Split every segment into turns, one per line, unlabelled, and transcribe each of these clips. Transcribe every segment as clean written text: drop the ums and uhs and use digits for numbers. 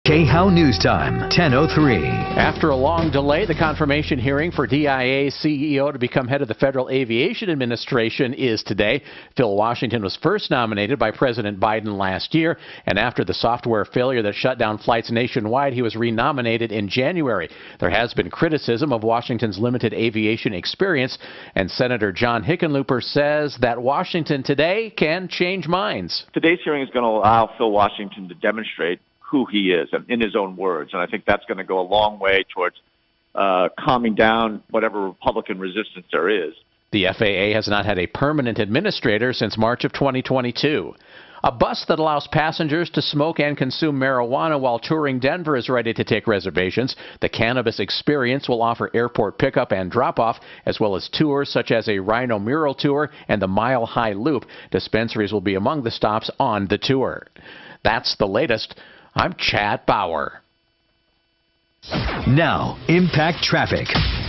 KHOW News Time, 10:03.
After a long delay, the confirmation hearing for DIA's CEO to become head of the Federal Aviation Administration is today. Phil Washington was first nominated by President Biden last year, and after the software failure that shut down flights nationwide, he was renominated in January. There has been criticism of Washington's limited aviation experience, and Senator John Hickenlooper says that Washington today can change minds.
Today's hearing is going to allow Phil Washington to demonstrate who he is, and in his own words. And I think that's going to go a long way towards calming down whatever Republican resistance there is.
The FAA has not had a permanent administrator since March of 2022. A bus that allows passengers to smoke and consume marijuana while touring Denver is ready to take reservations. The Cannabis experience will offer airport pickup and drop-off, as well as tours such as a Rhino Mural Tour and the Mile High Loop. Dispensaries will be among the stops on the tour. That's the latest. I'm Chad Bauer.
Now, Impact Traffic.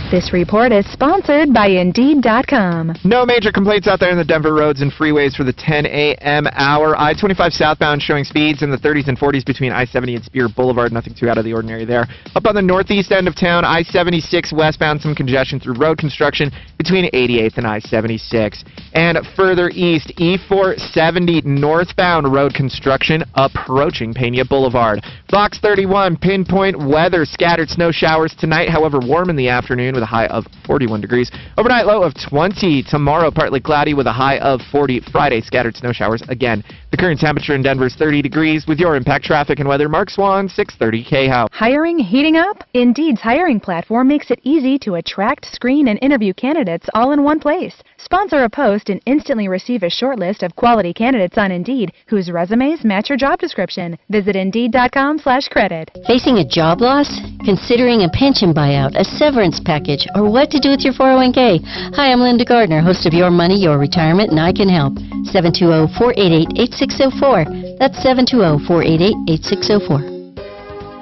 This report is sponsored by Indeed.com.
No major complaints out there in the Denver roads and freeways for the 10 a.m. hour. I-25 southbound showing speeds in the 30s and 40s between I-70 and Spear Boulevard. Nothing too out of the ordinary there. Up on the northeast end of town, I-76 westbound, some congestion through road construction between 88th and I-76. And further east, E-470 northbound road construction approaching Pena Boulevard. Fox 31, pinpoint weather, scattered snow showers tonight, however warm in the afternoon with a high of 41 degrees. Overnight low of 20. Tomorrow partly cloudy with a high of 40. Friday scattered snow showers again. The current temperature in Denver is 30 degrees. With your Impact Traffic and Weather, Mark Swan, 630 KHOW.
Hiring heating up? Indeed's hiring platform makes it easy to attract, screen, and interview candidates all in one place. Sponsor a post and instantly receive a short list of quality candidates on Indeed whose resumes match your job description. Visit Indeed.com/credit.
Facing a job loss? Considering a pension buyout, a severance package, or what to do with your 401k? Hi, I'm Linda Gardner, host of Your Money, Your Retirement, and I can help. 720-488-8604. That's 720-488-8604.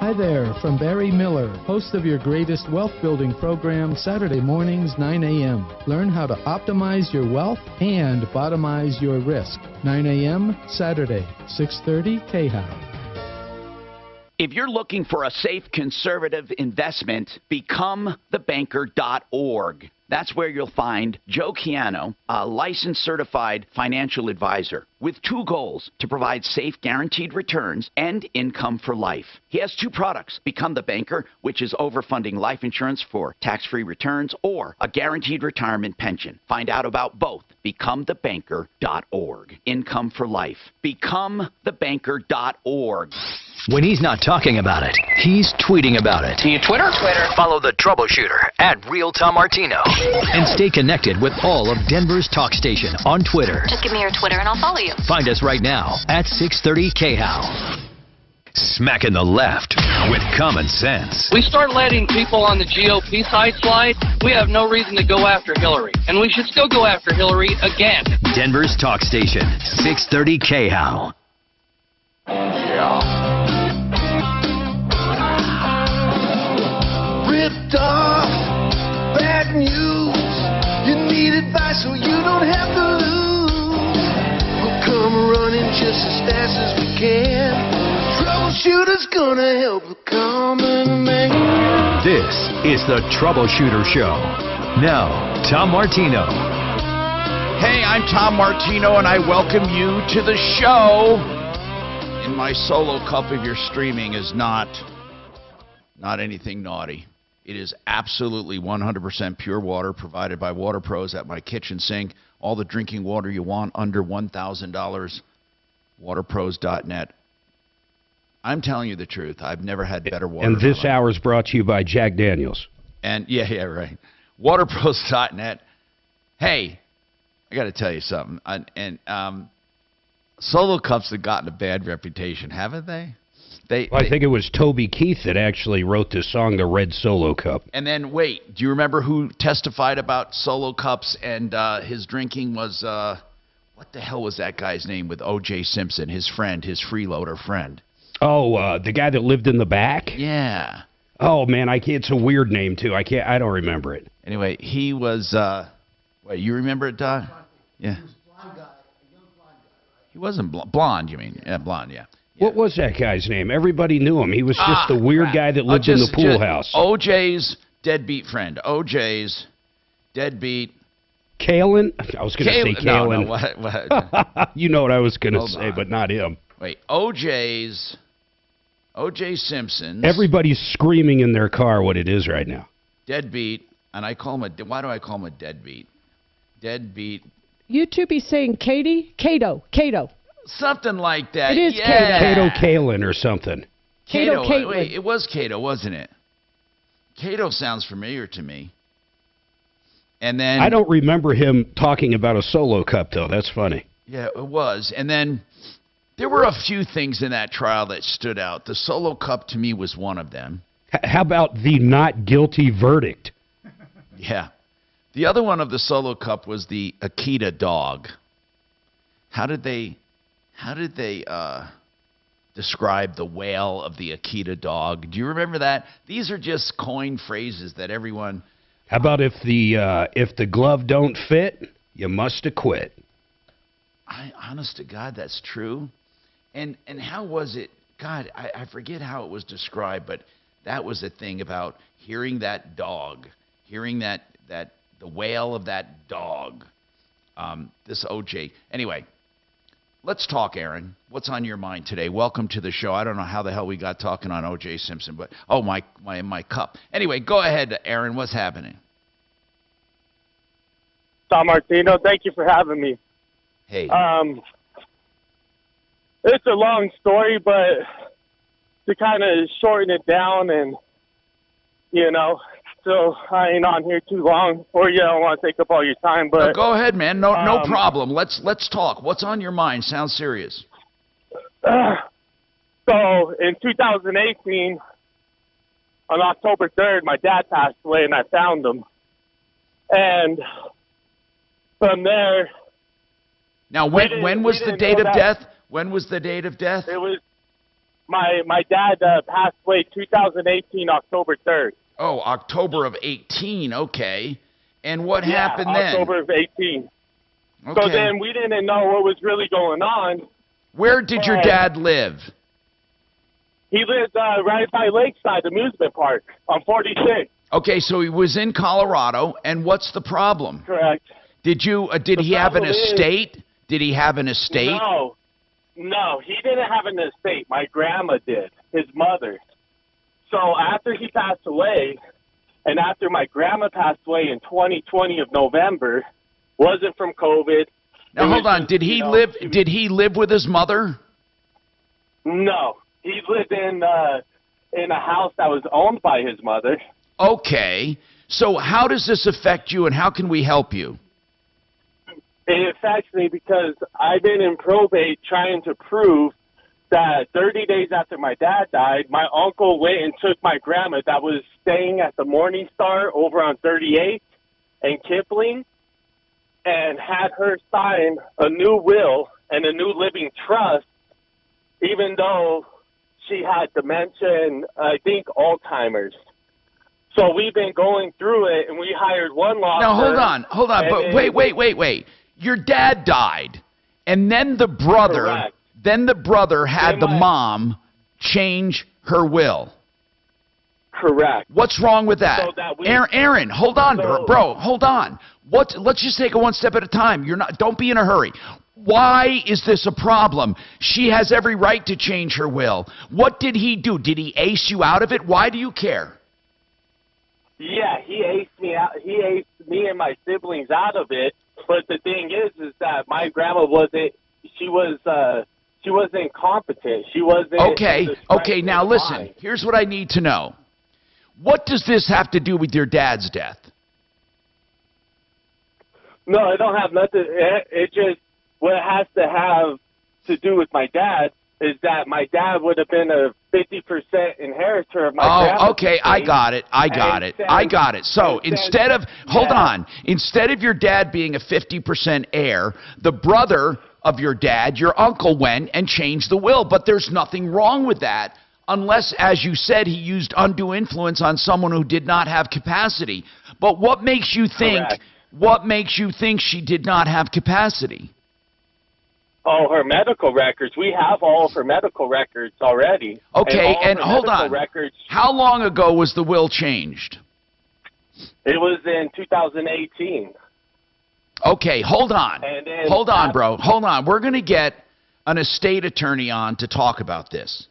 Hi there, from Barry Miller, host of your greatest wealth building program, Saturday mornings, 9 a.m. Learn how to optimize your wealth and bottomize your risk. 9 a.m. Saturday, 630 KHOW.
If you're looking for a safe, conservative investment, becomethebanker.org. That's where you'll find Joe Chiano, a licensed certified financial advisor, with two goals: to provide safe, guaranteed returns and income for life. He has two products: Become the Banker, which is overfunding life insurance for tax-free returns, or a guaranteed retirement pension. Find out about both. becomethebanker.org. Income for life. becomethebanker.org.
When he's not talking about it, he's tweeting about it.
Do you Twitter?
Follow the Troubleshooter at Real Tom Martino. And stay connected with all of Denver's talk station on Twitter.
Just give me your Twitter and I'll follow you.
Find us right now at 630 KHOW. Smacking the left with common sense.
We start letting people on the GOP side slide, we have no reason to go after Hillary. And we should still go after Hillary again.
Denver's talk station, 630 KHOW.
Yeah. Ripped off, bad news. You need advice so you don't have to lose. We'll come running just as fast as we can. Troubleshooter's gonna help the common man.
This is the Troubleshooter Show. Now, Tom Martino.
Hey, I'm Tom Martino, and I welcome you to the show. In my solo cup, if you're streaming, is not anything naughty. It is absolutely 100% pure water provided by Water Pros at my kitchen sink. All the drinking water you want under $1,000, waterpros.net. I'm telling you the truth. I've never had better water.
And this hour is brought to you by Jack Daniels.
And yeah, right. Waterpros.net. Hey, I got to tell you something. Solo cups have gotten a bad reputation, haven't they?
I think it was Toby Keith that actually wrote this song, The Red Solo Cup.
And then, wait, do you remember who testified about solo cups and his drinking was, what the hell was that guy's name with O.J. Simpson, his friend, his freeloader friend?
Oh, the guy that lived in the back?
Yeah.
Oh, man, it's a weird name, too. I don't remember it.
Anyway, he was, wait, you remember it, Don? Yeah. He was a blonde guy, a young blonde guy, right? He wasn't blonde, you mean? Yeah, blonde, yeah.
What was that guy's name? Everybody knew him. He was just the weird guy that lived in the pool house.
OJ's deadbeat friend. OJ's deadbeat.
Kalen? I was going to say Kalen.
No, what?
You know what I was going to say, but not him.
Wait, OJ Simpson.
Everybody's screaming in their car what it is right now.
Deadbeat, and I call him why do I call him a deadbeat? Deadbeat.
You two be saying Cato.
Something like that.
It is
Cato Kalin or something.
Cato Caitlin.
Wait, it was Cato, wasn't it? Cato sounds familiar to me. And then
I don't remember him talking about a solo cup, though. That's funny.
Yeah, it was. And then there were a few things in that trial that stood out. The solo cup to me was one of them.
How about the not guilty verdict?
Yeah. The other one of the solo cup was the Akita dog. How did they describe the wail of the Akita dog? Do you remember that? These are just coined phrases that everyone.
How about if the glove don't fit, you must acquit?
Honest to God, that's true. And how was it? God, I forget how it was described, but that was a thing about hearing that dog, hearing that the wail of that dog. This OJ. Anyway, let's talk, Aaron. What's on your mind today? Welcome to the show. I don't know how the hell we got talking on OJ Simpson, but my cup. Anyway, go ahead, Aaron. What's happening?
Tom Martino, thank you for having me.
Hey.
It's a long story, but to kind of shorten it down and, so I ain't on here too long for you. I don't want to take up all your time, but...
No, go ahead, man. No problem. Let's talk. What's on your mind? Sounds serious.
So, in 2018, on October 3rd, my dad passed away, and I found him. And from there...
Now, when was the date of death? When was the date of death?
It was... My dad passed away 2018, October 3rd.
Oh, October of 18, okay. And what happened then?
October of 18.
Okay.
So then we didn't know what was really going on.
Where did your dad live?
He lived right by Lakeside Amusement Park on 46.
Okay, so he was in Colorado, and what's the problem?
Correct.
Did he have an estate? Did he have an estate?
No, he didn't have an estate. My grandma did, his mother. So after he passed away, and after my grandma passed away in 2020 of November, wasn't from COVID.
Now hold on. Did he live with his mother?
No, he lived in a house that was owned by his mother.
Okay. So how does this affect you, and how can we help you?
It affects me because I've been in probate trying to prove that 30 days after my dad died, my uncle went and took my grandma that was staying at the Morning Star over on 38 and Kipling and had her sign a new will and a new living trust, even though she had dementia and I think Alzheimer's. So we've been going through it, and we hired one law firm.
Now, hold on. But wait. Your dad died, and then the brother...
Correct.
Then the brother had the mom change her will.
Correct.
What's wrong with that?
So that
Aaron, hold on, bro. Hold on. Let's just take it one step at a time. Don't be in a hurry. Why is this a problem? She has every right to change her will. What did he do? Did he ace you out of it? Why do you care?
Yeah, he aced me out. He aced me and my siblings out of it. But the thing is that my grandma wasn't. She wasn't competent. She wasn't...
Okay, now listen. Here's what I need to know. What does this have to do with your dad's death?
No, it don't have nothing. It just... What it has to have to do with my dad is that my dad would have been a 50% inheritor of my grandma's
okay,
estate.
I got it. So instead of your dad being a 50% heir, the brother of your dad, your uncle, went and changed the will. But there's nothing wrong with that unless, as you said, he used undue influence on someone who did not have capacity. But what makes you think she did not have capacity?
Oh, her medical records. We have all of her medical records already.
Okay, and hold on.
Records,
how long ago was the will changed?
It was in 2018.
Okay, hold on. Hold on, bro. Hold on. We're going to get an estate attorney on to talk about this.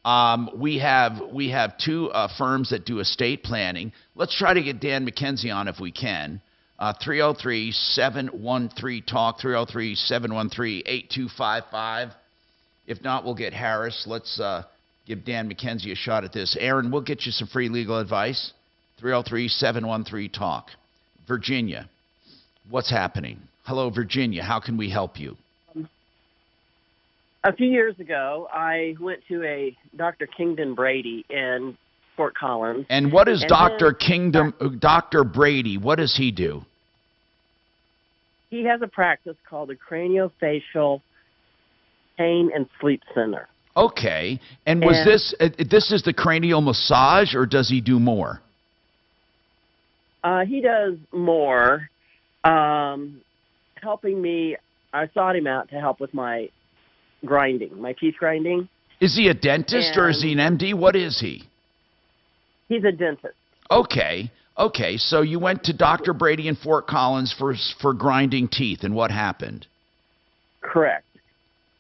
We have two firms that do estate planning. Let's try to get Dan McKenzie on if we can. 303-713-TALK, 303-713-8255. If not, we'll get Harris. Let's give Dan McKenzie a shot at this. Aaron, we'll get you some free legal advice. 303-713-TALK. Virginia, what's happening? Hello, Virginia. How can we help you?
A few years ago, I went to a Dr. Kingdon Brady in Fort Collins.
And what is Dr. Brady? What does he do?
He has a practice called the Craniofacial Pain and Sleep Center.
Okay. And was this is the cranial massage, or does he do more?
He does more, helping me. I sought him out to help with my grinding, my teeth grinding.
Is he a dentist or is he an MD? What is he?
He's a dentist.
Okay. Okay. So you went to Dr. Brady in Fort Collins for grinding teeth, and what happened?
Correct.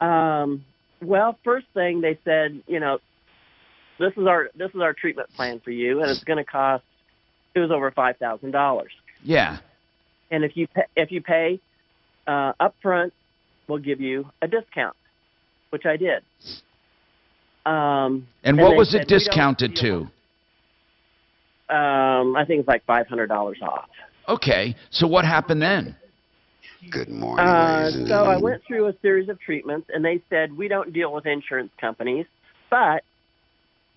Well, first thing they said, you know, this is our treatment plan for you, and it's going to cost. It was over $5,000.
Yeah.
And if you pay up front, we'll give you a discount, which I did.
And what was it discounted to?
I think it's like $500 off.
Okay. So what happened then?
Good morning,
so I went through a series of treatments, and they said, we don't deal with insurance companies, but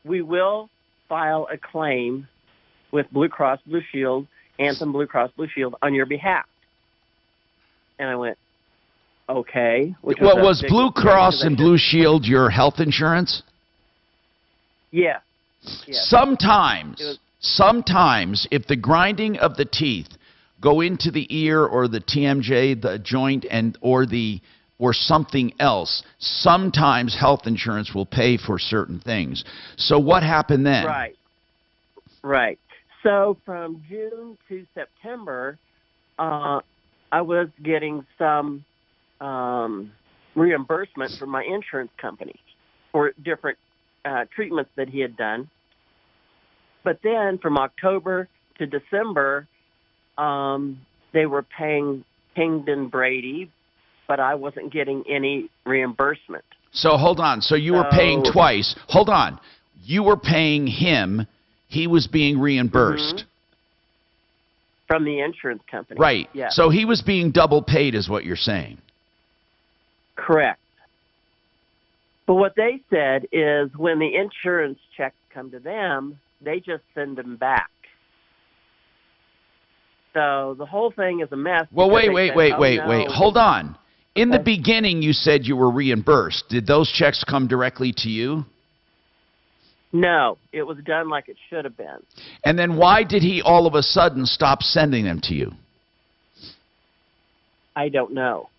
we will file a claim with Blue Cross Blue Shield, Anthem Blue Cross Blue Shield, on your behalf. And I went, okay.
Was Blue Cross and Blue Shield your health insurance?
Yeah.
Sometimes, if the grinding of the teeth go into the ear or the TMJ, the joint, or something else, sometimes health insurance will pay for certain things. So what happened then?
Right. So from June to September, I was getting some reimbursement from my insurance company for different treatments that he had done. But then from October to December, they were paying Kingdon Brady, but I wasn't getting any reimbursement.
So hold on. So you were paying twice. Hold on. You were paying him. He was being reimbursed.
From the insurance company.
Right.
Yeah.
So he was being double paid is what you're saying.
Correct. But what they said is when the insurance checks come to them, they just send them back. So the whole thing is a mess.
Well, wait. Hold on. In the beginning, you said you were reimbursed. Did those checks come directly to you?
No, it was done like it should have been.
And then why did he all of a sudden stop sending them to you?
I don't know.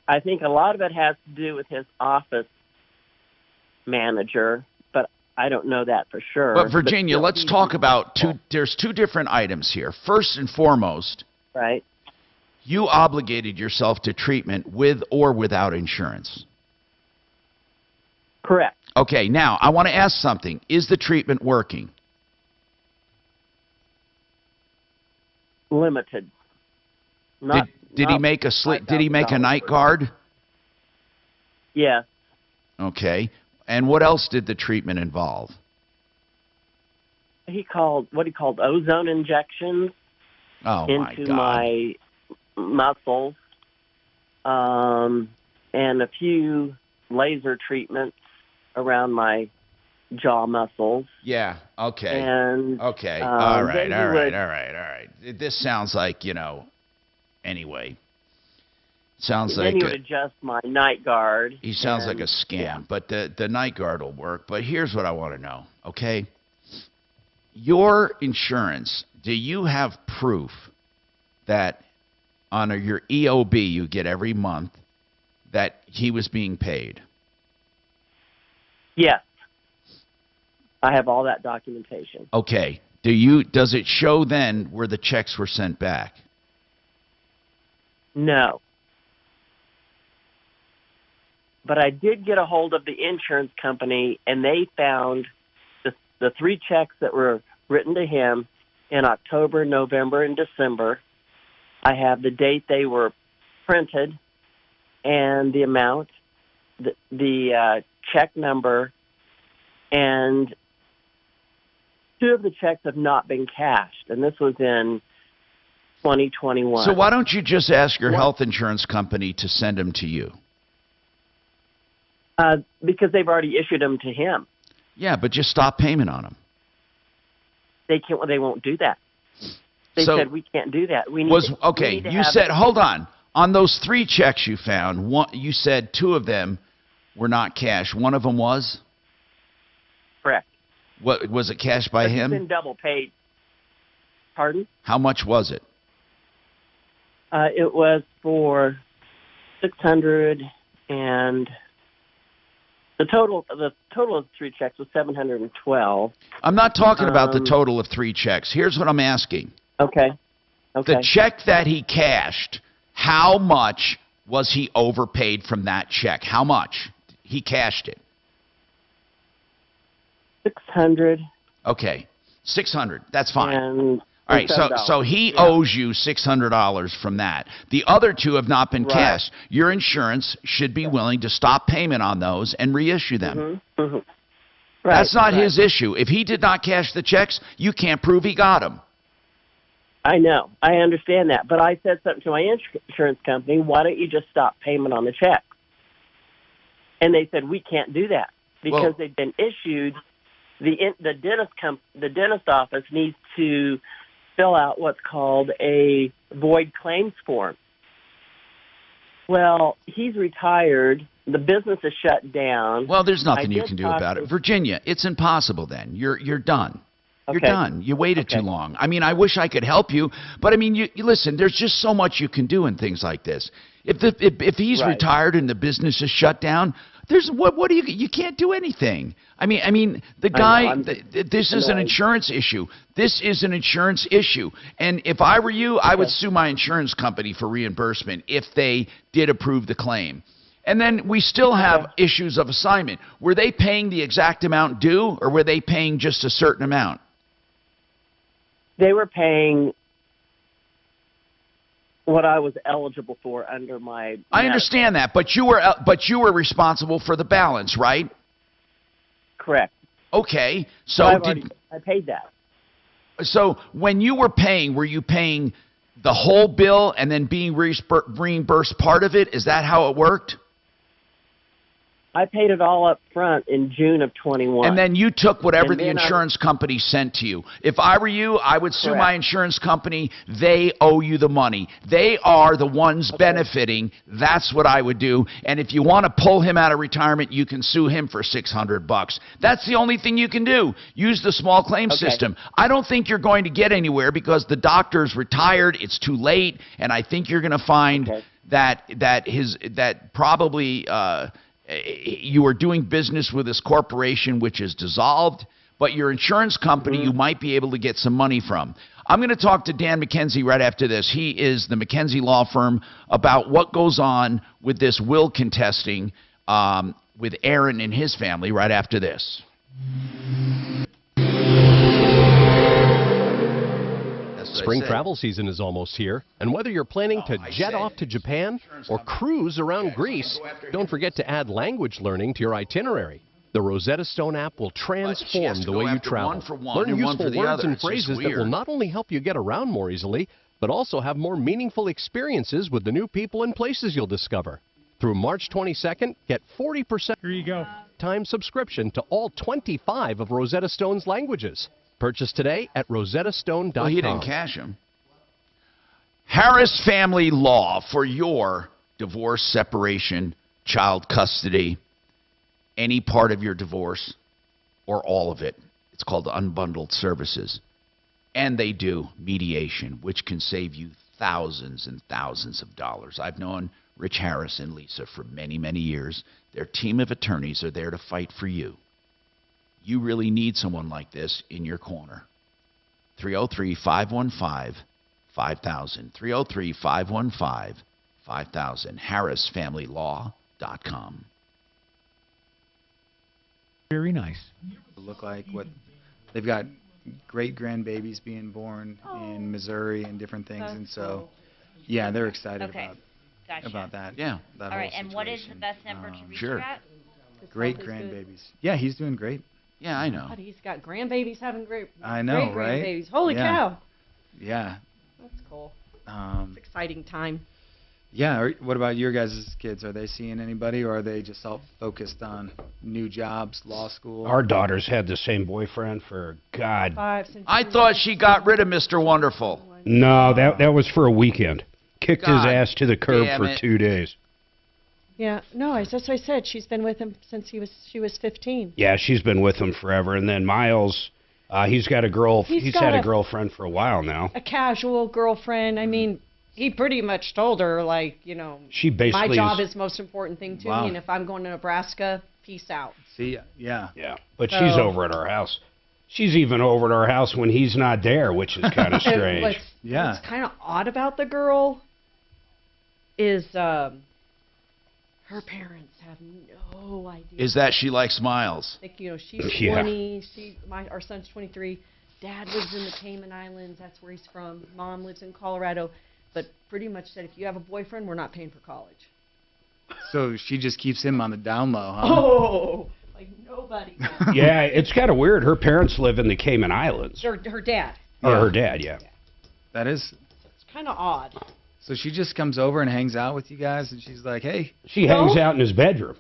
I think a lot of it has to do with his office manager, but I don't know that for sure.
But Virginia, let's talk about there's two different items here. First and foremost,
right?
You obligated yourself to treatment with or without insurance.
Correct.
Okay, now I want to ask something. Is the treatment working?
Limited.
Did he make a Did he make a night guard?
Yeah.
Okay. And what else did the treatment involve?
He called ozone injections into my muscles, and a few laser treatments around my jaw muscles.
Yeah. Okay.
And
okay. All right. This sounds like, anyway. Sounds like
he would adjust my night guard.
He sounds like a scam, but the night guard will work. But here's what I want to know, okay? Your insurance, do you have proof that on your EOB you get every month that he was being paid?
Yes. I have all that documentation.
Okay. Does it show then where the checks were sent back?
No. But I did get a hold of the insurance company, and they found the 3 checks that were written to him in October, November, and December. I have the date they were printed and the amount, the check number, and 2 of the checks have not been cashed, and this was in 2021.
So why don't you just ask your health insurance company to send them to you?
Because they've already issued them to him.
Yeah, but just stop payment on them.
They can't. They won't do that. They said we can't do that. We need.
You said hold on. On those 3 checks you found, you said 2 of them were not cash. One of them was?
Correct.
What was it cashed by him?
It's been double paid. Pardon?
How much was it?
It was for 600, and the total of the 3 checks was 712.
I'm not talking about the total of 3 checks. Here's what I'm asking.
Okay.
The check that he cashed, how much was he overpaid from that check? How much? He cashed it.
600.
Okay. 600. That's fine.
And
all right, so he owes you $600 from that. The other 2 have not been cashed. Your insurance should be willing to stop payment on those and reissue them.
Mm-hmm. Right,
That's not his issue. If he did not cash the checks, you can't prove he got them.
I know. I understand that. But I said something to my insurance company, why don't you just stop payment on the check? And they said, we can't do that because they've been issued. The dentist office needs to fill out what's called a void claims form. Well, he's retired. The business is shut down.
Well, there's nothing you can do about it. Virginia, it's impossible then. You're done. You're done. You waited too long. I mean, I wish I could help you, but I mean, you listen, there's just so much you can do in things like this. If he's retired and the business is shut down, there's what do you can't do anything. I mean the guy this is an insurance issue. This is an insurance issue. And if I were you, I would sue my insurance company for reimbursement if they did approve the claim. And then we still have issues of assignment. Were they paying the exact amount due, or were they paying just a certain amount?
They were paying what I was eligible for under my medical.
I understand that, but you were responsible for the balance, right?
Correct.
Okay, so
I paid that.
So when you were you paying the whole bill and then being reimbursed part of it? Is that how it worked?
I paid it all up front in June of 21.
And then you took whatever the insurance company sent to you. If I were you, I would sue my insurance company. They owe you the money. They are the ones benefiting. That's what I would do. And if you want to pull him out of retirement, you can sue him for $600. That's the only thing you can do. Use the small claim system. I don't think you're going to get anywhere because the doctor's retired. It's too late. And I think you're going to find that probably you are doing business with this corporation which is dissolved, but your insurance company you might be able to get some money from. I'm going to talk to Dan McKenzie right after this. He is the McKenzie Law Firm about what goes on with this will contesting with Aaron and his family right after this.
Spring travel season is almost here, and whether you're planning to jet off to Japan or cruise around Greece, don't forget to add language learning to your itinerary. The Rosetta Stone app will transform the way you travel. Learn useful words and phrases that will not only help you get around more easily, but also have more meaningful experiences with the new people and places you'll discover. Through March 22nd, get 40% time subscription to all 25 of Rosetta Stone's languages. Purchase today at rosettastone.com.
Well, he didn't cash them. Harris Family Law for your divorce, separation, child custody, any part of your divorce, or all of it. It's called unbundled services. And they do mediation, which can save you thousands and thousands of dollars. I've known
Rich Harris and Lisa for many, many years. Their team of attorneys are there to fight for you. You really need someone like this in your corner. 303-515-5000. 303-515-5000. HarrisFamilyLaw.com.
Very nice.
Look like what they've got, great grandbabies being born in Missouri and different things, and so yeah, they're excited about that.
Yeah.
That
All right,
whole
and what is the
situation.
best number to reach
Sure.
you at?
Great grandbabies. Yeah, he's doing great.
Yeah, I know.
God, he's got grandbabies having great.
I know,
great
right?
grandbabies. Holy
Yeah.
cow!
Yeah.
That's cool. It's exciting time.
Yeah. What about your guys' kids? Are they seeing anybody, or are they just all focused on new jobs, law school?
Our daughter's had the same boyfriend for, God.
I thought she got rid of Mr. Wonderful.
No, that was for a weekend. Kicked his ass to the curb
damn
for
it.
2 days.
Yeah, no, that's what I said. She's been with him since she was 15.
Yeah, she's been with him forever. And then Miles, he's got a girl. He's
got
had a
a-
girlfriend for a while now.
A casual girlfriend. I mean, he pretty much told her, like, you know,
She basically
my job
is-
is the most important thing to
Wow.
me, and if I'm going to Nebraska, peace out.
See, yeah.
Yeah, but she's
So-
over at our house. She's even over at our house when he's not there, which is kind of strange.
What's kind of odd about the girl is her parents have no idea.
Is that she likes Miles?
Like, you know, she's
Yeah.
20. Our son's 23. Dad lives in the Cayman Islands. That's where he's from. Mom lives in Colorado. But pretty much said, if you have a boyfriend, we're not paying for college.
So she just keeps him on the down low, huh?
Oh, like nobody.
Yeah, it's kind of weird. Her parents live in the Cayman Islands.
Her dad.
Or her dad, yeah.
That is.
It's kind of odd.
So she just comes over and hangs out with you guys, and she's like, "Hey."
She hangs out in his bedroom.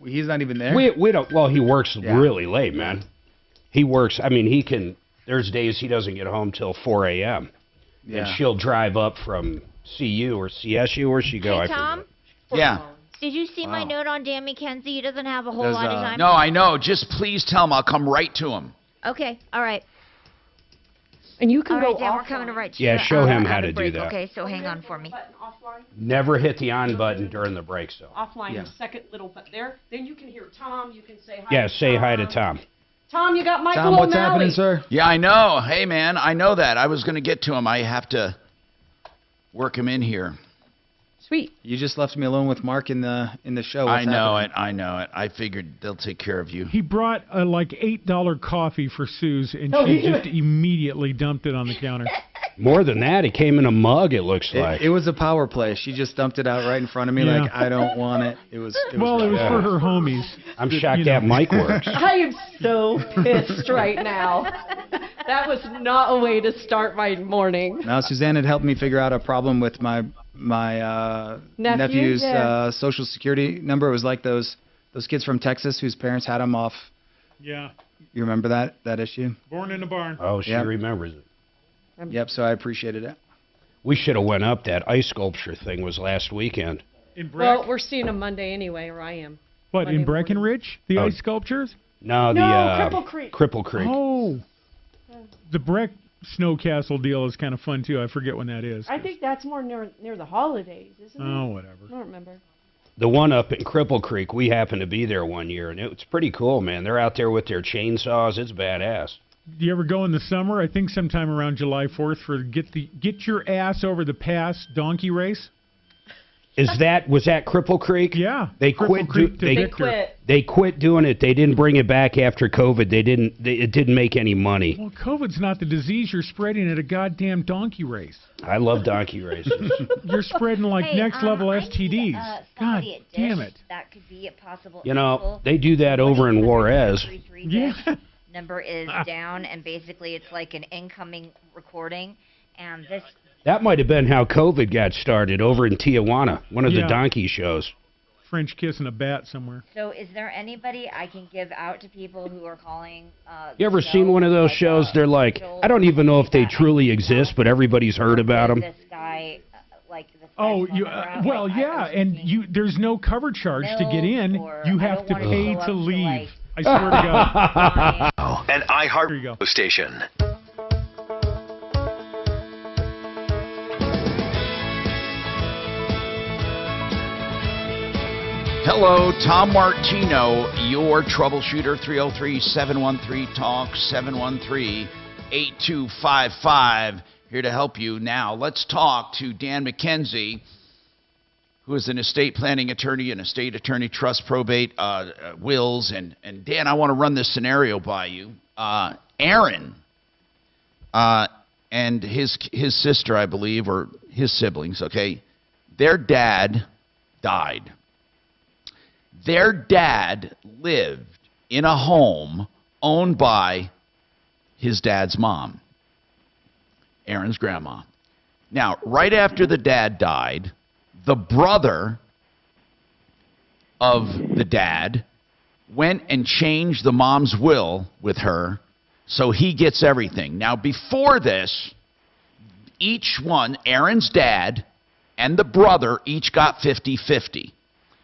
He's not even there.
We don't. Well, he works
Yeah.
really late, man. He works. I mean, he can. There's days he doesn't get home till 4 a.m.
Yeah.
And she'll drive up from CU or CSU. Where'd she go?
Hey,
I
Tom?
forget.
Yeah.
Did you see my
Wow.
note on Dan McKenzie? He doesn't have a whole lot of time.
No, I know. Just please tell him. I'll come right to him.
Okay, all right.
And you can
All
go
right, Dan, we're
offline.
coming to right
Yeah,
to
show him
out
how
of
to do
break.
that.
Okay, so hang on for me.
Never hit the on button during the break, so.
Offline,
Yeah.
the second little but there. Then you can hear Tom. You can say hi.
Yeah,
to
say hi to
Tom.
Tom.
Tom, you got Michael
Tom, what's
O'Malley.
happening, sir?
Yeah, I know. Hey, man, I know that. I was going to get to him. I have to work him in here.
Sweet.
You just left me alone with Mark in the show.
I
What's
know
happening?
it. I know it. I figured they'll take care of you.
He brought a like $8 coffee for Suze, and
Oh,
she
yeah.
just immediately dumped it on the counter.
More than that, it came in a mug, it looks like.
It was a power play. She just dumped it out right in front of me,
Yeah.
like, I don't want it. It was
Well, it was
Yeah.
for her homies.
I'm
That,
shocked
you know.
that mic works.
I am so pissed right now. That was not a way to start my morning.
Now, Suzanne had helped me figure out a problem with my nephew's
yeah.
social security number. It was like those kids from Texas whose parents had him off.
Yeah,
You remember that issue?
born in a barn.
Oh, she
Yep.
remembers it.
Yep. So I appreciated it.
We should have went up. That ice sculpture thing was last weekend.
In
Well, we're seeing him Monday anyway, or I am.
What, in
Monday
Breckenridge? The
Oh.
ice sculptures?
No, the
Cripple Creek.
Cripple Creek.
Oh. The Breck Snow Castle deal is kind of fun, too. I forget when that is.
I think that's more near the holidays, isn't it?
Oh, whatever.
I don't remember.
The one up in Cripple Creek, we happened to be there one year, and it's pretty cool, man. They're out there with their chainsaws. It's badass.
Do you ever go in the summer? I think sometime around July 4th for get your ass over the pass donkey race.
Was that Cripple Creek?
Yeah.
They
Cripple
quit.
Creek to
They
Victor.
quit.
They quit doing it. They didn't bring it back after COVID. It didn't make any money.
Well, COVID's not the disease you're spreading at a goddamn donkey race.
I love donkey races.
You're spreading like
Hey,
next level
I need,
STDs. God
somebody at
damn
Dish
it.
That could be a possible.
You know,
angle.
they do that over in Juarez.
333
Yeah.
Dish number is down, and basically it's like an incoming recording, and this.
That might have been how COVID got started over in Tijuana, one of
Yeah.
the donkey shows.
French kissing a bat somewhere.
So, is there anybody I can give out to people who are calling?
You ever seen one of those shows? They're like, I don't even know if they truly exist, but everybody's heard about them.
This guy,
Oh, you well, yeah, and there's no cover charge to get in. You have to pay to leave. I swear to God.
An iHeart station.
Hello, Tom Martino, your troubleshooter, 303-713-TALK, 713-8255. Here to help you now. Let's talk to Dan McKenzie, who is an estate planning attorney, an estate attorney, trust, probate, wills. And Dan, I want to run this scenario by you. Aaron and his sister, I believe, or his siblings, okay, their dad died. Their dad lived in a home owned by his dad's mom, Aaron's grandma. Now, right after the dad died, the brother of the dad went and changed the mom's will with her so he gets everything. Now, before this, each one, Aaron's dad and the brother, each got 50-50.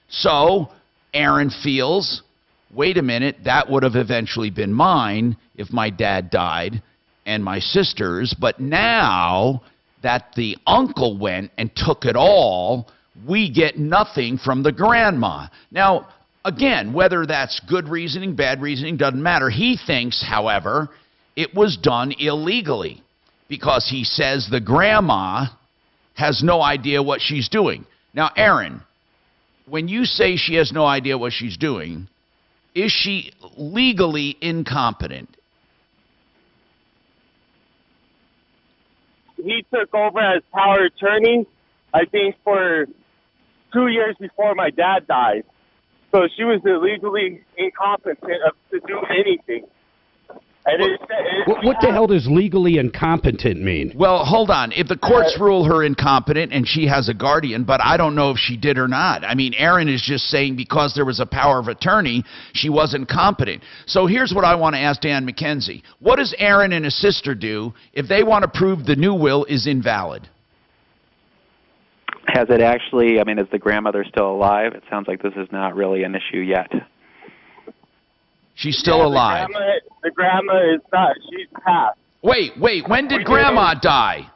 So Aaron feels, wait a minute, that would have eventually been mine if my dad died and my sister's, but now that the uncle went and took it all, we get nothing from the grandma. Now, again, whether that's good reasoning, bad reasoning, doesn't matter. He thinks, however, it was done illegally because he says the grandma has no idea what she's doing. Now, Aaron, when you say she has no idea what she's doing, is she legally incompetent?
He took over as power attorney, I think, for 2 years before my dad died. So she was illegally incompetent to do anything. And
What the hell does legally incompetent mean?
Well, hold on. If the courts rule her incompetent and she has a guardian, but I don't know if she did or not. I mean, Aaron is just saying because there was a power of attorney, she wasn't competent. So here's what I want to ask Dan McKenzie. What does Aaron and his sister do if they want to prove the new will is invalid?
Has it actually, I mean, is the grandmother still alive? It sounds like this is not really an issue yet.
She's still alive.
The grandma is not. She's passed.
Wait. When did Grandma die?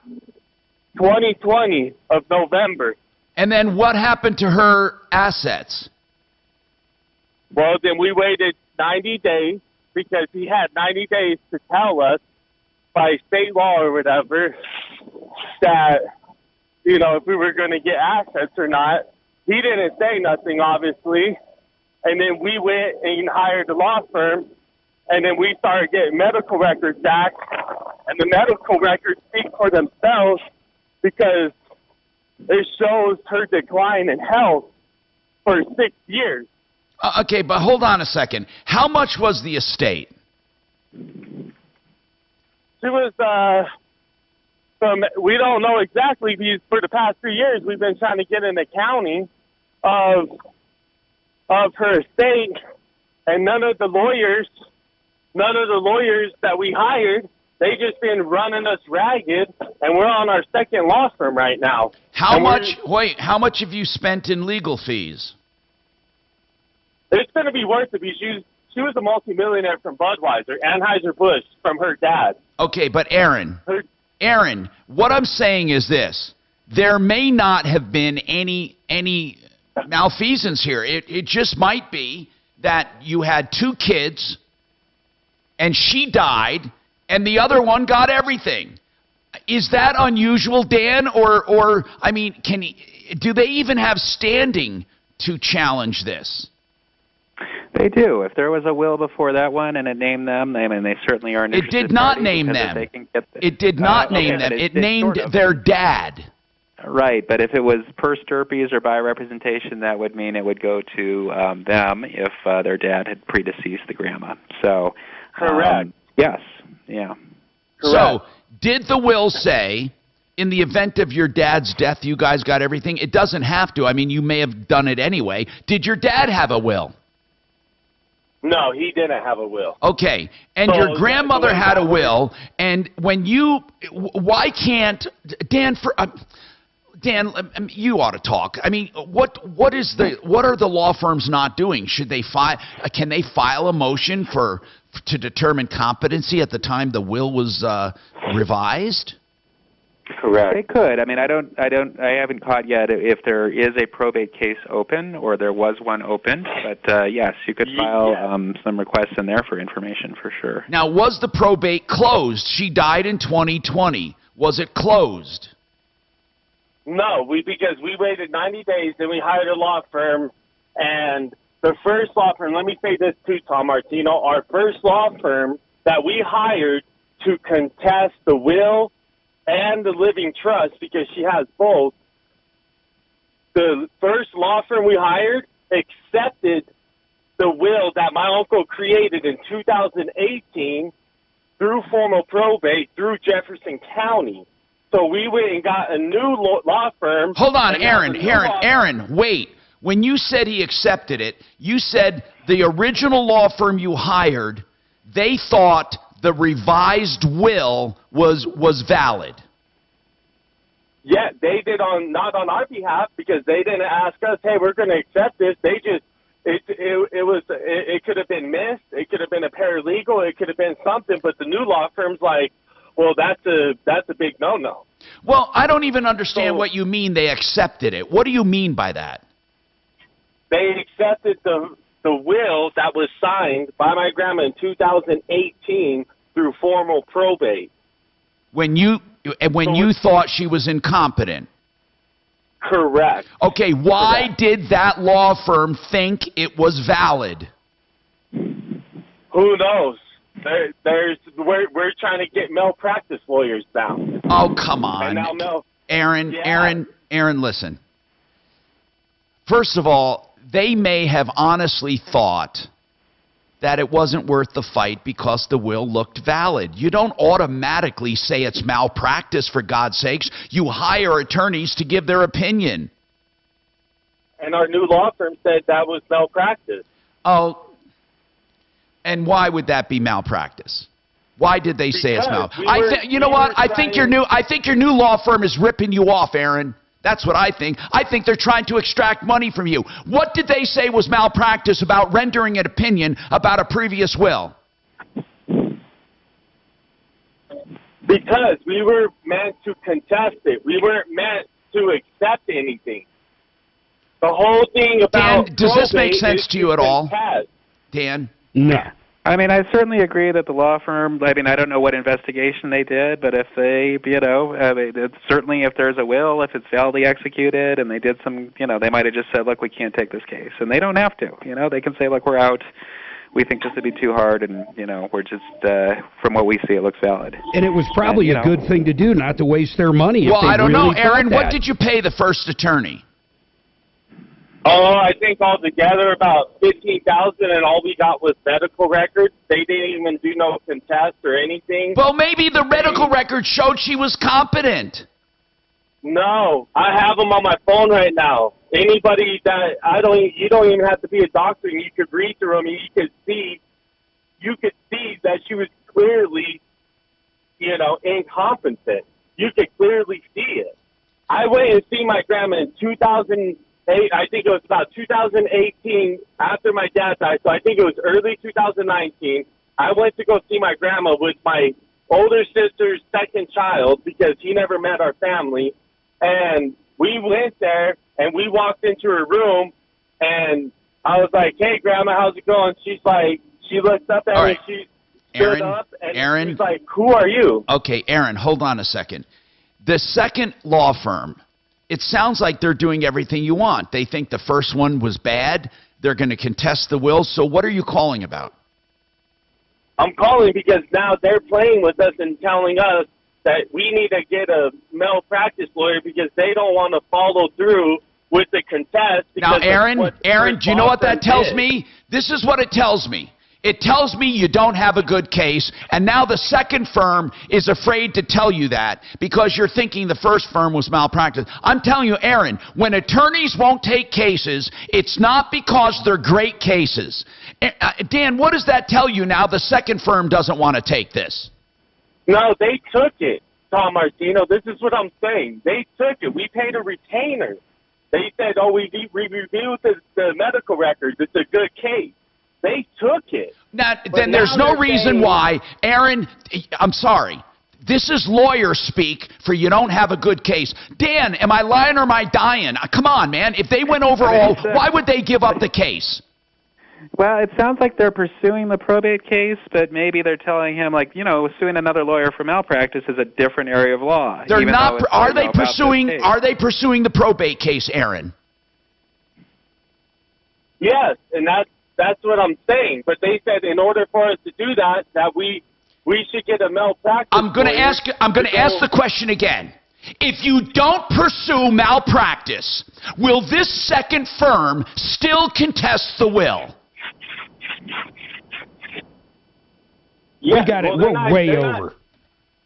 2020 of November.
And then what happened to her assets?
Well, then we waited 90 days because he had 90 days to tell us by state law or whatever that, you know, if we were going to get assets or not. He didn't say nothing, obviously. And then we went and hired a law firm, and then we started getting medical records back, and the medical records speak for themselves because it shows her decline in health for 6 years.
Okay, but hold on a second. How much was the estate?
She was, we don't know exactly, because for the past 3 years we've been trying to get an accounting of her estate, and none of the lawyers that we hired, they just been running us ragged, and we're on our second law firm right now.
How much have you spent in legal fees?
It's going to be worth it because she was a multimillionaire from Budweiser, Anheuser-Busch, from her dad.
Okay, but Aaron, what I'm saying is this. There may not have been any malfeasance here. It just might be that you had 2 kids and she died and the other one got everything. Is that unusual, Dan? Or I mean, do they even have standing to challenge this?
They do. If there was a will before that one and it named them, I mean, they certainly are an interested
It did not
party
name
because
them.
if they can get
It did not name them. It named their dad.
Right, but if it was per stirpes or by representation, that would mean it would go to them if their dad had predeceased the grandma. So,
correct.
Yes, yeah.
Correct. So, did the will say, in the event of your dad's death, you guys got everything? It doesn't have to. I mean, you may have done it anyway. Did your dad have a will?
No, he didn't have a will.
Okay, and
So,
your grandmother had a will, and when you, why can't, Dan, you ought to talk. I mean, what are the law firms not doing? Should they can they file a motion to determine competency at the time the will was revised?
Correct. They could. I mean, I haven't caught yet if there is a probate case open or there was one open. But yes, you could file some requests in there for information for sure.
Now, was the probate closed? She died in 2020. Was it closed?
No, because we waited 90 days, then we hired a law firm, and the first law firm, let me say this too, Tom Martino, our first law firm that we hired to contest the will and the living trust, because she has both, the first law firm we hired accepted the will that my uncle created in 2018 through formal probate through Jefferson County. So we went and got a new law firm.
Hold on, Aaron, wait. When you said he accepted it, you said the original law firm you hired, they thought the revised will was valid.
Yeah, they did not on our behalf, because they didn't ask us, hey, we're going to accept this. They just, it could have been missed. It could have been a paralegal. It could have been something. But the new law firm's like, well, that's a big no-no.
Well, I don't even understand what you mean they accepted it. What do you mean by that?
They accepted the will that was signed by my grandma in 2018 through formal probate.
When you thought she was incompetent.
Correct.
Okay, why did that law firm think it was valid?
Who knows? We're trying to get malpractice lawyers down.
Oh, come on.
And now
Aaron, listen. First of all, they may have honestly thought that it wasn't worth the fight because the will looked valid. You don't automatically say it's malpractice, for God's sakes. You hire attorneys to give their opinion.
And our new law firm said that was malpractice.
Oh, and why would that be malpractice? Why did they say it's malpractice? You know what? I think your new law firm is ripping you off, Aaron. That's what I think. I think they're trying to extract money from you. What did they say was malpractice about rendering an opinion about a previous will?
Because we were meant to contest it. We weren't meant to accept anything. The whole thing about
Dan, does this make sense to you at all? Dan?
No. I mean, I certainly agree that the law firm, I mean, I don't know what investigation they did, but if they, certainly if there's a will, if it's validly executed, and they did some, they might have just said, look, we can't take this case. And they don't have to. They can say, look, we're out. We think this would be too hard, and, we're just, from what we see, it looks valid.
And it was probably a good thing to do, not to waste their money.
Well, I don't know, Aaron, what did you pay the first attorney?
Oh, I think altogether about $15,000, and all we got was medical records. They didn't even do no contest or anything.
Well, maybe the medical records showed she was competent.
No, I have them on my phone right now. Anybody that you don't even have to be a doctor, and you could read through them, and you could see that she was clearly, incompetent. You could clearly see it. I went and see my grandma in 2008. I think it was about 2018 after my dad died, so I think it was early 2019. I went to go see my grandma with my older sister's second child because he never met our family. And we went there, and we walked into her room, and I was like, hey, Grandma, how's it going? She's like, she looked up at me, she stood up, and she's like, who are you?
Okay, Aaron, hold on a second. The second law firm, it sounds like they're doing everything you want. They think the first one was bad. They're going to contest the will. So what are you calling about?
I'm calling because now they're playing with us and telling us that we need to get a malpractice lawyer because they don't want to follow through with the contest.
Now, Aaron, do you know what that tells me? This is what it tells me. It tells me you don't have a good case, and now the second firm is afraid to tell you that because you're thinking the first firm was malpractice. I'm telling you, Aaron, when attorneys won't take cases, it's not because they're great cases. Dan, what does that tell you now the second firm doesn't want to take this?
No, they took it, Tom Martino. This is what I'm saying. They took it. We paid a retainer. They said, oh, we reviewed the medical records. It's a good case. They took it.
Now, then there's no reason why, Aaron, I'm sorry. This is lawyer speak for you don't have a good case. Dan, am I lying or am I dying? Come on, man. If they went over all, why would they give up the case?
Well, it sounds like they're pursuing the probate case, but maybe they're telling him, like, suing another lawyer for malpractice is a different area of law.
They're not. Are they pursuing? Are they pursuing the probate case, Aaron?
Yes, and that's what I'm saying. But they said in order for us to do that, that we should get a malpractice.
I'm going to ask the question again. If you don't pursue malpractice, will this second firm still contest the will?
Yeah,
we got it. We're way over.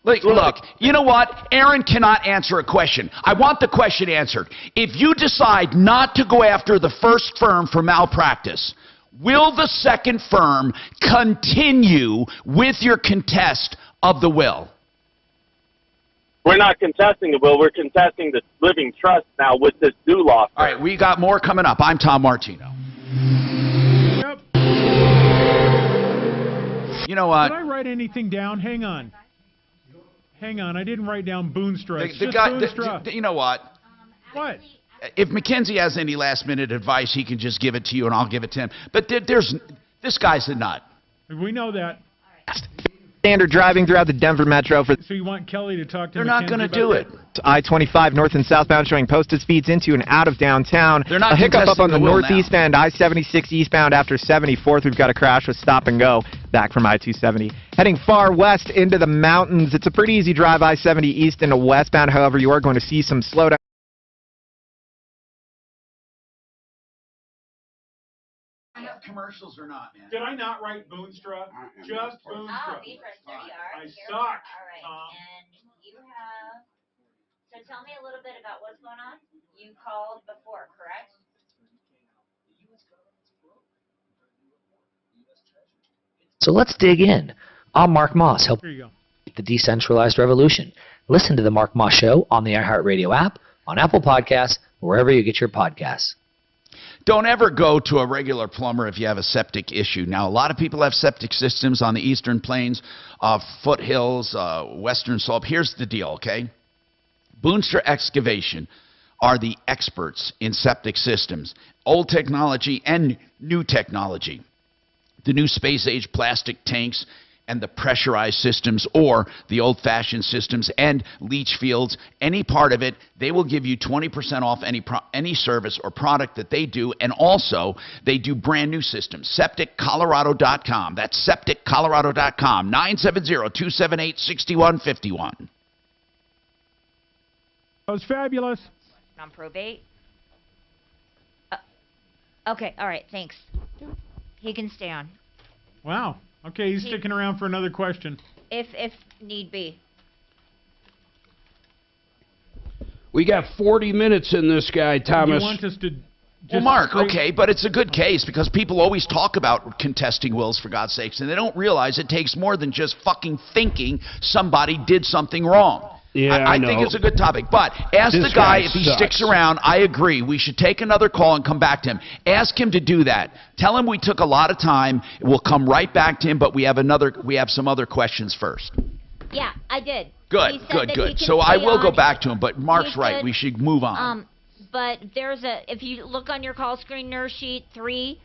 Look, you know what? Aaron cannot answer a question. I want the question answered. If you decide not to go after the first firm for malpractice, will the second firm continue with your contest of the will?
We're not contesting the will. We're contesting the living trust now with this new law firm.
All right, we got more coming up. I'm Tom Martino.
Yep.
You know what?
Did I write anything down? Hang on. I didn't write down Boonstra.
You know what?
What?
If Mackenzie has any last-minute advice, he can just give it to you, and I'll give it to him. But this guy's a nut.
We know that.
Standard driving throughout the Denver metro.
So you want Kelly to talk to
They're not going to do it.
I-25 north and southbound showing posted speeds into and out of downtown.
They're not
a hiccup up on the northeast
now.
end. I-76 eastbound after 74th. We've got a crash with stop and go back from I-270. Heading far west into the mountains. It's a pretty easy drive I-70 east into westbound. However, you are going to see some slowdown.
Commercials or not, man?
Did I not write Boonstra? Just Boonstra.
Oh, there you are.
I
Here
suck.
All right. And you have. So tell me a little bit about what's going on. You called before, correct?
So let's dig in. I'm Mark Moss, helping the decentralized revolution. Listen to the Mark Moss Show on the iHeartRadio app, on Apple Podcasts, wherever you get your podcasts.
Don't ever go to a regular plumber if you have a septic issue. Now, a lot of people have septic systems on the eastern plains, foothills, western slope. Here's the deal, okay? Boonstra Excavation are the experts in septic systems, old technology and new technology. The new space-age plastic tanks and the pressurized systems, or the old-fashioned systems and leach fields, any part of it, they will give you 20% off any service or product that they do. And also, they do brand new systems. SepticColorado.com. That's SepticColorado.com. 970-278-6151.
That was fabulous.
On probate. Okay, all right, thanks. He can stay on.
Wow. Okay, he's sticking around for another question.
If need be.
We got 40 minutes in this guy, Thomas.
You want us to
well, Mark, okay, but it's a good case because people always talk about contesting wills, for God's sakes, and they don't realize it takes more than just fucking thinking somebody did something wrong.
Yeah,
I think it's a good topic. But ask the guy if he sticks around. I agree. We should take another call and come back to him. Ask him to do that. Tell him we took a lot of time. We'll come right back to him, but we have some other questions first.
Yeah, I did.
Good. So I will go back to him, but Mark's right. We should move on.
But if you look on your call screen, nurse sheet 3,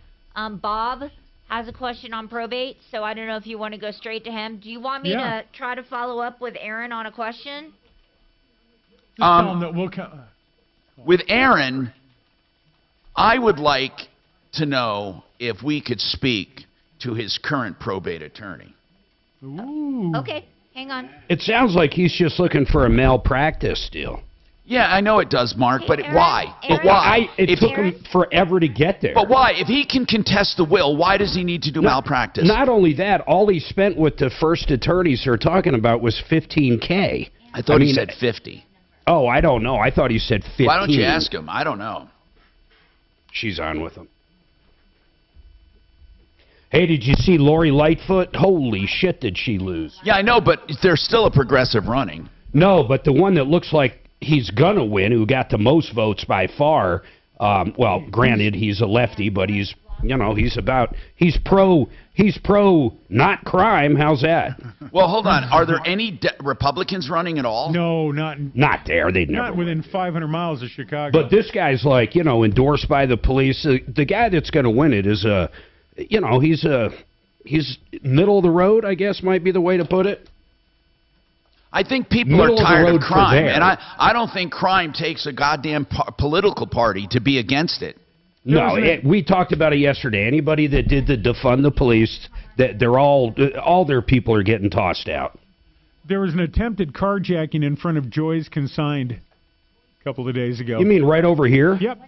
Bob has a question on probate, so I don't know if you want to go straight to him. Do you want me to try to follow up with Aaron on a question?
With Aaron, I would like to know if we could speak to his current probate attorney.
Ooh.
Okay, hang on.
It sounds like he's just looking for a malpractice deal.
Yeah, I know it does, Mark, but
Aaron,
why?
Aaron,
But why?
It took him forever to get there.
But why? If he can contest the will, why does he need to do malpractice?
Not only that, all he spent with the first attorneys they're talking about was $15K.
I thought he said 50.
Oh, I don't know. I thought he said 15.
Why don't you ask him? I don't know.
She's on with him. Hey, did you see Lori Lightfoot? Holy shit, did she lose?
Yeah, I know, but there's still a progressive running.
No, but the one that looks like he's going to win, who got the most votes by far, well, granted, he's a lefty, but he's pro not crime. How's that?
Well, hold on. Are there any Republicans running at all?
No,
not there. They'd never.
Not within 500 miles of Chicago.
But this guy's like, endorsed by the police. The guy that's going to win it is he's middle of the road, I guess might be the way to put it.
I think people
Middle
are tired
of
of crime, and I don't think crime takes a goddamn political party to be against it.
No, we talked about it yesterday. Anybody that did the defund the police, that they're all their people are getting tossed out.
There was an attempted carjacking in front of Joy's Consigned a couple of days ago.
You mean right over here?
Yep.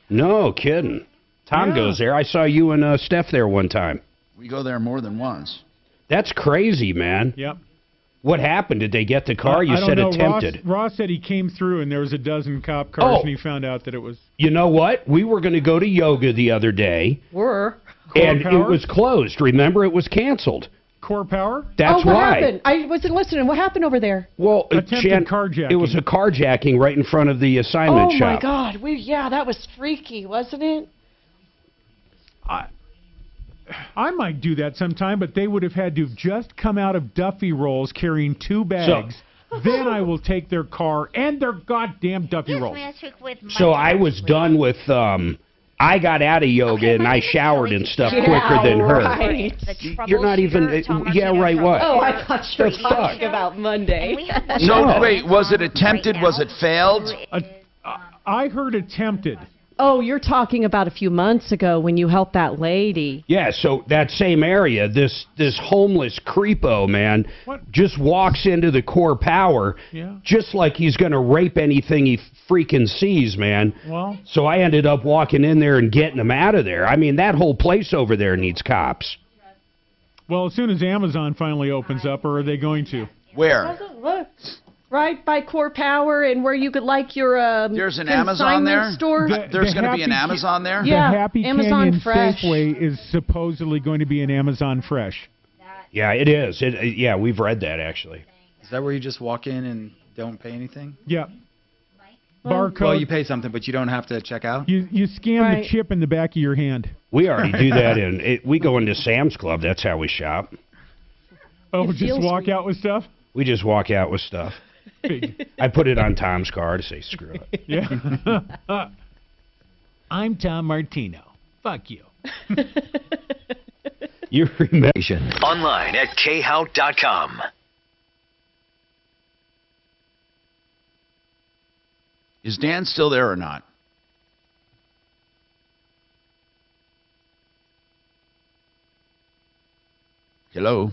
No kidding. Tom goes there. I saw you and Steph there one time.
We go there more than once.
That's crazy, man.
Yep.
What happened? Did they get the car? You said attempted.
Ross said he came through and there was a dozen cop cars and he found out that it was...
You know what? We were going to go to yoga the other day. And it was closed. Remember, it was canceled.
Core Power?
That's
what
why.
Happened? I wasn't listening. What happened over there?
Well,
attempted carjacking.
It was a carjacking right in front of the assignment shop.
Oh, my God. That was freaky, wasn't it?
I might do that sometime, but they would have had to have just come out of Duffy rolls carrying 2 bags. Then I will take their car and their goddamn Duffy rolls.
So I was done with... I got out of yoga and I showered and stuff quicker than her.
Right.
You're not even... right, what?
Oh, I thought you were talking about Monday.
No, wait, was it attempted? Was it failed?
I heard attempted.
Oh, you're talking about a few months ago when you helped that lady.
Yeah, so that same area, this homeless creepo, man, just walks into the Core Power just like he's going to rape anything he freaking sees, man.
Well,
so I ended up walking in there and getting him out of there. I mean, that whole place over there needs cops.
Well, as soon as Amazon finally opens up, or are they going to?
Where?
Look. Right by Core Power and where you could like your
there's an Amazon there?
Store.
There's going to be an Amazon there?
The Happy
Amazon
Canyon
Fresh.
Safeway is supposedly going to be an Amazon Fresh.
Yeah, it is. Yeah, we've read that, actually.
Is that where you just walk in and don't pay anything?
Yeah. Barcode.
Well, you pay something, but you don't have to check out?
You scan the chip in the back of your hand.
We already do that. We go into Sam's Club. That's how we shop.
Oh, just walk out with stuff?
We just walk out with stuff. I put it on Tom's car to say screw it.
Yeah. I'm Tom Martino. Fuck you.
You remember.
Online at khout.com.
Is Dan still there or not? Hello?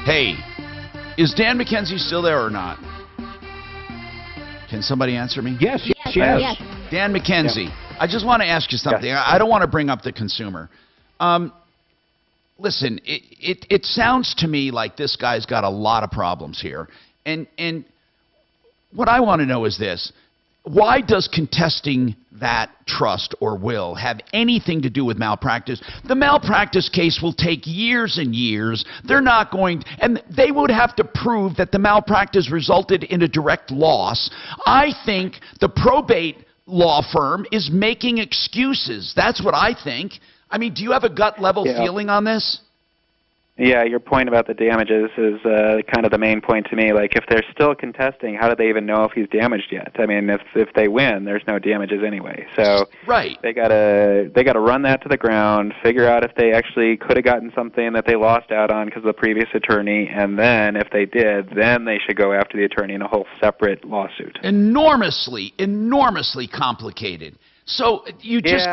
Hey. Is Dan McKenzie still there or not? Can somebody answer me?
Yes.
Dan McKenzie, I just want to ask you something. I don't want to bring up the consumer. Listen, it sounds to me like this guy's got a lot of problems here. And what I want to know is this. Why does contesting that trust or will have anything to do with malpractice? The malpractice case will take years and years. They're not going, and they would have to prove that the malpractice resulted in a direct loss. I think the probate law firm is making excuses. That's what I think. I mean, do you have a gut level feeling on this?
Yeah, your point about the damages is kind of the main point to me. Like, if they're still contesting, how do they even know if he's damaged yet? I mean, if they win, there's no damages anyway. So they gotta run that to the ground, figure out if they actually could have gotten something that they lost out on because of the previous attorney, and then if they did, then they should go after the attorney in a whole separate lawsuit.
Enormously complicated. So you just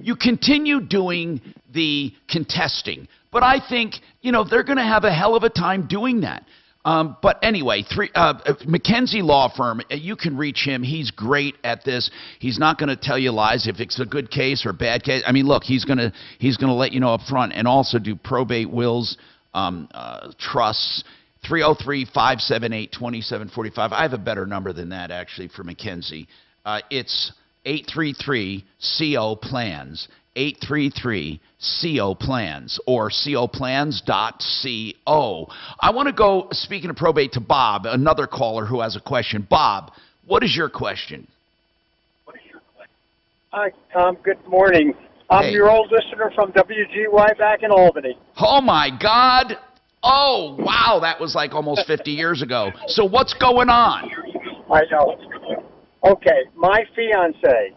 you continue doing the contesting. But I think, they're going to have a hell of a time doing that. But anyway, McKenzie Law Firm, you can reach him. He's great at this. He's not going to tell you lies if it's a good case or a bad case. I mean, look, he's going to let you know up front, and also do probate wills, trusts. 303-578-2745. I have a better number than that, actually, for McKenzie. It's 833-CO-PLANS. 833-CO-PLANS or coplans.co. I want to go, speaking of probate, to Bob, another caller who has a question. Bob, what is your question?
Hi, Tom. Good morning. I'm your old listener from WGY back in Albany.
Oh, my God. Oh, wow, that was like almost 50 years ago. So what's going on?
I know. Okay, my fiance,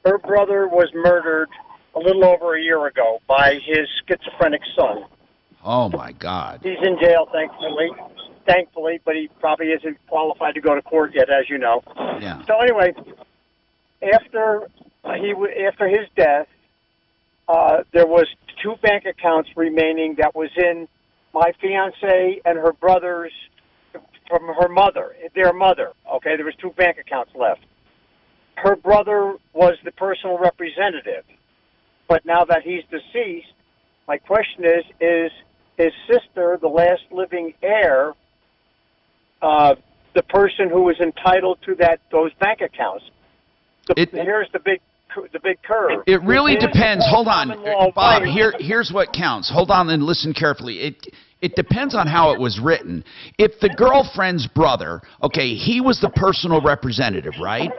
her brother was murdered a little over a year ago by his schizophrenic son.
Oh, my God.
He's in jail, thankfully, but he probably isn't qualified to go to court yet, as you know.
Yeah.
So anyway, after his death, there was 2 bank accounts remaining that was in my fiance and her brother's, from their mother. Okay, there was 2 bank accounts left. Her brother was the personal representative, but now that he's deceased, my question is his sister, the last living heir, the person who was entitled to those bank accounts? Here's the big curve.
It really depends. Hold on, Bob. Here's what counts. Hold on and listen carefully. It depends on how it was written. If the girlfriend's brother, okay, he was the personal representative, right?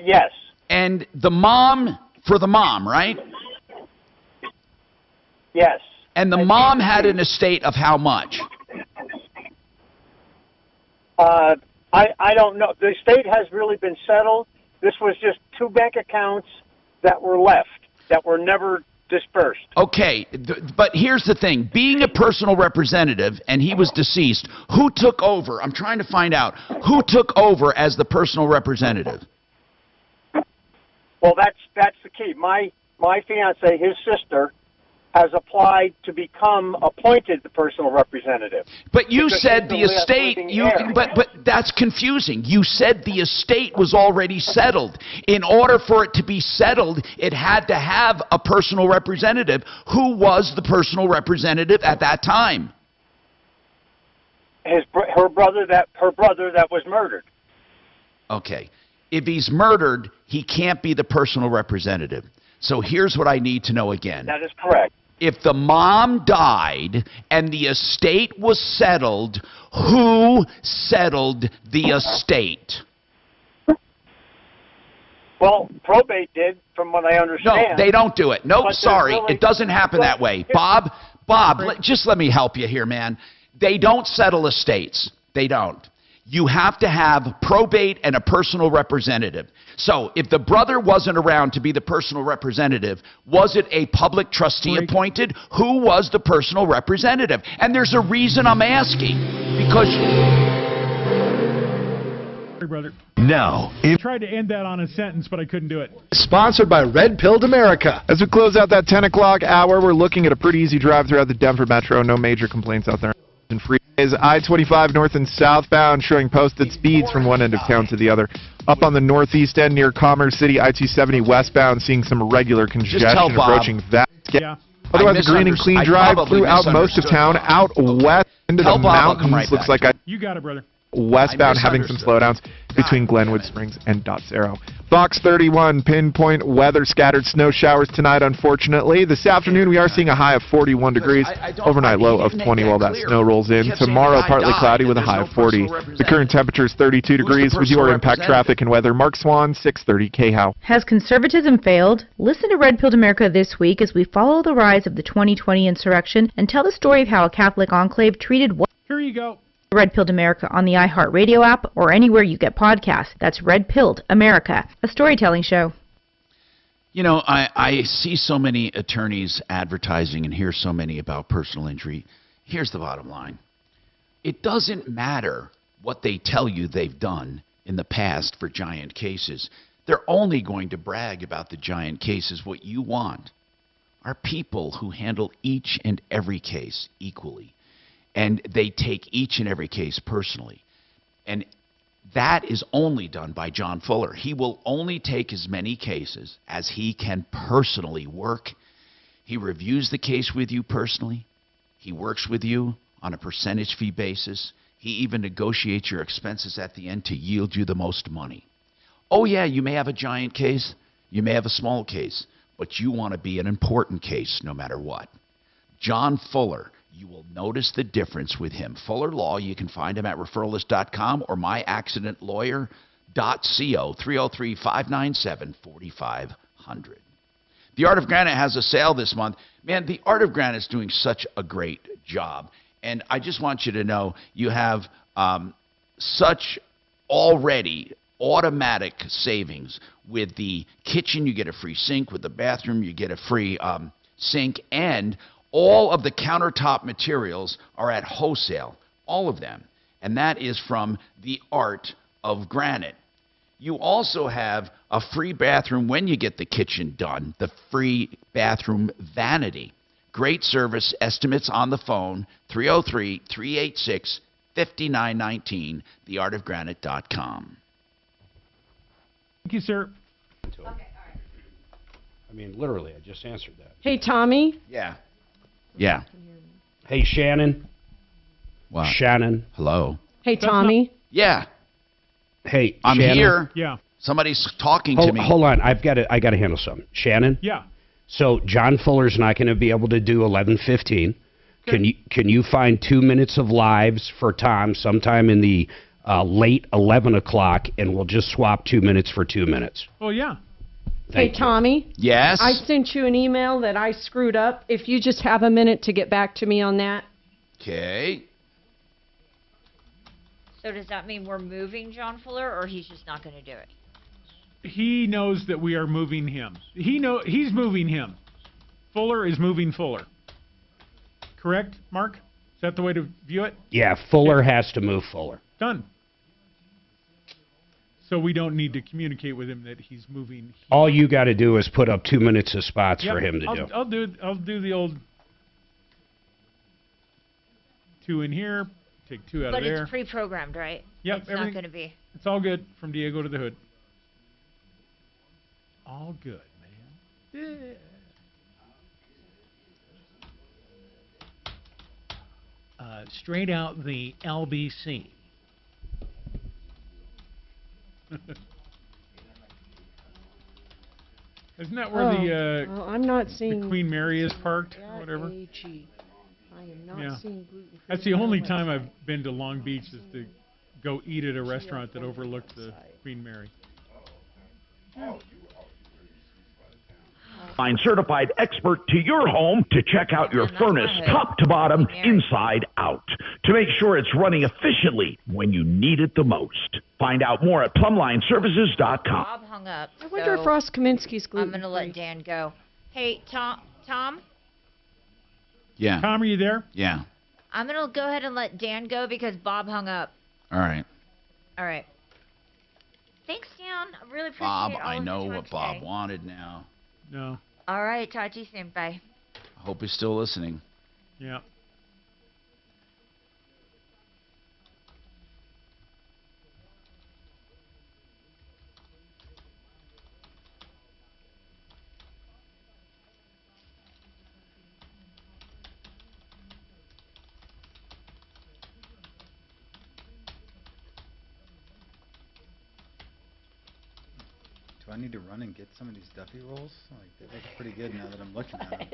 Yes.
And the mom, for the mom, right?
Yes.
And the mom had an estate of how much?
I don't know. The estate has really been settled. This was just 2 bank accounts that were left, that were never dispersed.
Okay, but here's the thing. Being a personal representative, and he was deceased, who took over? I'm trying to find out. Who took over as the personal representative?
Well, that's the key. My fiance, his sister, has applied to become appointed the personal representative.
But you said the estate, but that's confusing. You said the estate was already settled. In order for it to be settled, it had to have a personal representative. Who was the personal representative at that time?
Her brother that was murdered.
Okay. If he's murdered, he can't be the personal representative. So here's what I need to know again.
That is correct.
If the mom died and the estate was settled, who settled the estate?
Well, probate did, from what I understand.
No, they don't do it. Nope,
But
sorry.
really,
It doesn't happen that way. Bob, just let me help you here, man. They don't settle estates. They don't. You have to have probate and a personal representative. So if the brother wasn't around to be the personal representative, was it a public trustee appointed? Who was the personal representative? And there's a reason I'm asking. Because...
Sorry, brother.
Now,
I tried to end that on a sentence, but I couldn't do it.
Sponsored by Red Pilled America. As we close out that 10 o'clock hour, we're looking at a pretty easy drive throughout the Denver metro. No major complaints out there. And freeways, I-25 north and southbound, showing posted speeds from one end of town to the other. Up on the northeast end near Commerce City, I-270 westbound, seeing some regular congestion approaching that.
Yeah.
Otherwise, a green and clean drive throughout most of town. Out west into the mountains, looks like
You got it, brother.
Westbound having some slowdowns between Glenwood Springs and Dots Arrow. Fox 31, pinpoint weather, scattered snow showers tonight, unfortunately. This afternoon, we are seeing a high of 41 degrees, overnight low of 20 while that snow rolls in. Tomorrow, partly cloudy with a high of 40. The current temperature is 32 degrees. With your impact traffic and weather, Mark Swan, 630 KHOW.
Has conservatism failed? Listen to Red Pilled America this week as we follow the rise of the 2020 insurrection and tell the story of how a Catholic enclave treated
Here you go.
Red Pilled America on the iHeartRadio app or anywhere you get podcasts. That's Red Pilled America, a storytelling show.
You know, I see so many attorneys advertising and hear so many about personal injury. Here's the bottom line. It doesn't matter what they tell you they've done in the past for giant cases. They're only going to brag about the giant cases. What you want are people who handle each and every case equally. And they take each and every case personally. And that is only done by John Fuller. He will only take as many cases as he can personally work. He reviews the case with you personally. He works with you on a percentage fee basis. He even negotiates your expenses at the end to yield you the most money. Oh yeah, you may have a giant case. You may have a small case. But you want to be an important case no matter what. John Fuller. You will notice the difference with him. Fuller Law, you can find him at referralist.com or myaccidentlawyer.co, 303-597-4500. The Art of Granite has a sale this month. Man, the Art of Granite is doing such a great job. And I just want you to know you have such already automatic savings. With the kitchen, you get a free sink. With the bathroom, you get a free sink. And all of the countertop materials are at wholesale, all of them. And that is from the Art of Granite. You also have a free bathroom when you get the kitchen done, the free bathroom vanity. Great service, estimates on the phone, 303-386-5919, theartofgranite.com.
Thank you, sir.
Okay, all right. I mean, literally, I just answered that.
Hey, Tommy.
Yeah. Yeah.
Hey, Shannon.
What?
Shannon.
Hello.
Hey, Tommy.
Yeah.
Hey,
I'm
Shannon.
here.
Yeah.
Somebody's talking to me.
Hold on. I got to handle something. Shannon?
Yeah.
So John Fuller's not going to be able to do 11:15. Can you find 2 minutes of lives for Tom sometime in the late 11 o'clock, and we'll just swap 2 minutes for 2 minutes?
Oh, yeah.
Hey, Tommy.
Yes?
I sent you an email that I screwed up. If you just have a minute to get back to me on that.
Okay.
So does that mean we're moving John Fuller, or he's just not going to do it?
He knows that we are moving him. He's moving him. Fuller is moving Fuller. Correct, Mark? Is that the way to view it?
Yeah, Fuller has to move Fuller.
Done. So we don't need to communicate with him that he's moving.
All you got to do is put up 2 minutes of spots
Yep,
for him to do.
I'll do the old 2 in here, take 2 out
But
of there.
it's pre-programmed, right?
Yep,
It's not going to be.
It's all good from Diego to the hood. All good, man. Straight out the LBC. Isn't that where
I'm not seeing
the Queen Mary is parked or whatever?
I am not
Yeah.
seeing gluten-free.
That's the only time I've been to Long Beach is to go eat at a restaurant that overlooks the Queen Mary.
Find certified expert to your home to check out your furnace top to bottom, inside out, to make sure it's running efficiently when you need it the most. Find out more at plumlineservices.com.
Bob hung up.
I wonder if Ross Kaminsky's gluten-free.
I'm going to let Dan go. Hey, Tom?
Yeah.
Tom, are you there?
Yeah.
I'm going to go ahead and let Dan go because Bob hung up.
All right.
All right. Thanks, Dan. I really appreciate
Bob,
all
I
of
know
your time
what Bob
today.
wanted now.
No.
All right. Talk to you soon. Bye.
I hope he's still listening.
Yeah.
Do I need to run and get some of these Duffy rolls? Like, they look pretty good now that I'm looking at them.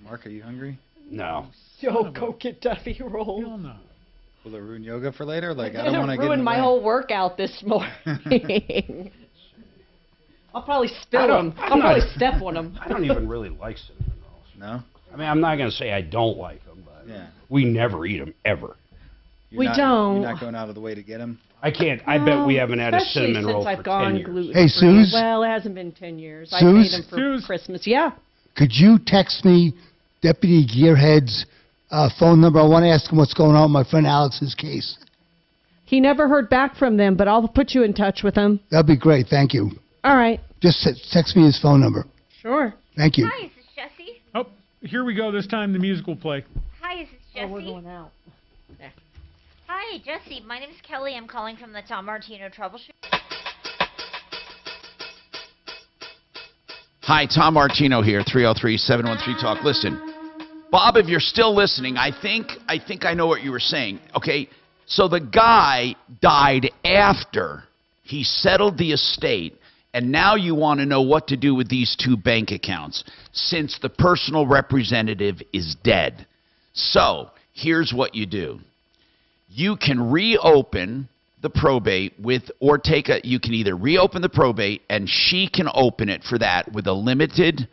Mark, are you hungry?
No.
Yo, go get Duffy rolls.
Hell no.
Will it ruin yoga for later? Like, I
It'll
don't want to get in
ruin
the
my
way.
whole workout this morning. I'll probably
I
spill
don't-
them.
I'm
I'll
not-
probably step on them.
I don't even really like cinnamon rolls.
No?
I mean, I'm not going to say I don't like them, but
Yeah.
we never eat them, ever.
You're
We
not,
don't.
You're not going out of the way to get them?
I can't. I bet we haven't had a
Especially
cinnamon roll
since
for
I've gone
10 years.
gluten-free.
Hey, Suze?
Well, it hasn't been 10 years. I
Suze?
made them for Christmas. Yeah.
Could you text me Deputy Gearhead's phone number? I want to ask him what's going on with my friend Alex's case.
He never heard back from them, but I'll put you in touch with him.
That'd be great. Thank you.
All right.
Just text me his phone number.
Sure.
Thank you.
Hi, is this Jesse?
Oh, here we go. This time the music will play.
Hi, is this Jesse?
Oh, we're going out.
Hi, Jesse. My name is Kelly. I'm calling from the Tom Martino Troubleshooter.
Hi, Tom Martino here, 303-713-TALK. Listen, Bob, if you're still listening, I think I know what you were saying. Okay, so the guy died after he settled the estate, and now you want to know what to do with these 2 bank accounts since the personal representative is dead. So here's what you do. You can reopen the probate with, or you can either reopen the probate and she can open it for that with a limited,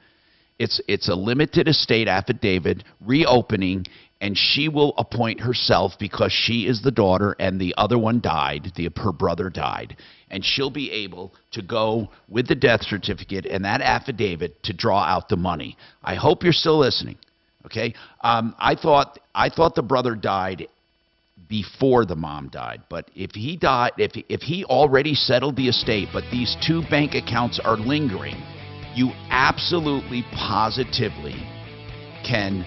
it's a limited estate affidavit reopening, and she will appoint herself because she is the daughter and the other one died, her brother died. And she'll be able to go with the death certificate and that affidavit to draw out the money. I hope you're still listening. Okay? I thought the brother died before the mom died, but if he died, if he already settled the estate, but these two bank accounts are lingering, you absolutely positively can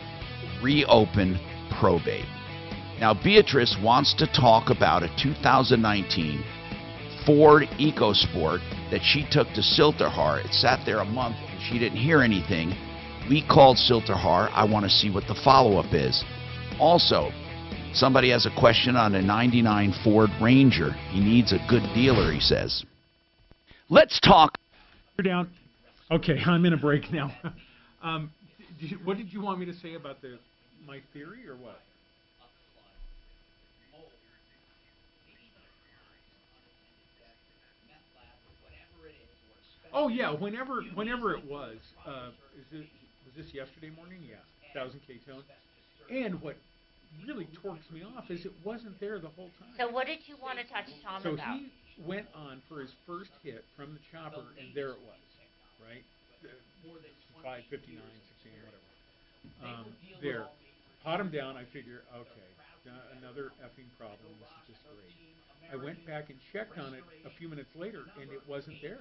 reopen probate. Now, Beatrice wants to talk about a 2019 Ford EcoSport that she took to Silterhar. It sat there a month and she didn't hear anything. We called Silterhar. I want to see what the follow-up is. Also, somebody has a question on a 99 Ford Ranger. He needs a good dealer, he says. Let's talk.
You're down. Okay, I'm in a break now. What did you want me to say about my theory or what? Oh yeah, whenever it was. Was this yesterday morning? Yeah, 1000 ketone. And what really torques me off is it wasn't there the whole time.
So what did you want to talk to Tom about?
So he went on for his first hit from the chopper, and there it was, right? 5:59, 6 a.m., whatever. There. Pot him down, I figure, okay, another effing problem. This is just great. I went back and checked on it a few minutes later, and it wasn't there.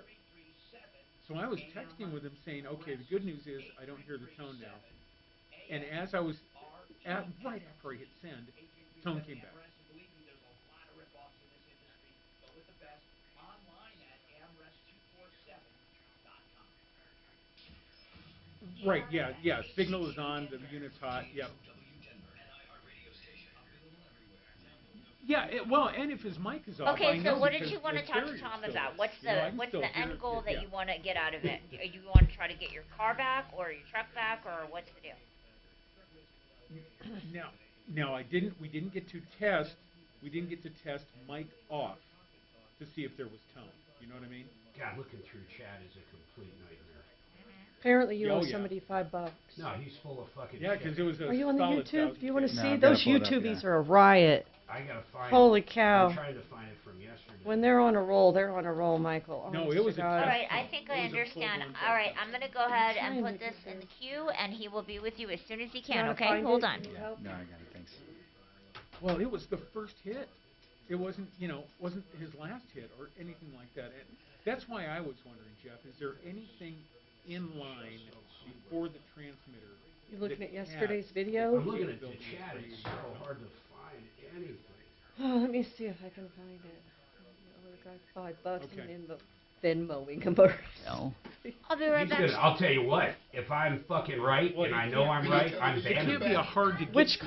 So I was texting with him saying, okay, the good news is I don't hear the tone now. And as I was, right after I hit send, the tone came back. Right, yeah, signal is on, the unit's hot, yep. Yeah, well, and if his mic is off,
okay, so what did you want to talk to Tom about? What's the end goal that you want to get out of it? Do you want to try to get your car back or your truck back, or what's the deal?
Now we didn't get to test mic off to see if there was tone. You know what I mean?
God, looking through chat is a complete nightmare.
Apparently you owe somebody $5.
No, he's full of fucking
shit. Because it was
Are you on the YouTube? Do you want to see?
No,
those YouTubies are a riot.
I gotta find
Holy cow.
I'm trying to find it from yesterday.
When they're on a roll, Michael. Oh,
no, it was
all right, I think I understand. All right, I'm going to go ahead and put this in the queue, and he will be with you as soon as he can, okay? Hold on.
Yeah. No, I got it, thanks.
Well, it was the first hit. It wasn't his last hit or anything like that. And that's why I was wondering, Jeff, is there anything in line before the transmitter?
You looking at yesterday's video?
I'm looking at the chat. It's so hard to find anything.
Oh, let me see if I can find it. Oh, the guy $5 and then the Venmoing him.
No.
I'll be right back.
I'll tell you what. If I'm fucking right and I know I'm right, I'm
it can't be a hard to get.
Which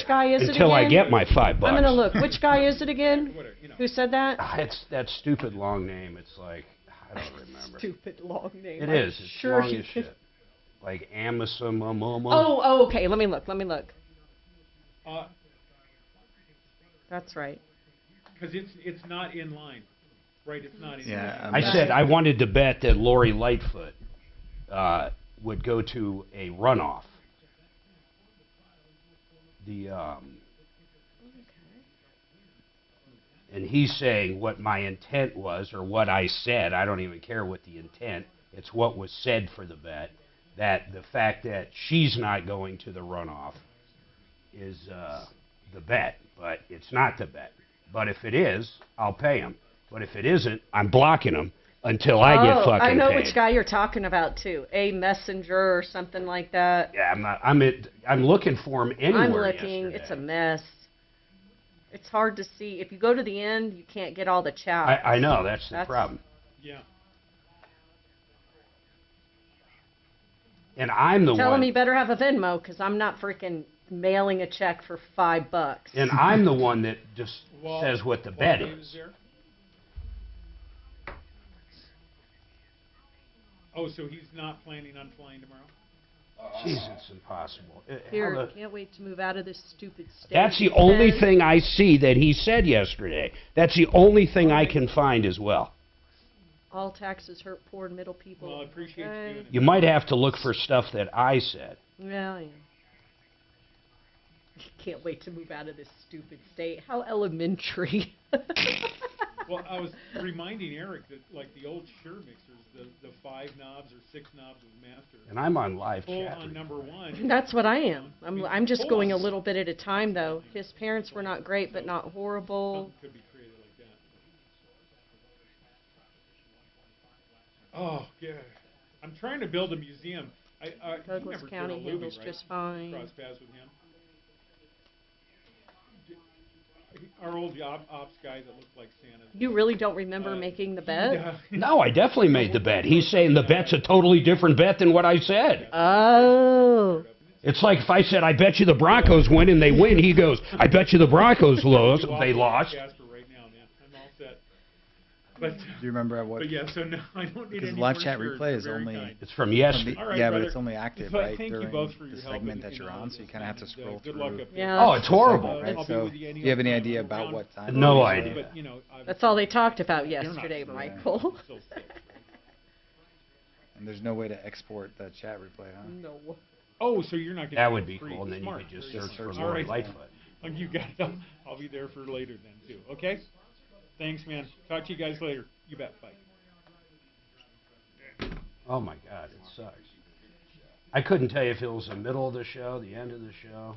guy is it again?
Until I get my $5.
I'm gonna look. Which guy is it again? Who said that?
It's that stupid long name. It's like I don't remember.
Stupid long name.
It is. It's
sure
long as shit. Like Amazon.
Oh, okay. Let me look. That's right.
Because it's not in line. Right, it's not in
line. I said I wanted to bet that Lori Lightfoot would go to a runoff. And he's saying what my intent was or what I said. I don't even care what the intent. It's what was said for the bet. That the fact that she's not going to the runoff is the bet, but it's not the bet. But if it is, I'll pay him. But if it isn't, I'm blocking him until I get fucking
I know
paid.
which guy you're talking about too. A Messenger or something like that.
Yeah, I'm looking for him anywhere.
I'm looking.
Yesterday.
It's a mess. It's hard to see. If you go to the end, you can't get all the chat.
I know that's the problem.
Yeah.
And I'm the one
telling me better have a Venmo because I'm not freaking mailing a check for $5.
And I'm the one that just says what the bet is.
Oh, so he's not planning on flying tomorrow?
Jeez, it's impossible.
Here, can't wait to move out of this stupid state.
That's the only thing I see that he said yesterday. That's the only thing I can find as well.
All taxes hurt poor and middle people.
Well, I appreciate you doing it.
You might have to look for stuff that I said.
Well, yeah. Can't wait to move out of this stupid state. How elementary.
Well, I was reminding Eric that, like, the old Shure mixers, the 5 knobs or 6 knobs with master.
And I'm on live
full
chat.
on number 1.
That's what I am. I'm just going a little bit at a time, though. His parents were not great, but not horrible.
Could be created like that. Oh, yeah. I'm trying to build a museum.
Douglas County handles just fine.
Cross paths with him. Our old ops guy that looked like Santa.
You really don't remember making the bet?
No, I definitely made the bet. He's saying the bet's a totally different bet than what I said.
Oh.
It's like if I said, I bet you the Broncos win, and they win. He goes, I bet you the Broncos lose. They lost.
But,
do you remember what?
But yeah, so no, I don't need
because
any
live chat
brochures.
replay is
Very
only.
kind.
It's from yesterday.
Right,
yeah,
brother.
but it's only active
So
right
thank you
during
both for your
the
help
segment
and
that you're on, so you kind of have to scroll
good
through.
luck up
Yeah.
Oh, it's horrible.
Right? So, do you have any idea about what time?
No idea.
But, you know,
That's all they talked about yesterday,
not-
Michael.
And there's no way to export the chat replay, huh?
No.
Oh, so you're not going to
That would be cool, and then you could just search for
All
Lori
right.
Lightfoot.
You got it. I'll be there for later then, too. Okay? Thanks, man. Talk to you guys later. You bet. Bye.
Oh, my God, it sucks. I couldn't tell you if it was the middle of the show, the end of the show.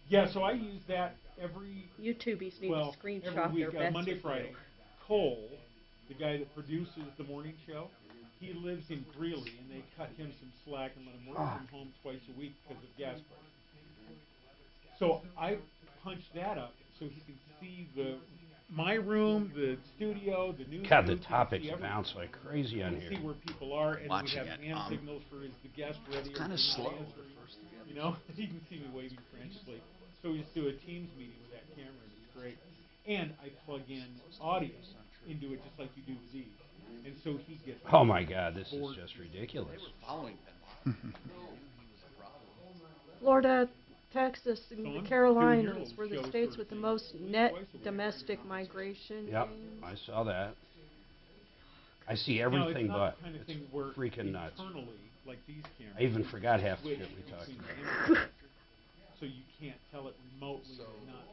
Yeah, so I use that every...
YouTubies need
well,
to screenshot
every week,
their bets.
Monday,
with
Friday.
you.
Cole, the guy that produces the morning show, he lives in Greeley, and they cut him some slack and let him work from home twice a week because of gas prices. So I punched that up so he can see my room, the studio, the news.
God, the
booth,
topics
he can see
bounce like crazy on
everything.
here.
See where people are, and
Watching
we have
it,
hand signals for the guest ready.
It's kind of slow.
You know, you can see me waving frantically. So we just do a Teams meeting with that camera, and it's great. And I plug in audio into it just like you do with these. And so he gets...
Oh, my God, this is just ridiculous.
Florida, Texas, and
So
the
I'm doing
Carolinas
your
were the
show
states
for
with the most net
twice a week.
domestic migration.
Yep,
gains.
I saw that. I see
Now,
everything
it's not
but.
the kind of
It's
thing where
freaking nuts.
internally, like these cameras,
I even forgot half the
switch
shit we talked
between
about.
the images. So you can't tell it remotely and not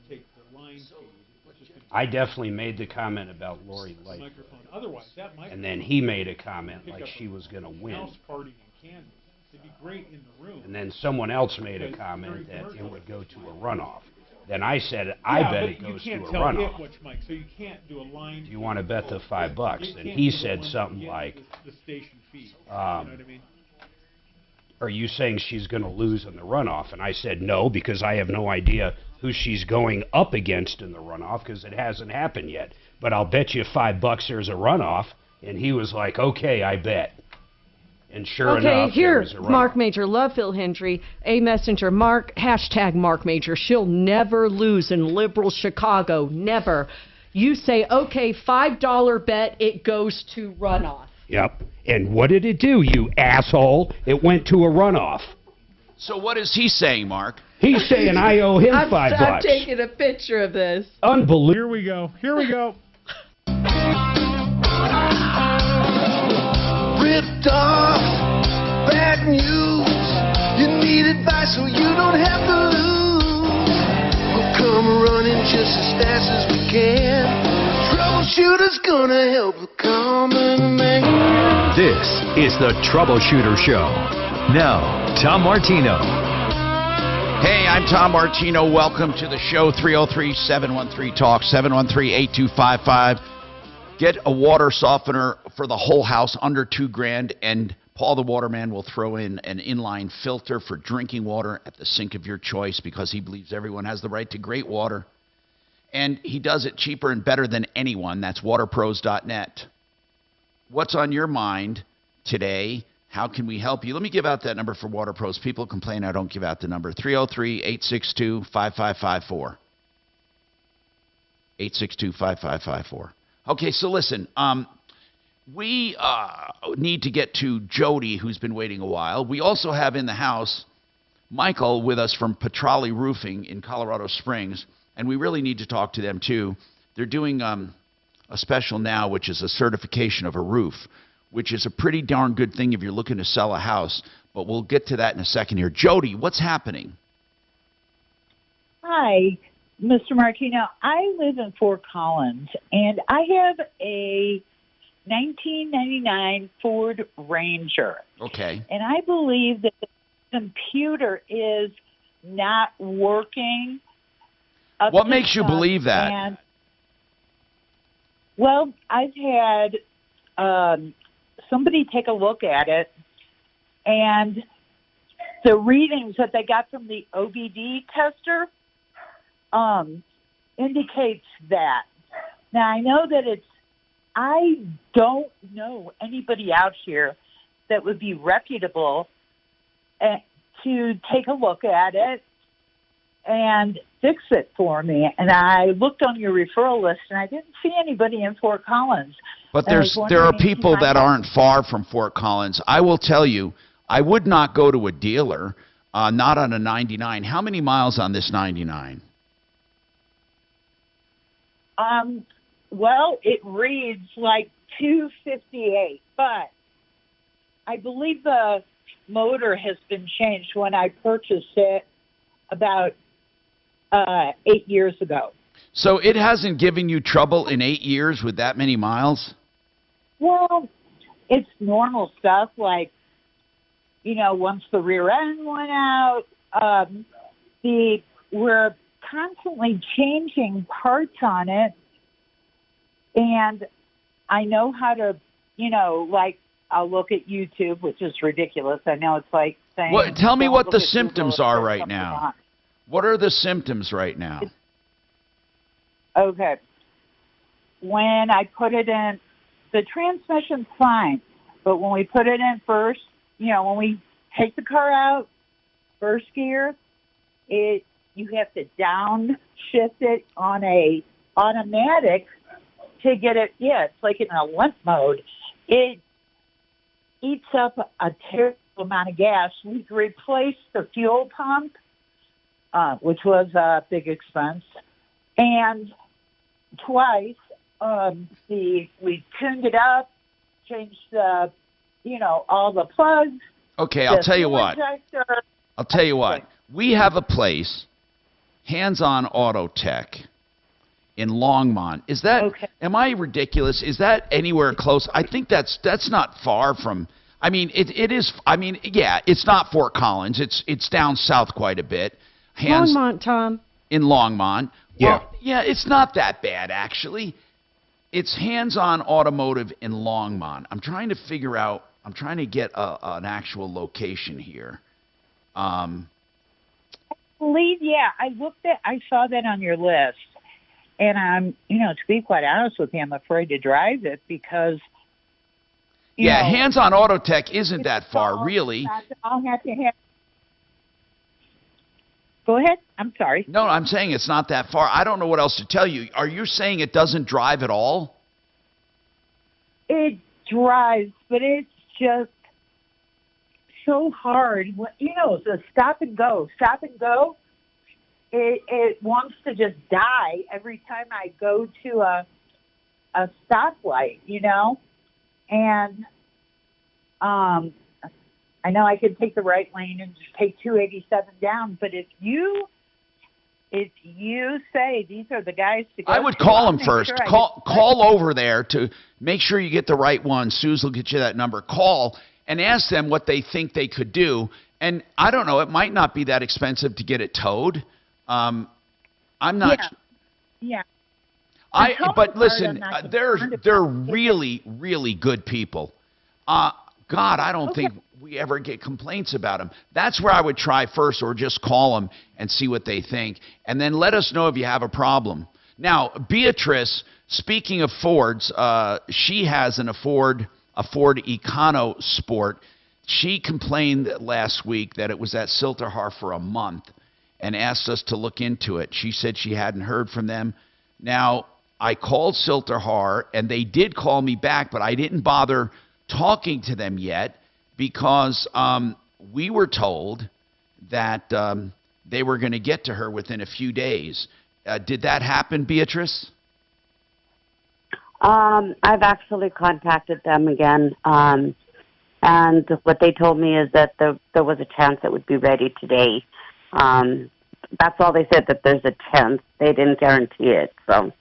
take the line speed. It's just gonna
I definitely made the comment about Lori Lightfoot.
microphone. Otherwise, that microphone.
And then he made a comment
pick
like
up
she was going to win.
House party in Kansas. It'd be great in the room.
And then someone else made a
Because
comment
during
that it
commercials-
would go to a runoff. Then I said, I
Yeah,
bet
but
it goes to
you
a
can't tell
runoff.
it which mic, so you can't do a line.
Do you want to bet the $5?
You
And
can't
he
do the
said
one
something
getting
like,
the station feed. You know what I mean?
are you saying she's going to lose in the runoff? And I said no, because I have no idea who she's going up against in the runoff, because it hasn't happened yet. But I'll bet you $5 there's a runoff. And he was like, okay, I bet. And sure
Okay,
enough,
here,
there was a runoff.
Mark Major, love Phil Hendry, a messenger, Mark, hashtag Mark Major. She'll never lose in liberal Chicago, never. You say, okay, $5 bet, it goes to runoff.
Yep. And what did it do, you asshole? It went to a runoff.
So what is he saying, Mark?
He's saying I owe him $5.
I'm taking a picture of this.
Unbelievable.
Here we go. Here we go.
Ripped off, bad news. You need advice so you don't have to lose. We'll come running just as fast as we can. Troubleshooter's gonna help the common man.
This is the Troubleshooter Show. Now, Tom Martino.
Hey, I'm Tom Martino. Welcome to the show. 303-713-TALK, 713-8255. Get a water softener for the whole house under $2,000, and Paul the Waterman will throw in an inline filter for drinking water at the sink of your choice, because he believes everyone has the right to great water. And he does it cheaper and better than anyone. That's waterpros.net. What's on your mind today? How can we help you? Let me give out that number for Water Pros. People complain I don't give out the number. 303-862-5554. 862-5554. Okay, so listen,
we need to get to Jody, who's been waiting a while. We also have in the house Michael with us from Petrali Roofing in Colorado Springs, and we really need to talk to them too. They're doing a special now, which is a certification of a roof, which is a pretty darn good thing if you're looking to sell a house. But we'll get to that in a second here. Jody, what's happening?
Hi, Mr. Martino. I live in Fort Collins, and I have a 1999 Ford Ranger.
Okay.
And I believe that the computer is not working.
What makes you believe that?
And, well, I've had somebody take a look at it, and the readings that they got from the OBD tester indicates that. Now, I know that I don't know anybody out here that would be reputable to take a look at it and fix it for me. And I looked on your referral list, and I didn't see anybody in Fort Collins.
But there are people that aren't far from Fort Collins. I will tell you, I would not go to a dealer, not on a 99. How many miles on this 99?
Well, it reads like 258, but I believe the motor has been changed when I purchased it about 8 years ago.
So it hasn't given you trouble in 8 years with that many miles?
Well, it's normal stuff like, once the rear end went out, we're constantly changing parts on it, and I know how to, I'll look at YouTube, which is ridiculous. I know it's like saying...
Tell me what the symptoms are right now. What are the symptoms right now?
Okay. When I put it in, the transmission's fine, but when we put it in first, when we take the car out, first gear, you have to downshift it on a automatic to get it. Yeah, it's like in a limp mode. It eats up a terrible amount of gas. We've replaced the fuel pump, which was a big expense, and twice we tuned it up, changed the, all the plugs.
Okay, I'll tell you what. I'll tell you what. We have a place, Hands On Auto Tech, in Longmont. Is that? Okay. Am I ridiculous? Is that anywhere close? I think that's not far from. I mean, it is. I mean, yeah, it's not Fort Collins. It's down south quite a bit.
Longmont, Tom.
In Longmont.
Yeah.
Well, yeah, it's not that bad actually. It's Hands On Automotive in Longmont. I'm trying to figure out. I'm trying to get an actual location here.
I believe, yeah, I saw that on your list, and I'm, to be quite honest with you, I'm afraid to drive it because.
Hands On Auto Tech isn't that far, really.
I'll have to have. Go ahead. I'm sorry.
No, I'm saying it's not that far. I don't know what else to tell you. Are you saying it doesn't drive at all?
It drives, but it's just so hard. The stop and go. It wants to just die every time I go to a stoplight, and I know I could take the right lane and just take 287 down, but if you say these are the guys to go,
I would call them first. Call over there to make sure you get the right one. Suze will get you that number. Call and ask them what they think they could do. And I don't know, it might not be that expensive to get it towed. I'm not.
Yeah.
But listen, they're really, really good people. God, I don't think we ever get complaints about them. That's where I would try first, or just call them and see what they think, and then let us know if you have a problem. Now, Beatrice, speaking of Fords, she has a Ford Econo Sport. She complained last week that it was at Silterhar for a month and asked us to look into it. She said she hadn't heard from them. Now, I called Silterhar, and they did call me back, but I didn't bother talking to them yet because we were told that they were going to get to her within a few days. Did that happen, Beatrice?
I've actually contacted them again, and what they told me is that there was a chance it would be ready today. That's all they said, that there's a chance. They didn't guarantee it. So,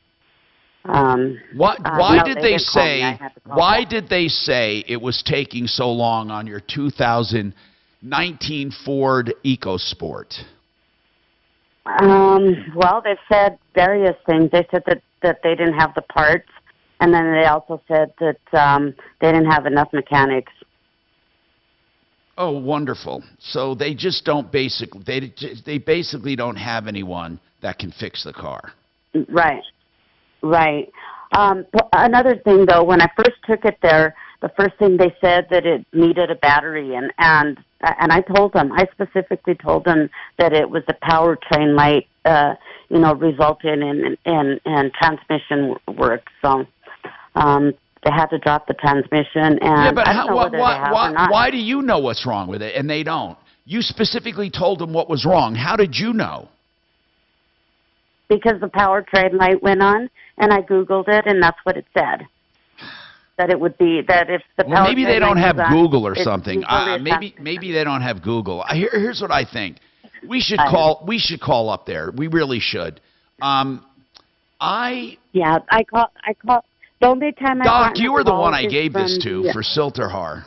why did they say? Why did they say it was taking so long on your 2019 Ford EcoSport?
Well, they said various things. They said that they didn't have the parts, and then they also said that they didn't have enough mechanics.
Oh, wonderful. So they just don't they basically don't have anyone that can fix the car.
Right. But another thing, though, when I first took it there, the first thing they said that it needed a battery, and I told them, I specifically told them that it was the powertrain light, resulting in transmission work. So they had to drop the transmission, and
yeah, but
I don't know whether they have or not.
Why do you know what's wrong with it and they don't? You specifically told them what was wrong. How did you know?
Because the powertrain light went on, and I Googled it, and that's what it said. That it would be, that if the
well, maybe they don't have Google or
it's
something. Maybe they don't have Google. Here's what I think. We should call up there. We really should.
Yeah, I call. The only time
Doc, you were the one I gave this to for Silterhar.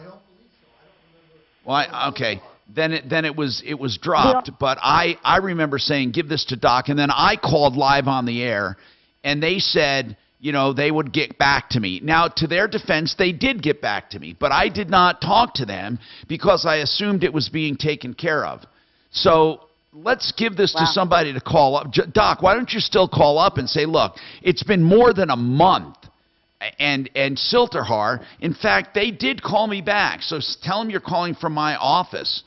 Well, okay. Then it was dropped, but I remember saying give this to Doc, and then I called live on the air, and they said they would get back to me. Now, to their defense, they did get back to me, but I did not talk to them because I assumed it was being taken care of. So let's give this to somebody to call up. Doc, why don't you still call up and say, look, it's been more than a month. And Silterhar, in fact, they did call me back. So tell them you're calling from my office.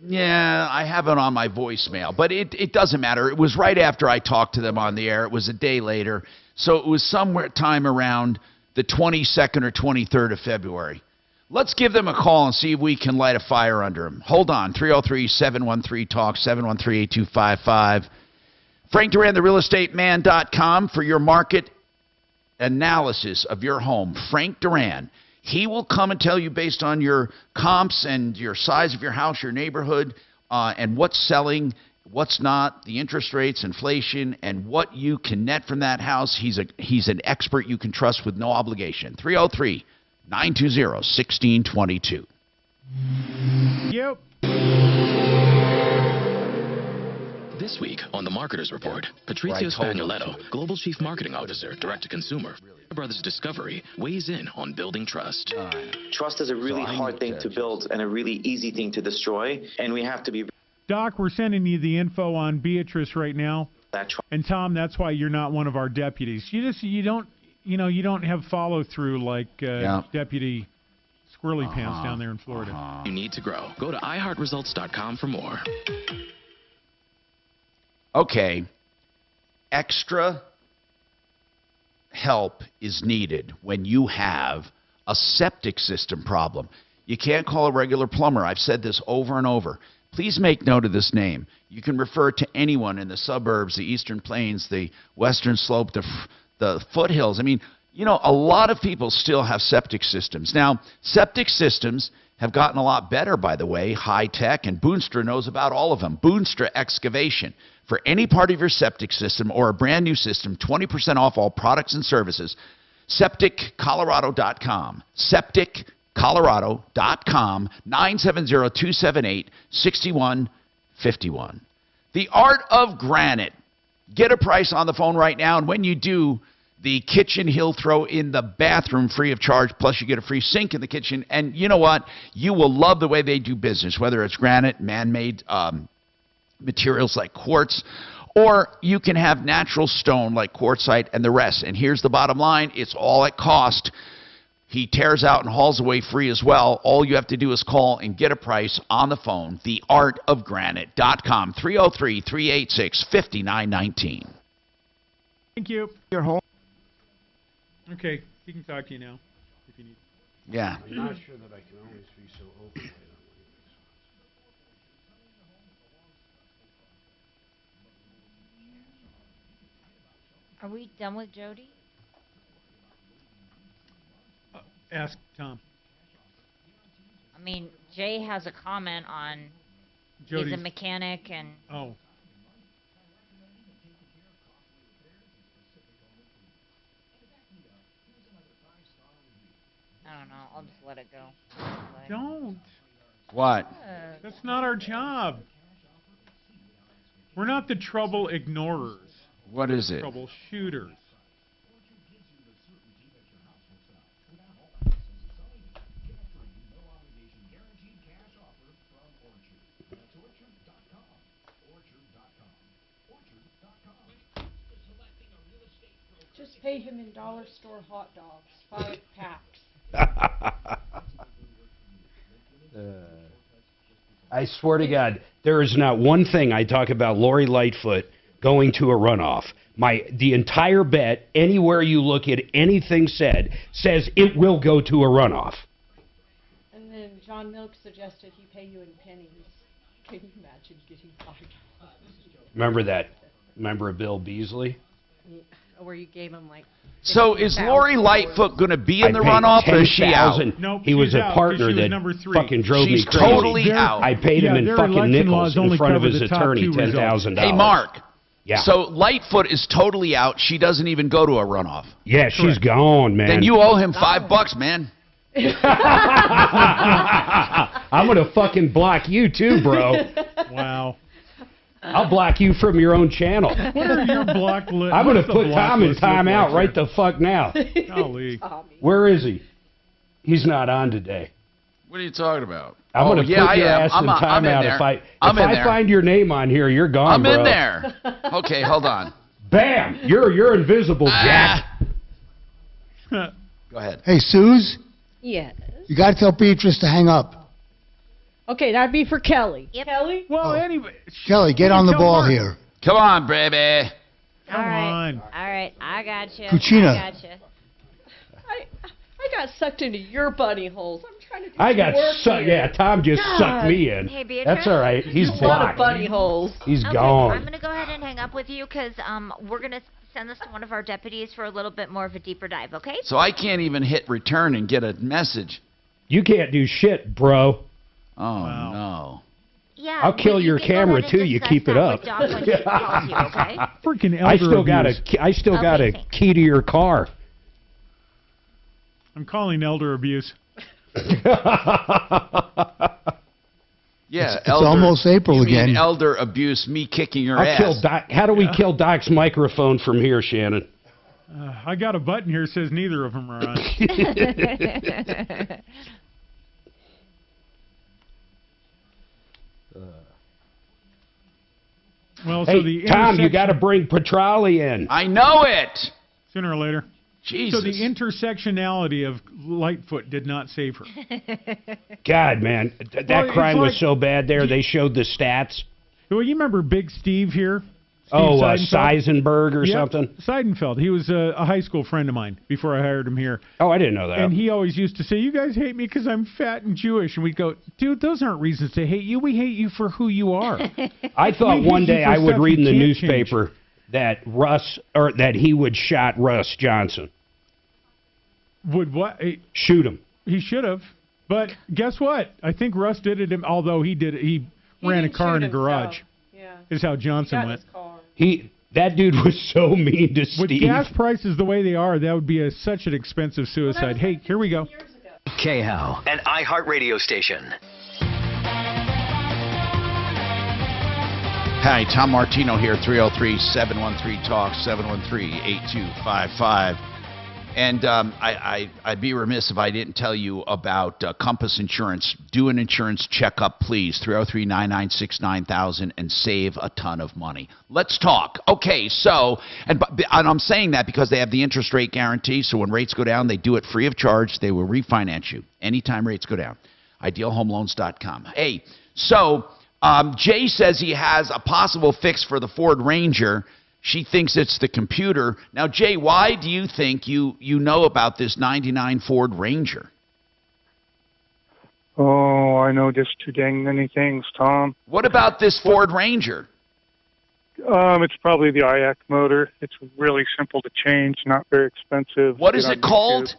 Yeah, I have it on my voicemail, but it doesn't matter. It was right after I talked to them on the air. It was a day later. So it was somewhere time around the 22nd or 23rd of February. Let's give them a call and see if we can light a fire under them. Hold on, 303-713-TALK, 713-8255. Frank Duran, therealestateman.com for your market analysis of your home. Frank Duran. He will come and tell you based on your comps and your size of your house, your neighborhood, and what's selling, what's not, the interest rates, inflation, and what you can net from that house. He's an expert you can trust with no obligation. 303-920-1622.
Yep.
This week on the Marketers Report, Patrizio Spagnoletto, Global Chief Marketing Officer, Direct-to-Consumer, Brothers Discovery, weighs in on building trust.
Trust is a really hard thing to build and a really easy thing to destroy, and we have to be...
Doc, we're sending you the info on Beatrice right now. And Tom, that's why you're not one of our deputies. You don't have follow through like Deputy Squirrely Pants down there in Florida.
You need to grow. Go to iHeartResults.com for more.
Okay, extra help is needed when you have a septic system problem. You can't call a regular plumber. I've said this over and over. Please make note of this name. You can refer to anyone in the suburbs, the Eastern Plains, the Western Slope, the foothills. I mean, a lot of people still have septic systems. Now, septic systems have gotten a lot better, by the way, high tech, and Boonstra knows about all of them. Boonstra Excavation. For any part of your septic system or a brand new system, 20% off all products and services. SepticColorado.com. SepticColorado.com. 970-278-6151. The Art of Granite. Get a price on the phone right now, and when you do, the kitchen he'll throw in the bathroom free of charge, plus you get a free sink in the kitchen. And you know what? You will love the way they do business, whether it's granite, man-made materials like quartz, or you can have natural stone like quartzite and the rest. And here's the bottom line. It's all at cost. He tears out and hauls away free as well. All you have to do is call and get a price on the phone. TheArtOfGranite.com, 303-386-5919.
Thank you.
Your home.
Okay, he can talk to you now if you need.
Yeah.
I'm not sure that I can always be so open.
Are we done with Jody?
Ask Tom.
I mean, Jay has a comment on
Jody's.
he's a mechanic and...
Oh.
I don't know. I'll just let it go.
Don't.
What?
That's not our job. We're not the trouble ignorers.
What is it?
Troubleshooters.
Just pay him in dollar store hot dogs, 5 packs.
I swear to God, there is not one thing I talk about Lori Lightfoot going to a runoff. The entire bet, anywhere you look at anything said, says it will go to a runoff.
And then John Milk suggested he pay you in pennies. Can you imagine getting $5?
Remember that? Remember Bill Beasley?
Where you gave him like...
So is Lori Lightfoot going to be in the runoff, or is she out?
Nope,
he was
she's
a
out,
partner
'cause she was
that
number 3.
fucking drove
She's
me crazy.
totally out.
I paid him in
their
fucking
election
nickels
laws only
in front of
cover
his
the top
attorney,
two results.
$10,000.
Hey, Mark.
Yeah.
So Lightfoot is totally out. She doesn't even go to a runoff.
Yeah, she's gone, man.
Then you owe him $5, man.
I'm going to fucking block you too, bro.
Wow.
I'll block you from your own channel.
What are your block lists?
I'm going to put Tom in timeout right the fuck now.
Golly.
Where is he? He's not on today.
What are you talking about?
I'm going to put your ass in timeout if I find your name on here. You're gone,
I'm
bro.
in there. Okay, hold on.
Bam! You're invisible, Jack.
Go ahead.
Hey, Suze,
Yes.
you got to tell Beatrice to hang up.
Okay, that'd be for Kelly. Kelly?
Well, anyway.
Kelly, get on the ball
Mark.
here.
Come on, baby.
All right, I got you.
Cucina.
I got you.
I got sucked into your bunny holes. I'm trying to do
I
some
got
work
sucked.
here.
Yeah, Tom just sucked me in.
Hey, Beatrice.
That's all right. He's
A lot of
blocked.
bunny holes.
He's
Okay,
gone.
I'm going to go ahead and hang up with you because we're going to send this to one of our deputies for a little bit more of a deeper dive, okay?
So I can't even hit return and get a message.
You can't do shit, bro.
Oh, no.
Yeah,
I'll kill your camera too. You keep it up.
Freaking elder
I still
abuse.
got a key to your car.
I'm calling elder abuse.
Yeah,
It's almost April
you mean
again.
elder abuse, me kicking your ass.
Kill Doc. How do we kill Doc's microphone from here, Shannon?
I got a button here that says neither of them are on. Well,
Hey,
so the
Tom, you got to bring Petrali in.
I know it.
Sooner or later.
Jesus.
So the intersectionality of Lightfoot did not save her.
God, man, that
Well, it's
crime was
like-
so bad there. They showed the stats.
Well, you remember Big Steve here?
Oh,
Seidenfeld?
Seisenberg or
Yep,
something?
Seidenfeld. He was a high school friend of mine before I hired him here.
Oh, I didn't know that.
And he always used to say, you guys hate me because I'm fat and Jewish. And we'd go, dude, those aren't reasons to hate you. We hate you for who you are.
I thought
We
one
hate you
day
for
I would
stuff
read in
you
the
can't
newspaper that that he would shot Russ Johnson.
Would what?
Shoot him.
He should have. But guess what? I think Russ did it, although he ran a
didn't
car in
shoot
a garage.
himself. Yeah.
Is how Johnson
Got in
went.
his car.
That dude was so mean to
With
Steve.
gas prices the way they are, that would be such an expensive suicide. Hey, here we go.
KHOW, an iHeartRadio station.
Hi, Tom Martino here, 303-713-TALK, 713-8255. And I'd be remiss if I didn't tell you about Compass Insurance. Do an insurance checkup, please. 303-996-9000 and save a ton of money. Let's talk. Okay, so, and I'm saying that because they have the interest rate guarantee. So when rates go down, they do it free of charge. They will refinance you anytime rates go down. IdealHomeLoans.com. Hey, so Jay says he has a possible fix for the Ford Ranger. She thinks it's the computer. Now, Jay, why do you think you know about this 99 Ford Ranger?
Oh, I know just too dang many things, Tom.
What about this Ford Ranger?
It's probably the IAC motor. It's really simple to change, not very expensive.
What is it called?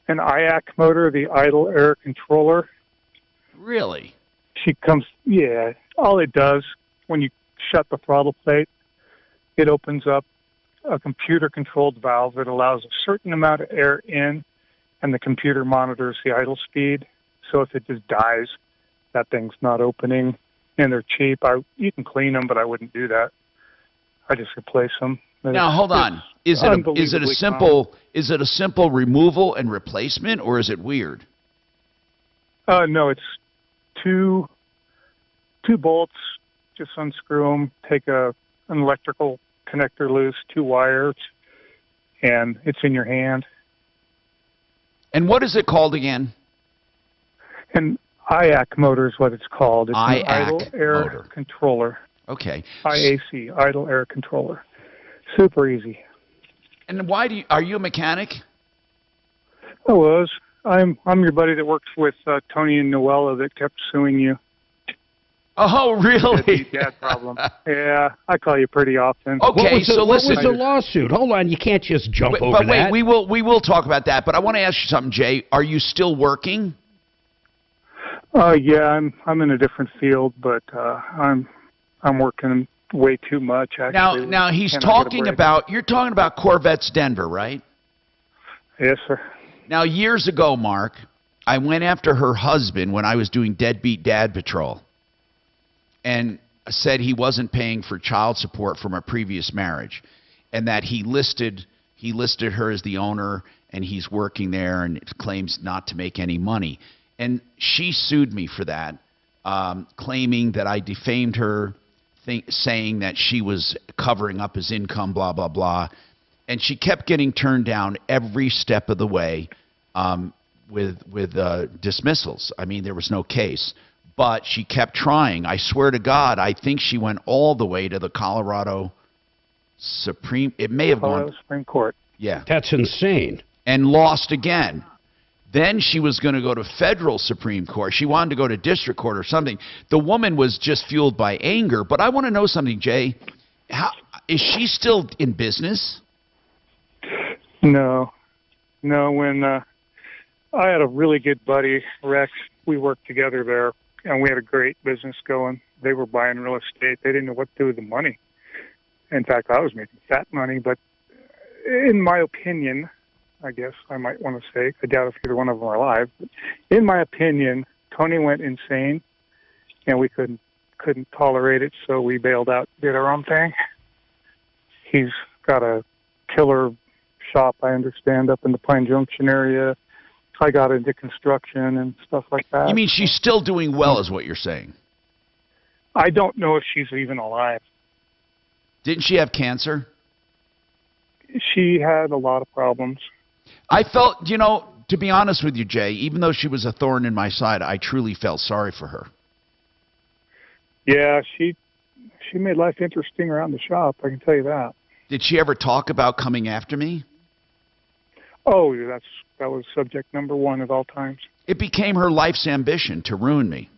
An IAC motor, the idle air controller.
Really?
Yeah. All it does, when you shut the throttle plate, it opens up a computer-controlled valve that allows a certain amount of air in, and the computer monitors the idle speed. So if it just dies, that thing's not opening, and they're cheap. You can clean them, but I wouldn't do that. I just replace them.
Now, hold on. Is it a simple removal and replacement, or is it weird?
No, it's two bolts. Just unscrew them. Take an electrical connector loose, 2 wires, and it's in your hand.
And what is it called again?
An IAC motor is what it's called. It's an idle air
motor.
Controller.
Okay.
IAC, idle air controller. Super easy.
And are you a mechanic?
I was. I'm your buddy that works with Tony and Noella that kept suing you.
Oh, really?
Dad problem. Yeah, I call you pretty often.
Okay,
what was the lawsuit? Hold on, you can't just jump over that.
We will talk about that. But I want to ask you something, Jay. Are you still working?
Yeah, I'm in a different field, but I'm working way too much. Actually.
Now he's talking about. You're talking about Corvettes Denver, right?
Yes, sir.
Now, years ago, Mark, I went after her husband when I was doing Deadbeat Dad Patrol, and said he wasn't paying for child support from a previous marriage, and that he listed her as the owner, and he's working there and claims not to make any money. And she sued me for that, claiming that I defamed her, saying that she was covering up his income, blah, blah, blah. And she kept getting turned down every step of the way with dismissals. I mean, there was no case. But she kept trying. I swear to God, I think she went all the way to the Colorado Supreme. It may have gone
Supreme Court.
Yeah,
that's insane.
And lost again. Then she was going to go to federal Supreme Court. She wanted to go to district court or something. The woman was just fueled by anger. But I want to know something, Jay. Is she still in business?
No. When I had a really good buddy, Rex. We worked together there. And we had a great business going. They were buying real estate. They didn't know what to do with the money. In fact, I was making fat money. But in my opinion, I guess I might want to say, I doubt if either one of them are alive. But in my opinion, Tony went insane, and we couldn't tolerate it, so we bailed out, did our own thing. He's got a killer shop, I understand, up in the Pine Junction area. I got into construction and stuff like that.
You mean she's still doing well, is what you're saying?
I don't know if she's even alive.
Didn't she have cancer?
She had a lot of problems.
I felt, to be honest with you, Jay, even though she was a thorn in my side, I truly felt sorry for her.
Yeah, she made life interesting around the shop, I can tell you that.
Did she ever talk about coming after me?
Oh, that was subject number one at all times.
It became her life's ambition to ruin me.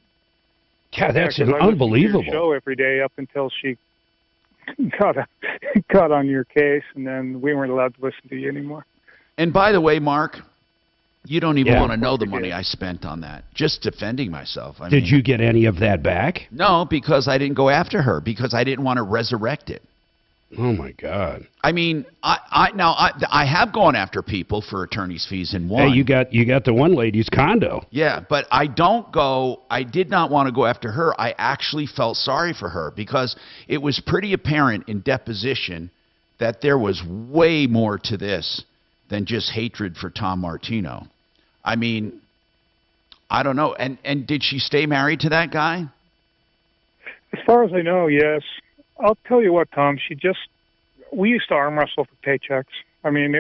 Yeah, that's unbelievable.
I show every day up until she got on your case, and then we weren't allowed to listen to you anymore.
And by the way, Mark, you don't even want to know the money I spent on that, just defending myself.
Did you get any of that back?
No, because I didn't go after her, because I didn't want to resurrect it.
Oh, my God.
I mean, I have gone after people for attorney's fees and won.
Hey, you got the one lady's condo.
Yeah, but I did not want to go after her. I actually felt sorry for her because it was pretty apparent in deposition that there was way more to this than just hatred for Tom Martino. I mean, I don't know. And did she stay married to that guy?
As far as I know, yes. I'll tell you what, Tom, we used to arm wrestle for paychecks. I mean,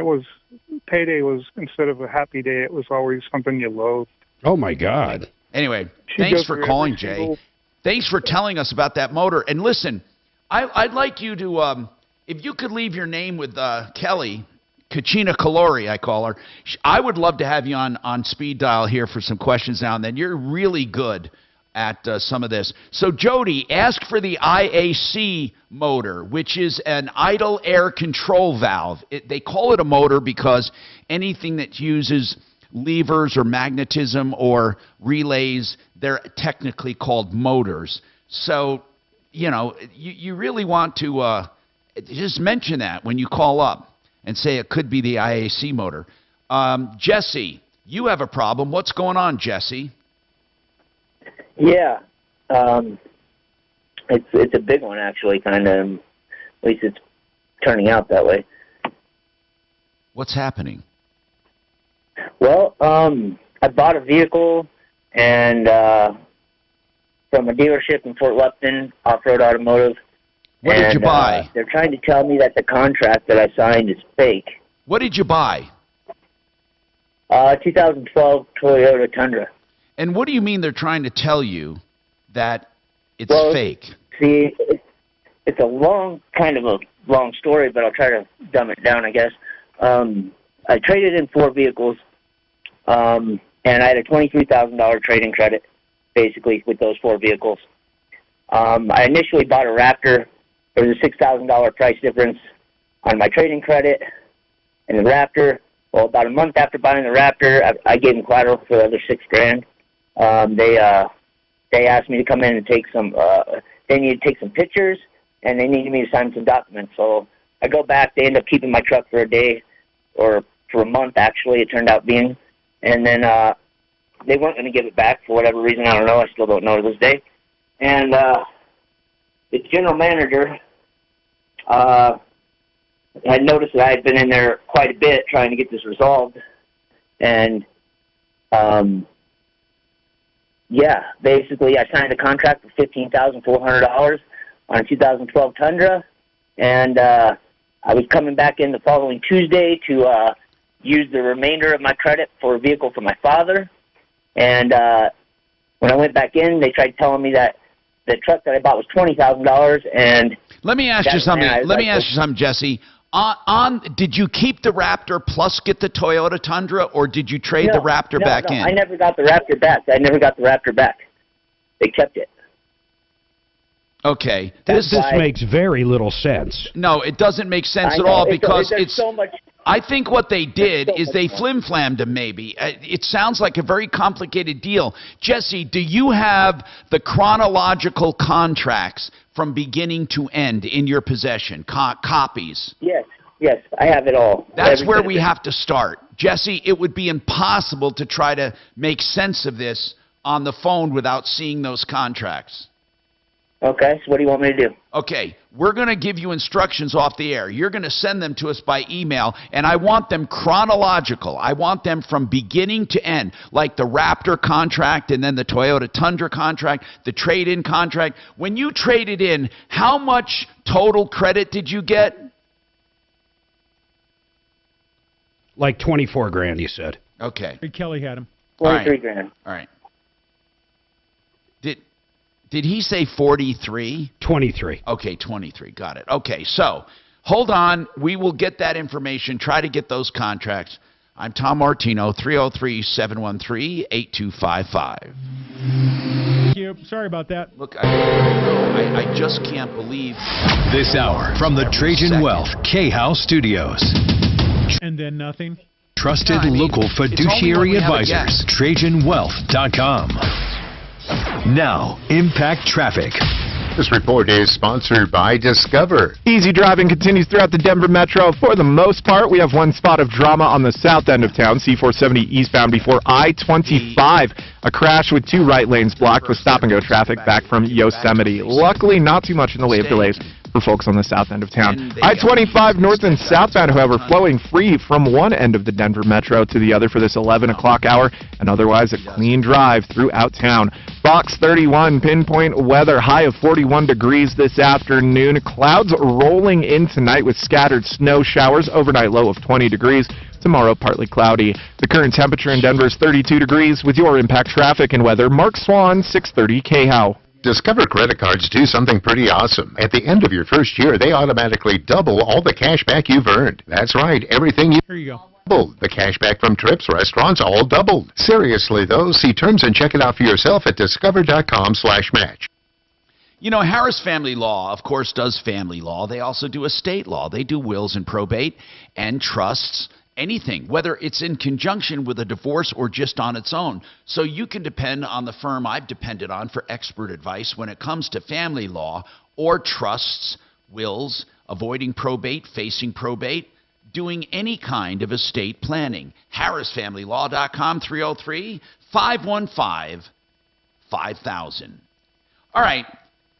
payday was, instead of a happy day, it was always something you loathed.
Oh, my God.
Anyway, thanks for calling, Jay. Thanks for telling us about that motor. And listen, I'd like you to, if you could leave your name with Kelly, Kachina Kalori, I call her. I would love to have you on speed dial here for some questions now and then. You're really good at some of this. So, Jody, ask for the IAC motor, which is an idle air control valve. They call it a motor because anything that uses levers or magnetism or relays, they're technically called motors. So, you know, you really want to just mention that when you call up and say it could be the IAC motor. Jesse, you have a problem. What's going on, Jesse?
Yeah, it's a big one, actually, kind of. At least it's turning out that way.
What's happening?
Well, I bought a vehicle and from a dealership in Fort Lupton, Off-Road Automotive.
What did you buy?
They're trying to tell me that the contract that I signed is fake.
What did you buy?
2012 Toyota Tundra.
And what do you mean they're trying to tell you that it's fake?
See, it's a long story, but I'll try to dumb it down, I guess. I traded in 4 vehicles, and I had a $23,000 trade-in credit, basically, with those 4 vehicles. I initially bought a Raptor. There was a $6,000 price difference on my trade-in credit and the Raptor. Well, about a month after buying the Raptor, I gave them collateral for the other $6,000. They asked me to come in and take some. They needed to take some pictures, and they needed me to sign some documents. So I go back. They end up keeping my truck for a day, or for a month, actually. It turned out being, and then they weren't going to give it back for whatever reason. I don't know. I still don't know to this day. And the general manager had noticed that I had been in there quite a bit trying to get this resolved, and yeah, basically I signed a contract for $15,400 on a 2012 Tundra, and I was coming back in the following Tuesday to use the remainder of my credit for a vehicle for my father. And when I went back in, they tried telling me that the truck that I bought was $20,000. And
let me ask you something. Let me ask you something, Jesse. Did you keep the Raptor plus get the Toyota Tundra, or did you trade the Raptor back in?
I never got the Raptor back. They kept it.
Okay.
This makes very little sense.
No, it doesn't make sense at all, because it's so much. I think what they did is they flim-flammed him, maybe. It sounds like a very complicated deal. Jesse, do you have the chronological contracts from beginning to end in your possession, copies?
Yes, I have it all.
That's where we have to start. Jesse, it would be impossible to try to make sense of this on the phone without seeing those contracts.
Okay, so what do you want me to do?
Okay, we're going to give you instructions off the air. You're going to send them to us by email, and I want them chronological. I want them from beginning to end, like the Raptor contract and then the Toyota Tundra contract, the trade-in contract. When you traded in, how much total credit did you get?
Like 24 grand, you said.
Okay.
Hey, Kelly had him.
23 grand.
All right. Did he say 43?
23.
Okay, 23. Got it. Okay, so hold on. We will get that information. Try to get those contracts. I'm Tom Martino, 303-713-8255.
Thank you. Sorry about that.
Look, I just can't believe.
This hour from the Trajan Wealth K-House Studios.
And then nothing.
Trusted local fiduciary advisors. TrajanWealth.com. Now, Impact Traffic.
This report is sponsored by Discover.
Easy driving continues throughout the Denver Metro. For the most part, we have one spot of drama on the south end of town, C-470 eastbound before I-25. A crash with 2 right lanes blocked with stop-and-go traffic back from Yosemite. Luckily, not too much in the way of delays for folks on the south end of town. I-25 north and southbound, however, flowing free from one end of the Denver Metro to the other for this 11 o'clock hour, and otherwise a clean drive throughout town. Fox 31, pinpoint weather, high of 41 degrees this afternoon. Clouds rolling in tonight with scattered snow showers, overnight low of 20 degrees. Tomorrow, partly cloudy. The current temperature in Denver is 32 degrees. With your impact traffic and weather, Mark Swan, 630 KHOW.
Discover credit cards do something pretty awesome. At the end of your first year, they automatically double all the cash back you've earned. That's right, everything you...
Here you go.
Doubled. The cash back from trips, restaurants, all doubled. Seriously, though, see terms and check it out for yourself at discover.com/match.
You know, Harris Family Law, of course, does family law. They also do estate law. They do wills and probate and trusts, anything, whether it's in conjunction with a divorce or just on its own. So you can depend on the firm I've depended on for expert advice when it comes to family law or trusts, wills, avoiding probate, facing probate, doing any kind of estate planning. HarrisFamilyLaw.com, 303-515-5000. All right.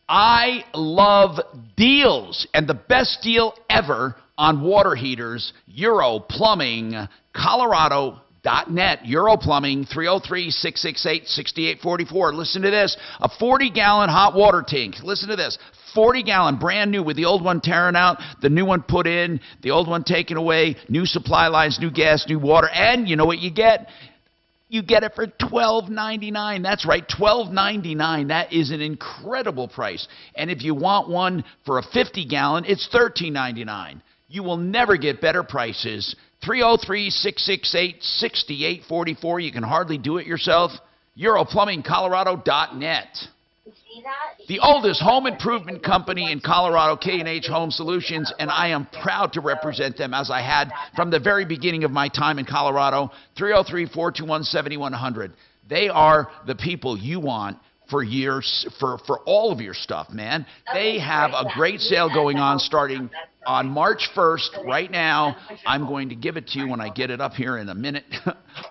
I love deals, and the best deal ever on water heaters, Euro Plumbing, Colorado.net. Euro Plumbing, 303-668-6844. Listen to this, a 40-gallon hot water tank. Listen to this, 40-gallon, brand new, with the old one tearing out, the new one put in, the old one taken away, new supply lines, new gas, new water, and you know what you get? You get it for $12.99. That's right, $12.99. That is an incredible price. And if you want one for a 50-gallon, it's $13.99. You will never get better prices. 303-668-6844. You can hardly do it yourself. EuroPlumbingColorado.net. The oldest home improvement company in Colorado, K&H Home Solutions, and I am proud to represent them as I had from the very beginning of my time in Colorado. 303-421-7100. They are the people you want for years, for all of your stuff, man. They have a great sale going on starting on March 1st. Right now, I'm going to give it to you when I get it up here in a minute.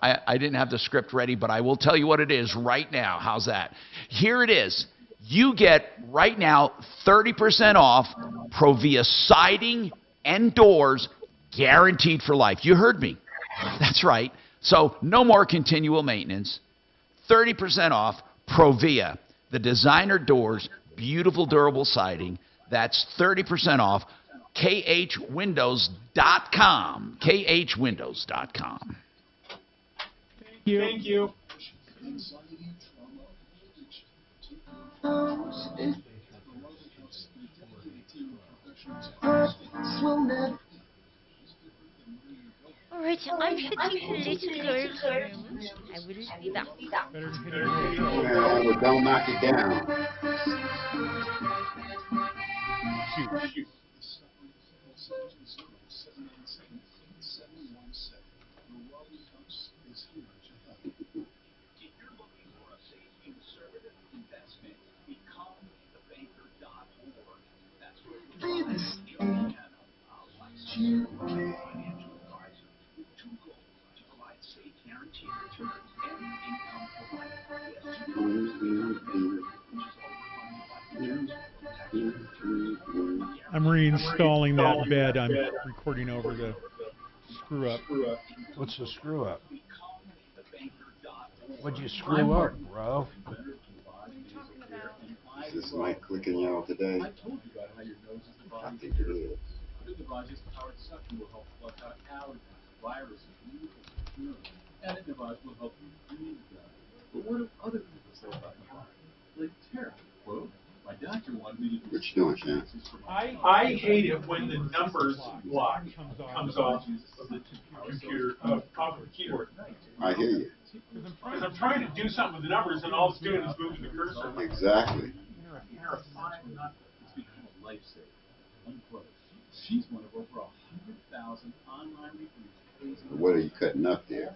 I didn't have the script ready, but I will tell you what it is right now. How's that? Here it is. You get, right now, 30% off Provia siding and doors, guaranteed for life. You heard me. That's right. So no more continual maintenance. 30% off Provia, the designer doors, beautiful durable siding. That's 30% off. KHWindows.com. KHWindows.com.
Thank you. Thank you.
All right, I'm hitting a little girl's room. I will be back.
Well, don't knock it down.
Shoot. I'm reinstalling that bed. I'm recording over the screw up.
What's the screw up? What'd you screw up, bro?
Is this mic clicking y'all today? I think it is.
And a device will help you use that. But what if other people say about the device? Like Tara, quote, my doctor wanted me to do.
What you doing, Shan?
I hate it when the numbers block comes off of the computer, off of the keyboard.
I hear you.
Because I'm trying to do something with the numbers, and all it's doing is moving the cursor.
Exactly.
It's become a lifesaver. Unquote. She's one of over 100,000 online reviews.
What are you cutting up there?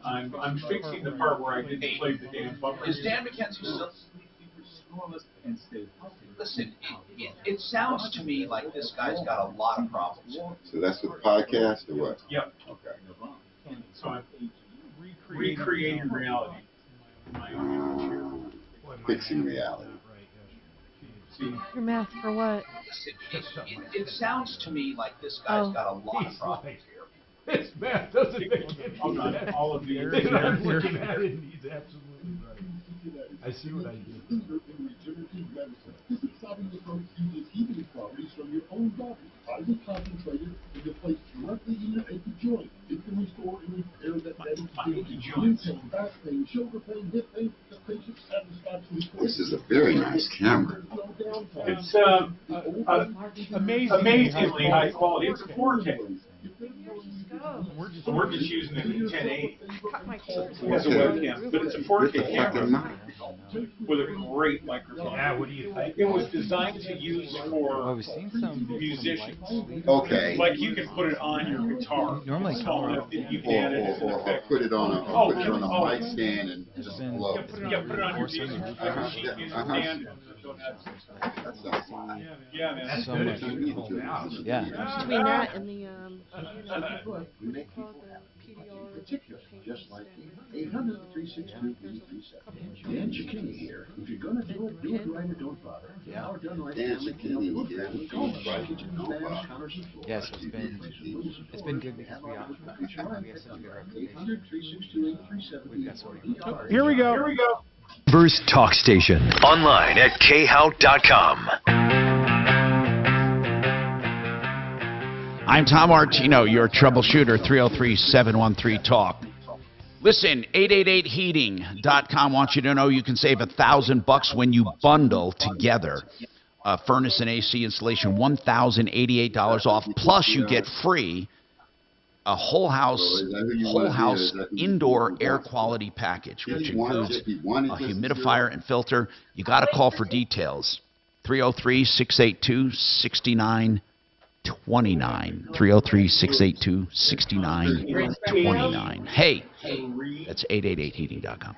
I'm fixing the part where I didn't play the damn bumper.
Is Dan McKenzie still? Listen, it sounds to me like this guy's got a lot of problems.
So that's with the podcast or what?
Yep.
Okay.
So I'm recreating reality.
Fixing reality.
Your math for what?
It sounds to me like this guy's got a lot of problems here.
This math doesn't make any sense.
All of these.
I'm looking at it, and he's absolutely right. I see what I did.
This is solving the procedures heating properties from your own body. Highly concentrated and placed directly in your achy joint. It can restore and repair that damage to knee pain, back pain, shoulder pain, hip pain, the patient's satisfaction.
This is a very nice camera.
It's amazingly high quality. It's a 4K. We're just using it in 1080 as a webcam, but it's a 4K camera with a great microphone. Yeah, what do you think? It was designed to use for musicians.
Okay.
Like you can put it on your guitar.
Normally,
small enough that you can add it as an
or
effect.
put it on a mic stand and just blow.
Yeah, put it on your sheet music stand. Yeah, man.
That's good if you can pull it out. Yeah. Between that and the what do you call the PDR?
Just like 800-362-337. Dan Cicchini here. If you're gonna do it right or don't bother.
Yeah.
Our done right
Dan Cicchini here.
Yes, it's been good because we have such a good reputation.
800-362-837.
We've got sort of
Here we go.
Denver's Talk Station. Online at khout.com.
I'm Tom Martino, your troubleshooter, 303-713-TALK. Listen, 888heating.com wants you to know you can save $1,000 when you bundle together. Furnace and AC installation, $1,088 off, plus you get free a whole house indoor air quality package, which includes a humidifier and filter. You got to call for details. 303-682-6929. 303-682-6929. Hey, that's 888heating.com.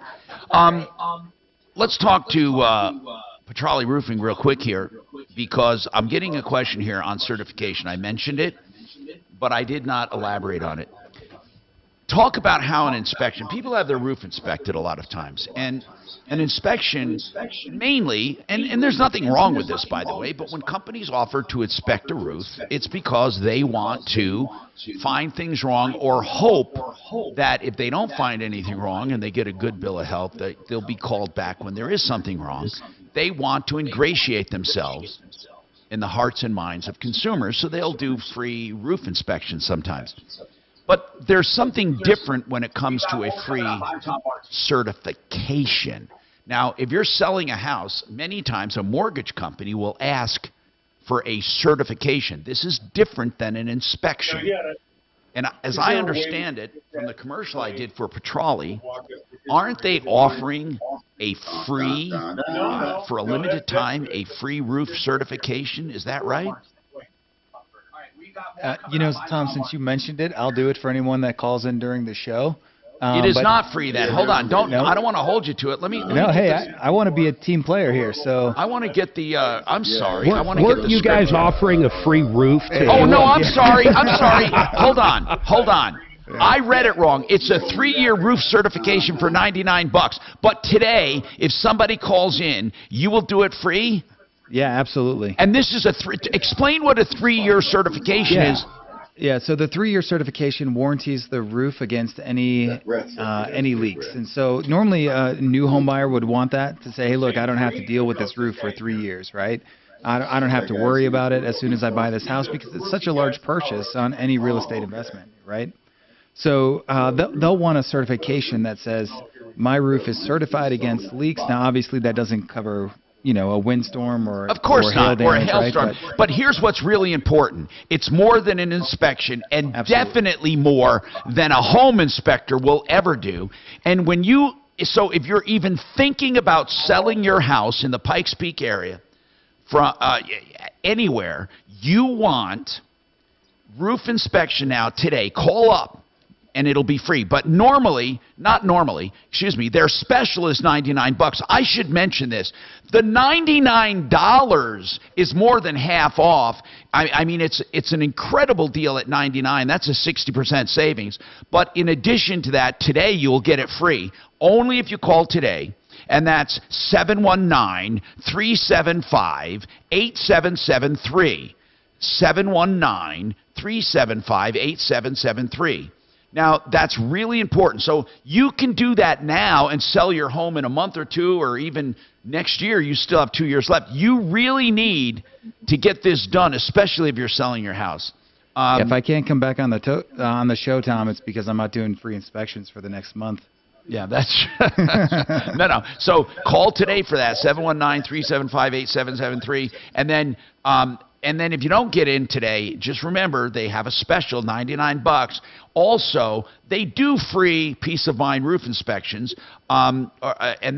Let's talk to Petrali Roofing real quick here, because I'm getting a question here on certification. I mentioned it, but I did not elaborate on it. Talk about how an inspection, people have their roof inspected a lot of times, and an inspection mainly, and there's nothing wrong with this, by the way, but when companies offer to inspect a roof, it's because they want to find things wrong or hope that if they don't find anything wrong and they get a good bill of health, that they'll be called back when there is something wrong. They want to ingratiate themselves in the hearts and minds of consumers, so they'll do free roof inspections sometimes. But there's something different when it comes to a free certification. Now, if you're selling a house, many times a mortgage company will ask for a certification. This is different than an inspection. And as I understand it, from the commercial I did for Petrali, aren't they offering a free, for a limited time, a free roof certification? Is that right?
Tom, since you mentioned it, I'll do it for anyone that calls in during the show.
It is not free then. Hold on. I don't want to hold you to it. Let me
I want to be a team player here, so.
I want to get the, I'm sorry. I want to get the
you guys offering a free roof to
Oh, no, I'm sorry. Hold on. I read it wrong. It's a 3-year roof certification for $99. But today, if somebody calls in, you will do it free?
Yeah, absolutely.
And this is explain what a 3-year certification is.
Yeah, so the 3-year certification warranties the roof against any leaks. And so normally a new home buyer would want that to say, hey, look, I don't have to deal with this roof for 3 years, right? I don't have to worry about it as soon as I buy this house, because it's such a large purchase on any real estate investment, right? So they'll want a certification that says my roof is certified against leaks. Now, obviously, that doesn't cover a windstorm or
of course not, or a hailstorm.
Right?
But here's what's really important. It's more than an inspection, and definitely more than a home inspector will ever do. And so if you're even thinking about selling your house in the Pikes Peak area, from anywhere, you want roof inspection now today. Call up. And it'll be free. But their special is $99. I should mention this. The $99 is more than half off. I mean, it's an incredible deal at $99. That's a 60% savings. But in addition to that, today you'll get it free. Only if you call today and that's 719-375-8773. 719-375-8773. Now, that's really important. So you can do that now and sell your home in a month or two, or even next year. You still have 2 years left. You really need to get this done, especially if you're selling your house.
If I can't come back on the show, Tom, it's because I'm not doing free inspections for the next month.
Yeah, that's no. So call today for that, 719-375-8773, and then if you don't get in today, just remember they have a special, $99. Also, they do free peace of mind roof inspections, and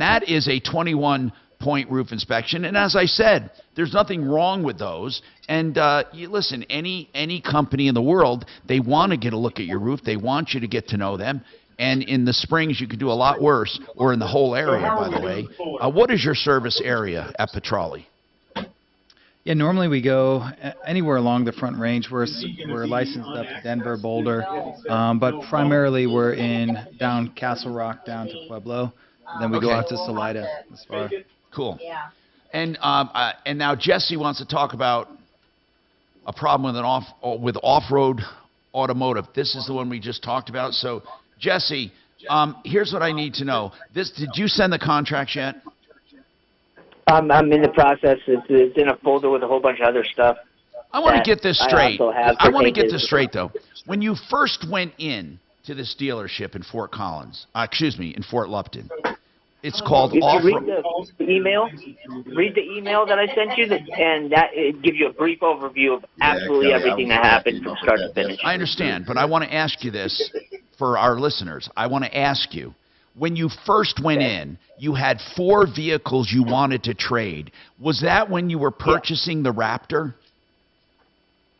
that is a 21-point roof inspection. And as I said, there's nothing wrong with those. And you listen, any company in the world, they want to get a look at your roof. They want you to get to know them. And in the Springs, you could do a lot worse, or in the whole area, by the way. What is your service area at Petrali?
Yeah, normally we go anywhere along the Front Range. We're licensed up to Denver, Boulder, but primarily we're down Castle Rock, down to Pueblo. And then we go out to Salida as far.
Cool. Yeah. And now Jesse wants to talk about a problem with off-road automotive. This is the one we just talked about. So, Jesse, here's what I need to know. Did you send the contracts yet?
I'm in the process. It's in a folder with a whole bunch of other stuff.
I want to get this straight. I want to get this straight, though. When you first went in to this dealership in Fort Collins, in Fort Lupton, it's called
read the email. Read the email that I sent you, and it gives you a brief overview of absolutely everything that happened from start to finish.
I understand, but I want to ask you this for our listeners. I want to ask you, when you first went in, you had 4 vehicles you wanted to trade. Was that when you were purchasing the Raptor?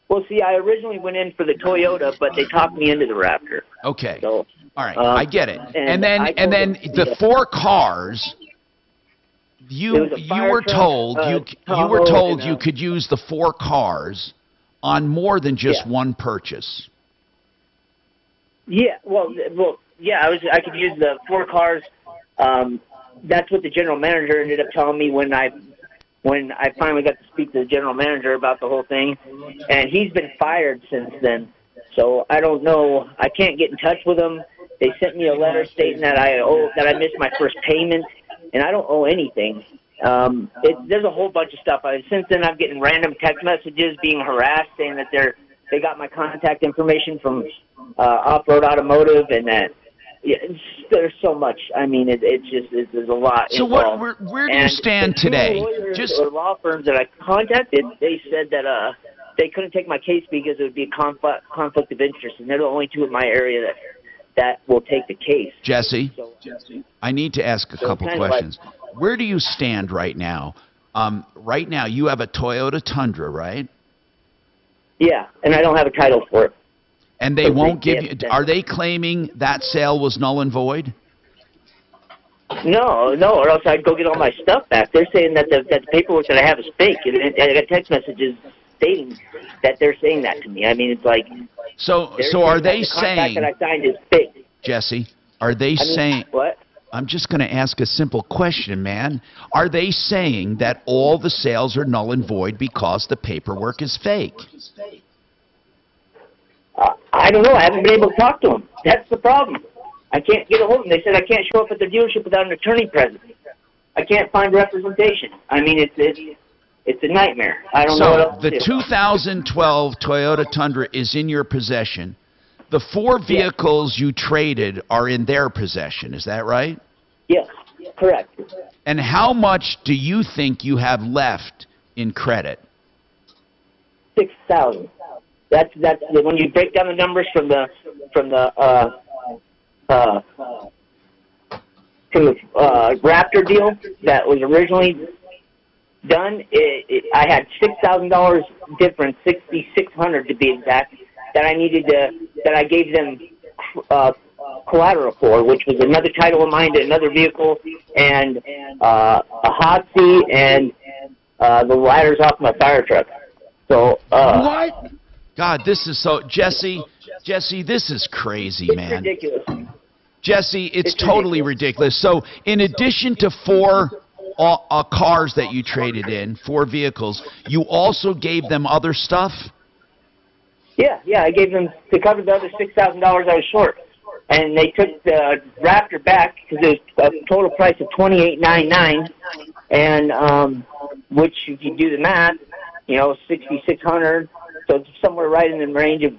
Well, see, I originally went in for the Toyota, but they talked me into the Raptor.
Okay.
So,
all right, I get it. And then the 4 cars, you were told you could use the 4 cars on more than just one purchase.
Yeah, yeah, I could use the 4 cars. That's what the general manager ended up telling me when I finally got to speak to the general manager about the whole thing, and he's been fired since then. So I don't know. I can't get in touch with him. They sent me a letter stating that I missed my first payment, and I don't owe anything. There's a whole bunch of stuff. Since then, I'm getting random text messages, being harassed, saying that they got my contact information from Off-Road Automotive, and that there's so much. I mean, there's a lot.
So where do you stand today?
Just law firms that I contacted, they said that they couldn't take my case because it would be a conflict of interest, and they're the only 2 in my area that will take the case.
Jesse, I need to ask a couple questions. Where do you stand right now? Right now, you have a Toyota Tundra, right?
Yeah, and I don't have a title for it.
And they won't give you. Are they claiming that sale was null and void?
No, or else I'd go get all my stuff back. They're saying that the paperwork that I have is fake, and I got text messages stating that they're saying that to me. I mean, it's like.
So are they saying?
The contract that I signed is fake.
Jesse, are they saying?
What?
I'm just going to ask a simple question, man. Are they saying that all the sales are null and void because the paperwork is fake?
I don't know. I haven't been able to talk to them. That's the problem. I can't get a hold of them. They said I can't show up at the dealership without an attorney present. I can't find representation. I mean, it's a nightmare. I don't know what else to do.
So the 2012 Toyota Tundra is in your possession. The 4 vehicles you traded are in their possession. Is that right?
Yes, correct.
And how much do you think you have left in credit?
$6,000. That's when you break down the numbers from the Raptor deal that was originally done. I had $6,000 difference, $6,600 to be exact, that I needed that I gave them collateral for, which was another title of mine to another vehicle and a hot seat and the ladders off my fire truck. So
what? God, this is so Jesse, this is crazy, man.
It's ridiculous.
Jesse, it's totally ridiculous. So in addition to 4 cars that you traded in, 4 vehicles, you also gave them other stuff?
Yeah, I gave them to cover the other $6,000 I was short. And they took the Raptor back because it was a total price of $28.99, and which if you do the math, $6,600. So it's somewhere right in the range of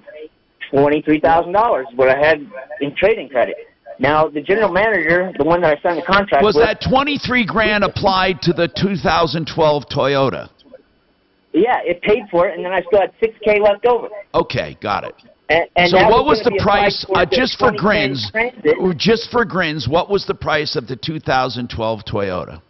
$23,000 what I had in trading credit. Now the general manager, the one that I signed the contract
was
with,
that 23 grand applied to the 2012 Toyota?
Yeah, it paid for it, and then I still had $6K left over.
Okay, got it.
And
so
that
what
was
was the
gonna be
price,
applied towards
just
the
for
2010
grins, just for grins, what was the price of the 2012 Toyota?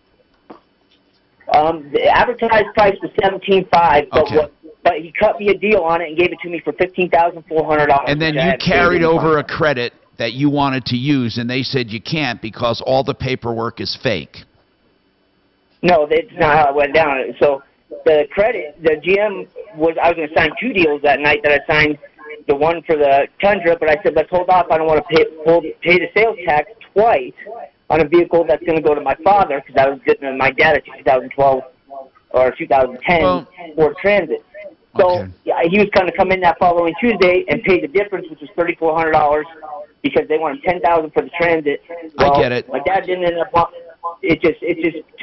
The advertised price was $17,500,
Okay.
but he cut me a deal on it and gave it to me for $15,400.
And then you carried over a credit that you wanted to use, and they said you can't because all the paperwork is fake.
No, that's not how it went down. So the credit, the GM I was going to sign 2 deals that night that I signed, the one for the Tundra, but I said, let's hold off. I don't want to pay the sales tax twice on a vehicle that's going to go to my father because I was getting my dad a 2012 or 2010 Ford Transit. So yeah, he was going to come in that following Tuesday and pay the difference, which was $3,400 because they wanted $10,000 for the Transit. Well,
I get it.
My dad didn't end up. It just,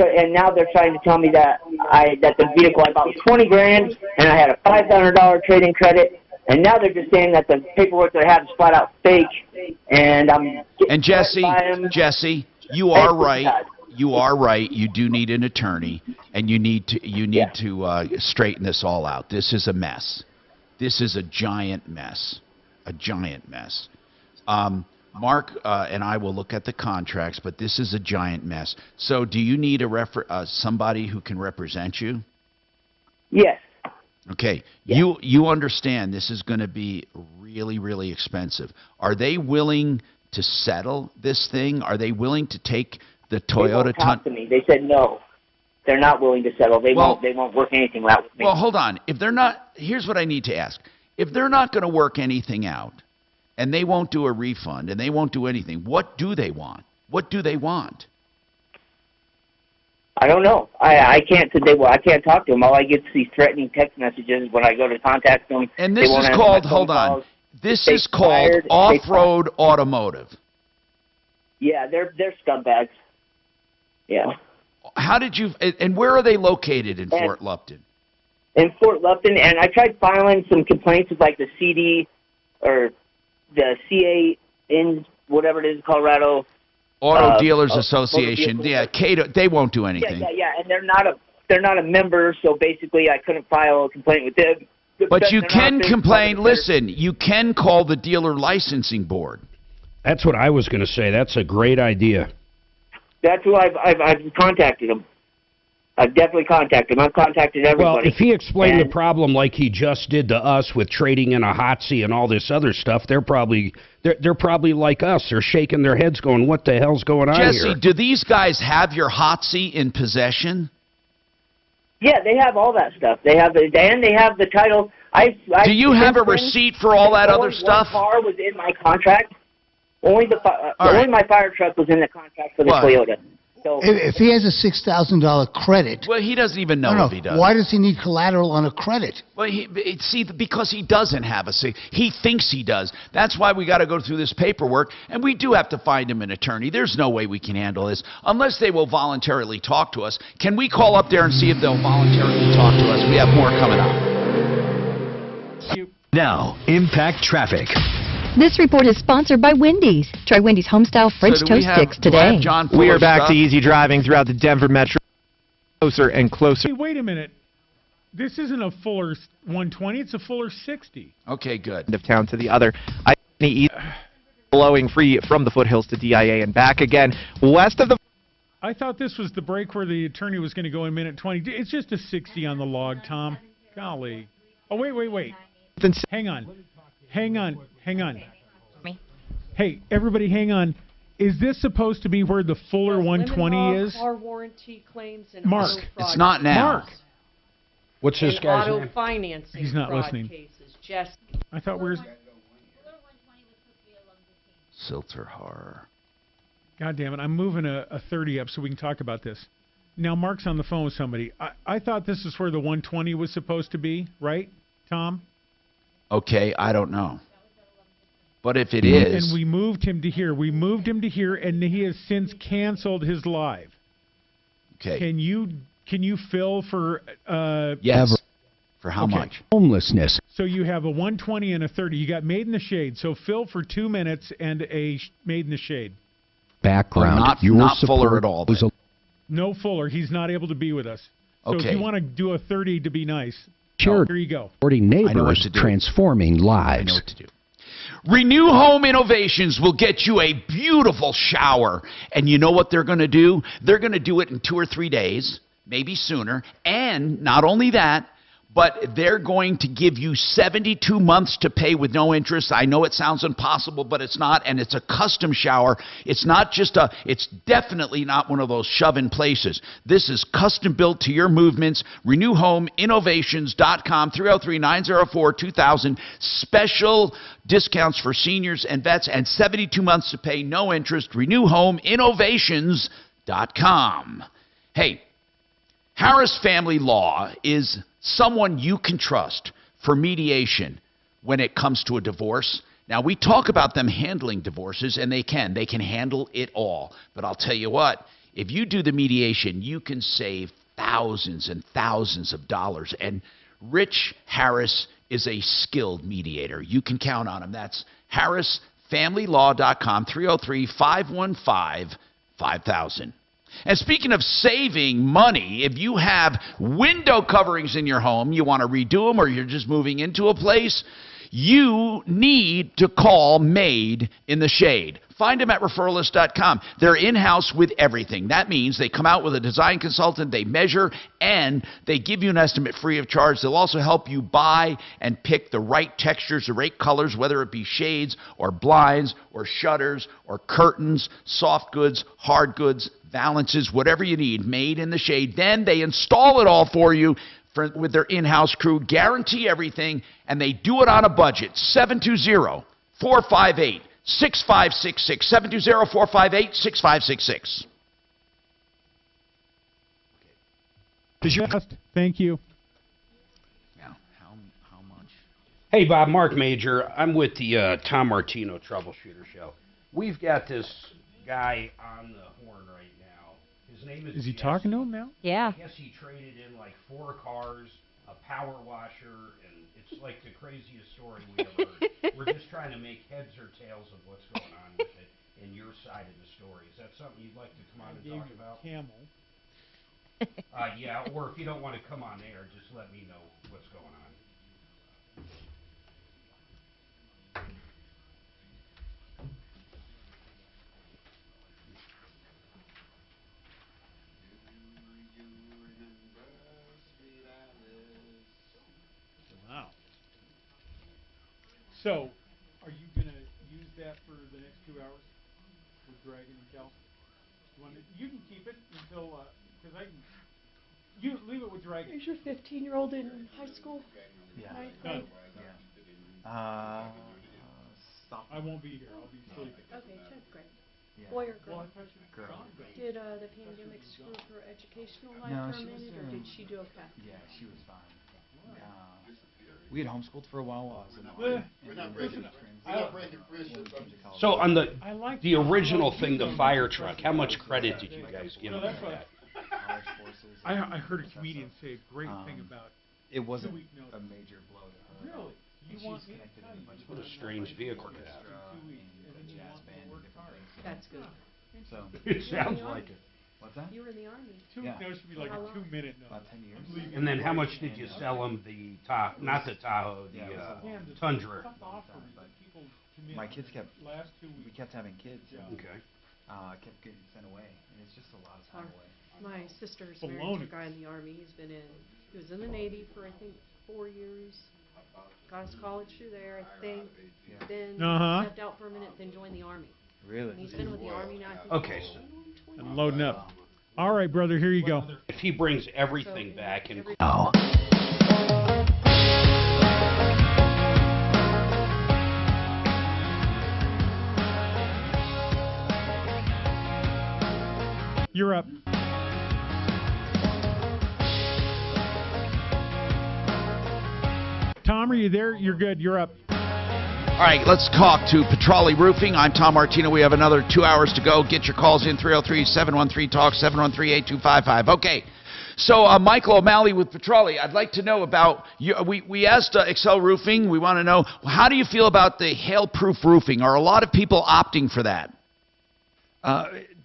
and now they're trying to tell me that the vehicle I bought was $20 grand and I had a $500 trading credit. And now they're just saying that the paperwork that I have is flat out fake, and I'm.
And Jesse, you are right. You are right. You do need an attorney, and you need to straighten this all out. This is a mess. This is a giant mess. A giant mess. Mark and I will look at the contracts, but this is a giant mess. So, do you need somebody who can represent you?
Yes.
Okay, you understand this is going to be really, really expensive. Are they willing to settle this thing? Are they willing to take the Toyota?
They won't talk to me. They said no. They're not willing to settle. They won't work anything out with me.
Well, hold on. If they're not, here's what I need to ask. If they're not going to work anything out, and they won't do a refund, and they won't do anything, what do they want? What do they want?
I don't know. I can't today. Well, I can't talk to them. All I get is these threatening text messages when I go to contact them.
And this is called, hold on. This is called Off-Road Automotive.
Yeah, they're scumbags. Yeah.
How did you? And where are they located in Fort Lupton?
In Fort Lupton, and I tried filing some complaints with like the CD or the CA in whatever it is, Colorado.
Auto Dealers Association. Yeah, Cato, they won't do anything.
Yeah, and they're not a member, so basically I couldn't file a complaint with them.
But you can complain. Listen, you can call the dealer licensing board.
That's what I was going to say. That's a great idea.
That's who I've contacted them. I've definitely contacted them. I've contacted everybody.
Well, if he explained the problem like he just did to us with trading in a Hotsie and all this other stuff, they're probably like us. They're shaking their heads going, what the hell's going on here?
Jesse, do these guys have your Hotsie in possession?
Yeah, they have all that stuff. They have the title.
Do you have a receipt for all that other stuff?
One car was in my contract. Only my fire truck was in the contract for the Toyota. So
If he has a $6,000 credit,
well, he doesn't even know if he does.
Why does he need collateral on a credit?
Well, because he doesn't have a sig. He thinks he does. That's why we got to go through this paperwork, and we do have to find him an attorney. There's no way we can handle this unless they will voluntarily talk to us. Can we call up there and see if they'll voluntarily talk to us? We have more coming up.
Now, Impact Traffic.
This report is sponsored by Wendy's. Try Wendy's homestyle French toast sticks today.
We are back to easy driving throughout the Denver metro. Closer and closer.
Hey, wait a minute. This isn't a Fuller 120. It's a Fuller 60.
Okay, good.
Of town to the other. Blowing free from the foothills to DIA and back again. West of the...
I thought this was the break where the attorney was going to go in minute 20. It's just a 60 on the log, Tom. Golly. Oh, wait. Hang on. Hey, everybody, hang on. Is this supposed to be where the Fuller 120 is?
Car warranty claims and
Mark.
auto fraud
It's not now.
Mark.
What's this guy's
auto
name?
financing
He's not
fraud
listening.
cases. Jesse.
I thought we were...
Silter horror.
God damn it, I'm moving a 30 up so we can talk about this. Now, Mark's on the phone with somebody. I thought this is where the 120 was supposed to be, right, Tom?
Okay, I don't know. But if it is...
And we moved him to here. We moved him to here, and he has since canceled his live.
Okay.
Can you fill for...
Yes. For how much?
Homelessness.
So you have a 120 and a 30. You got Made in the Shade. So fill for 2 minutes and a Made in the Shade.
Background.
Not Fuller at all.
No Fuller. He's not able to be with us. So
Okay.
if you want to do a 30 to be nice,
Sure.
here you go.
Supporting neighbors, transforming lives.
I know what to do. Renew Home Innovations will get you a beautiful shower. And you know what they're going to do? They're going to do it in 2 or 3 days, maybe sooner. And not only that, but they're going to give you 72 months to pay with no interest. I know it sounds impossible, but it's not. And it's a custom shower. It's not just it's definitely not one of those shove-in places. This is custom built to your movements. RenewHomeInnovations.com, 303-904-2000. Special discounts for seniors and vets and 72 months to pay no interest. RenewHomeInnovations.com. Hey, Harris Family Law is someone you can trust for mediation when it comes to a divorce. Now, we talk about them handling divorces, and they can. They can handle it all. But I'll tell you what, if you do the mediation, you can save thousands and thousands of dollars. And Rich Harris is a skilled mediator. You can count on him. That's HarrisFamilyLaw.com, 303-515-5000. And speaking of saving money, if you have window coverings in your home, you want to redo them, or you're just moving into a place, you need to call Made in the Shade. Find them at referralist.com. They're in-house with everything. That means they come out with a design consultant, they measure, and they give you an estimate free of charge. They'll also help you buy and pick the right textures, the right colors, whether it be shades or blinds or shutters or curtains, soft goods, hard goods, valances, whatever you need, Made in the Shade. Then they install it all for you with their in-house crew, guarantee everything, and they do it on a budget. 720-458-6566. 720-458-6566.
Thank you.
Now, how much?
Hey, Bob, Mark Major. I'm with the Tom Martino Troubleshooter Show. We've got this guy on the horn right now. His name is...
Is he talking to him now?
Yeah.
I guess he traded in like 4 cars, a power washer, and it's like the craziest story we ever heard. We're just trying to make heads or tails of what's going on with it and your side of the story. Is that something you'd like to come on and talk about?
Camel.
Yeah, or if you don't want to come on air, just let me know what's going on.
Wow. So, are you going to use that for the next 2 hours with Dragon and Kel? You can keep it until, because I can, you leave it with Dragon.
Is your 15-year-old in high school?
Yeah.
Ninth
No.
grade?
I won't be here. I'll be sleeping.
Okay, 10th grade.
Yeah.
Boy or girl?
Well, I thought you were
Girl.
Did the pandemic screw her educational life
No,
for a
she was,
minute, or did she do okay?
Yeah, she was fine. We had homeschooled for a while I was in
We're not breaking friendships. I'm just
So on the
I like
the original thing, the fire truck, how much credit did you guys give
No,
him
that's
for
what
that?
I heard a comedian say a great thing about
It wasn't
2 week notice.
a major blow to her.
Really? You
She's
want me to
connected
tell
in a
you?
bunch of
What a
other
strange
stuff,
vehicle to
orchestra
have.
And then you
jazz
want
band,
to work
different
hard.
things.
That's good.
So
It sounds like it.
what's that?
You were in the Army.
2 week notice should be like
How
a
long?
2 minute notice.
About 10 years.
I'm leaving.
And then how much did you sell him the not the Tahoe, the
Man, the
Tundra?
tough offers that people commit
My kids kept
last 2
we
weeks.
kept having kids.
Yeah.
And,
Okay.
kept getting sent away, and it's just a lot of time away.
My sister's
Baloney.
married to a guy in the Army. He was in the Navy for, I think, 4 years. Got his college through there, I think.
Yeah.
Then
Uh-huh.
stepped out for a minute, then joined the Army.
Really?
And he's been with the Army now, I think.
Okay, so
I'm loading up. All right, brother, here you go.
if he brings everything back and
You're up. Tom, are you there? You're good. You're up.
All right, let's talk to Petrolli Roofing. I'm Tom Martino. We have another 2 hours to go. Get your calls in, 303-713-TALK, 713-8255. Okay, so Michael O'Malley with Petrolli. I'd like to know about, we asked Excel Roofing, we want to know, how do you feel about the hail-proof roofing? Are a lot of people opting for that?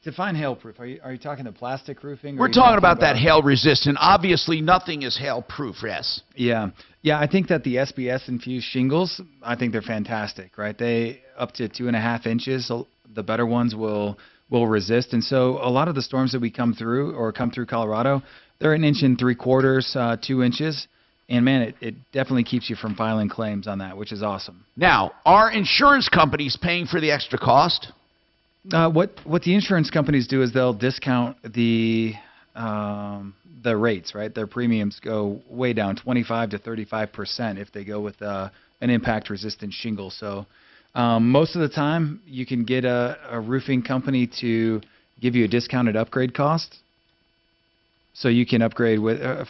Define hail-proof. Are you talking the plastic roofing?
We're talking about that hail-resistant. Obviously, nothing is hail-proof, yes.
Yeah. Yeah, I think that the SBS-infused shingles, I think they're fantastic, right? They, up to 2.5 inches, the better ones will resist. And so a lot of the storms that we come through Colorado, they're 1.75 inches, 2 inches. And, man, it definitely keeps you from filing claims on that, which is awesome.
Now, are insurance companies paying for the extra cost?
What the insurance companies do is they'll discount the rates, right? Their premiums go way down, 25 to 35% if they go with an impact-resistant shingle. So most of the time, you can get a roofing company to give you a discounted upgrade cost. So you can upgrade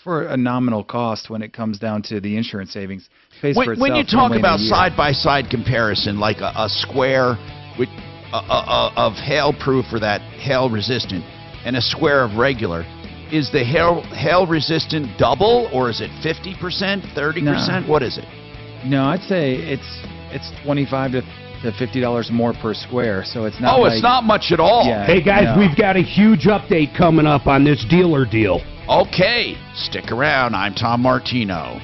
for a nominal cost when it comes down to the insurance savings.
When you talk about side-by-side comparison, like a square with of hail-proof or that hail-resistant and a square of regular, is the hail-resistant double, or is it 50%, 30%? No. What is it?
No, I'd say it's $25 to $50 more per square, so it's not.
Oh, it's not much at all.
Yeah,
hey guys, we've got a huge update coming up on this dealer deal.
Okay, stick around. I'm Tom Martino.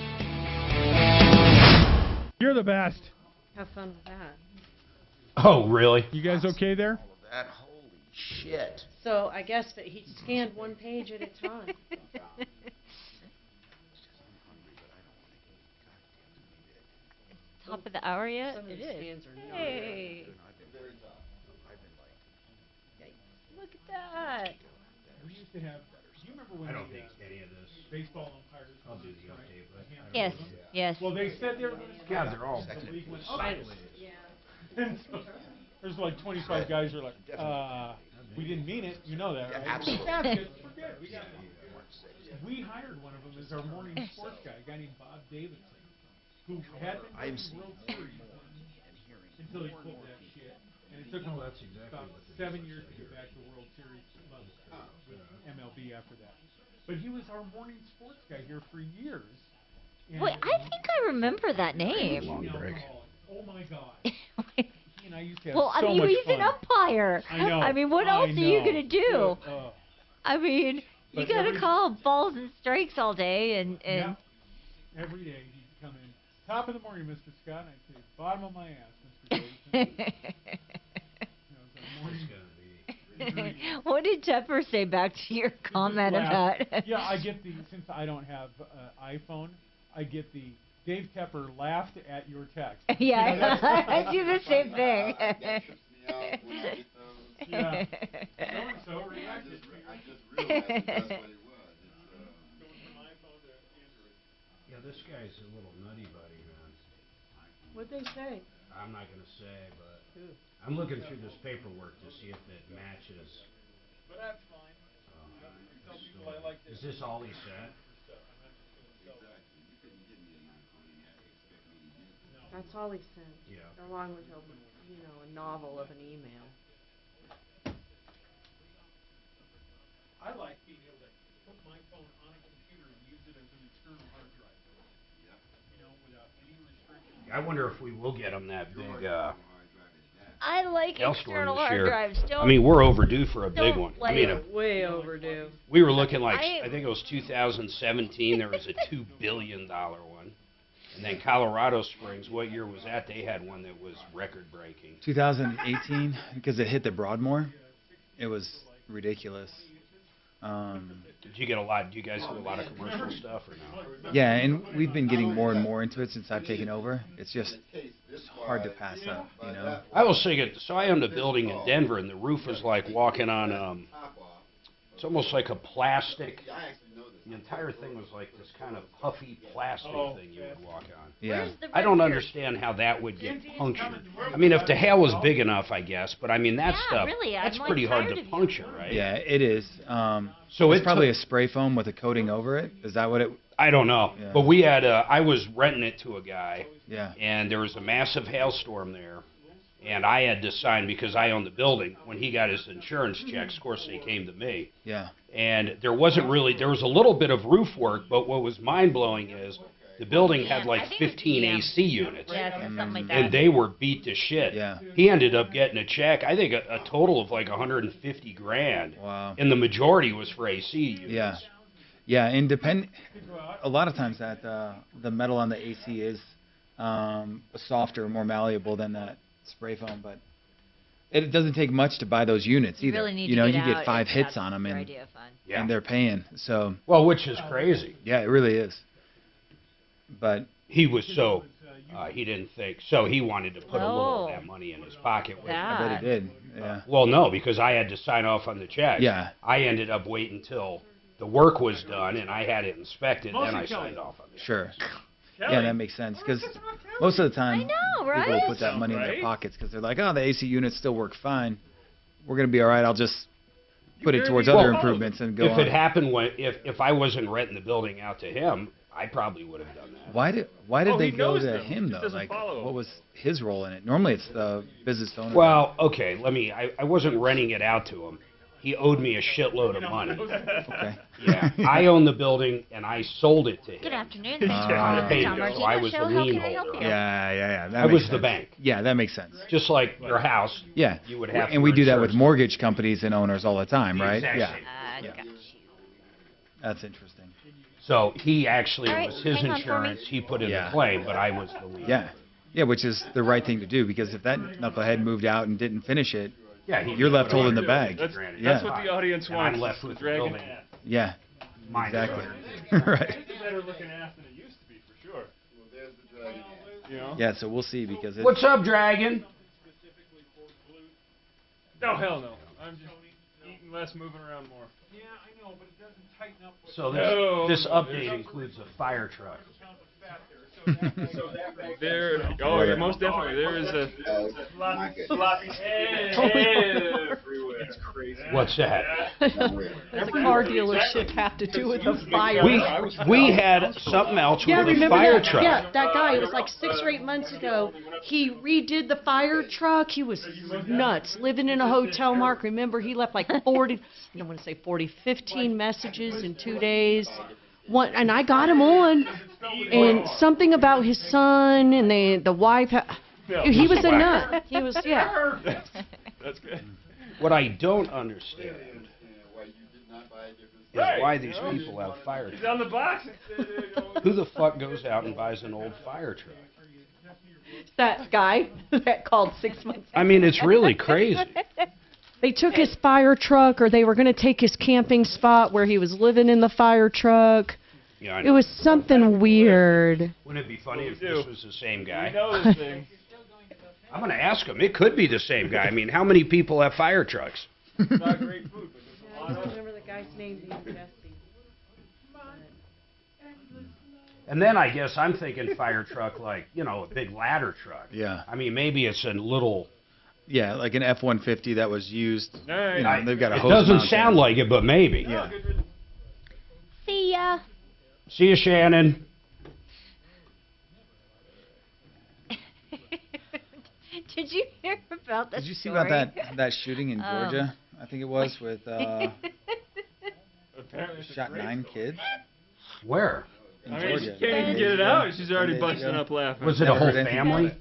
You're the best.
Have fun with that.
Oh, really?
You guys okay there?
That holy shit.
So I guess that he scanned one page at a time.
Top of the hour yet?
Some of
It
these
is.
scans are
Hey. Look at that.
We used to have. Do you remember when
I don't think any of this.
Baseball umpires?
I'll do the update, but
Yes. Yes.
Well, they said they were going to.
God, they're all
the league went sideways. And so there's like 25 guys who are like, we didn't mean it. You know that, right?
Absolutely.
We're good. We hired one of them as our morning sports guy, a guy named Bob Davidson, who had been to the World Series until he pulled that shit. And it took him about 7 years to get back to the World Series with MLB after that. But he was our morning sports guy here for years.
Wait, I think I remember that name.
Oh my God. He and I used to have
Well, I mean, he's an umpire.
I know.
I mean, what else are you going to do? I mean, you got to call balls and strikes all day. And
yeah. Every day he'd come in. Top of the morning, Mr. Scott. And I'd say, bottom of my ass, Mr. Davidson.
What did Tepper say back to your comment about?
Yeah, I get since I don't have iPhone, I get the Dave Tepper laughed at your text.
Yeah,
you know,
I do the same thing.
Yeah. So reacted.
I just realized that's what it was.
Going from iPhone to Android.
Yeah, this guy's a little nutty buddy, man.
What'd they say?
I'm not going to say, but I'm looking through this paperwork to see if it matches.
But that's fine. Tell people I like this.
Is this all he said?
That's all he sent.
Yeah.
Along with a novel of an email.
I like being able to put my phone on a computer and use it as an external hard drive. Yeah. Without any restrictions.
I wonder if we will get him that big
I like external hard drives.
I mean, we're overdue for a big one. I mean,
way overdue.
We were looking like, I think it was 2017, there was a $2 billion one. And then Colorado Springs, what year was that? They had one that was record-breaking.
2018, because it hit the Broadmoor. It was ridiculous.
Did you get a lot? Do you guys do a lot of commercial stuff or no?
Yeah, and we've been getting more and more into it since I've taken over. It's hard to pass up,
I was thinking, so I owned a building in Denver, and the roof was like walking on, it's almost like a plastic the entire thing was like this kind of puffy plastic thing you would walk on.
Yeah.
I don't understand how that would get punctured. I mean, if the hail was big enough, I guess, but I mean, that stuff,
really,
that's
I'm,
pretty
like,
hard to puncture, right?
Yeah, it is.
So
it's
it
probably
took-
a spray foam with a coating over it. Is that what it?
I don't know.
Yeah.
But we had, I was renting it to a guy,
Yeah.
and there was a massive hailstorm there, and I had to sign because I own the building. When he got his insurance checks, of course, they came to me.
Yeah.
And there was a little bit of roof work, but what was mind-blowing is the building had like 15 AC units.
Yeah, something like that.
And they were beat to shit.
Yeah.
He ended up getting a check, I think a total of like $150,000.
Wow.
And the majority was for AC units.
Yeah. Yeah, and a lot of times that the metal on the AC is softer, more malleable than that spray foam, but it doesn't take much to buy those units
You
either.
really need
you
to
know,
get
you
out
get 5
if
hits
that's
on them,
your
and
idea of fun.
and they're paying. So
well, which is crazy.
Yeah, it really is. But
he was so he didn't think so. He wanted to put a little of that money in his pocket.
I bet he did. Yeah.
Well, no, because I had to sign off on the check.
Yeah.
I ended up waiting until the work was done and I had it inspected, then I signed off on it.
Sure. Yeah, that makes sense because most of the time
know, right?
people will put that money in their pockets because they're like, oh, the AC units still work fine. We're gonna be all right. I'll just put it towards other improvements and go
If
on.
it happened if I wasn't renting the building out to him, I probably would have done that.
Why did they
he
go
knows
to
them.
him
He
though?
doesn't
Like,
follow
what was his role in it? Normally, it's the business owner.
Well, okay, I wasn't renting it out to him. He owed me a shitload of money.
Okay.
Yeah, I own the building and I sold it to him.
Good afternoon.
On a payment,
Tom
so I was the
Martino
lien
Show. How can I help
holder.
you?
Yeah. That
I
makes
was the
sense.
bank.
Yeah, that makes sense.
Just like your house.
Yeah.
You would have.
And we do that with
insurance.
mortgage companies and owners all the time, right?
Exactly.
Yeah. That's interesting.
So he actually,
All
it
right,
was his
hang on for me.
insurance. He put in
Yeah.
the claim, but I was the lien.
Yeah. Yeah, which is the right thing to do because if that knucklehead moved out and didn't finish it,
Yeah,
you're left holding the bag.
That's
yeah.
what the audience
And
wants.
I'm left with the
Dragon.
building.
Yeah.
Mine
Exactly.
is
right.
It's a better looking ass than it used to be, for sure. Well, there's the dragon. You know?
Yeah, so we'll see because it's,
What's up, Dragon?
No, hell no. I'm just eating less, moving around more. Yeah, I know, but it doesn't tighten up.
So this update includes a fire truck.
There, yeah, most definitely. There is a floppy It's crazy.
What's that?
Does a car dealership have to do with a fire?
We had something else with a
remember
fire
that?
truck.
Yeah, that guy. It was like 6 or 8 months ago. He redid the fire truck. He was nuts. Living in a hotel, Mark. Remember, he left like 40, I don't want to say 40, 15 messages in 2 days. One, and I got him on, and something about his son and the wife. He was a nut. He was, yeah.
That's good.
What I don't understand is why these people have fire
It's
trucks.
on the box.
Who the fuck goes out and buys an old fire truck?
That guy that called 6 months.
I mean, it's really crazy.
They took his fire truck, or they were going to take his camping spot where he was living in the fire truck.
Yeah, I
It
know.
was something weird.
Wouldn't it be funny if this was the same guy?
We know this thing.
I'm going to ask him. It could be the same guy. I mean, how many people have fire trucks?
Not great food, but
I don't remember the guy's name being Jesse.
And then I guess I'm thinking fire truck like, you know, a big ladder truck.
Yeah.
I mean, maybe it's a little...
Yeah, like an F-150 that was used.
Nice.
You know, they've got a
It
hose
doesn't
mounted.
sound like it, but maybe.
Yeah.
See ya.
See you, Shannon.
Did you hear about that?
Did you see about that shooting in Georgia? I think it was with shot 9 kids.
Where?
In
I mean,
Georgia.
she can't even get it out. She's already
10 days
busting
ago.
up laughing.
Was it a
Never
whole
heard anything
family?
about it.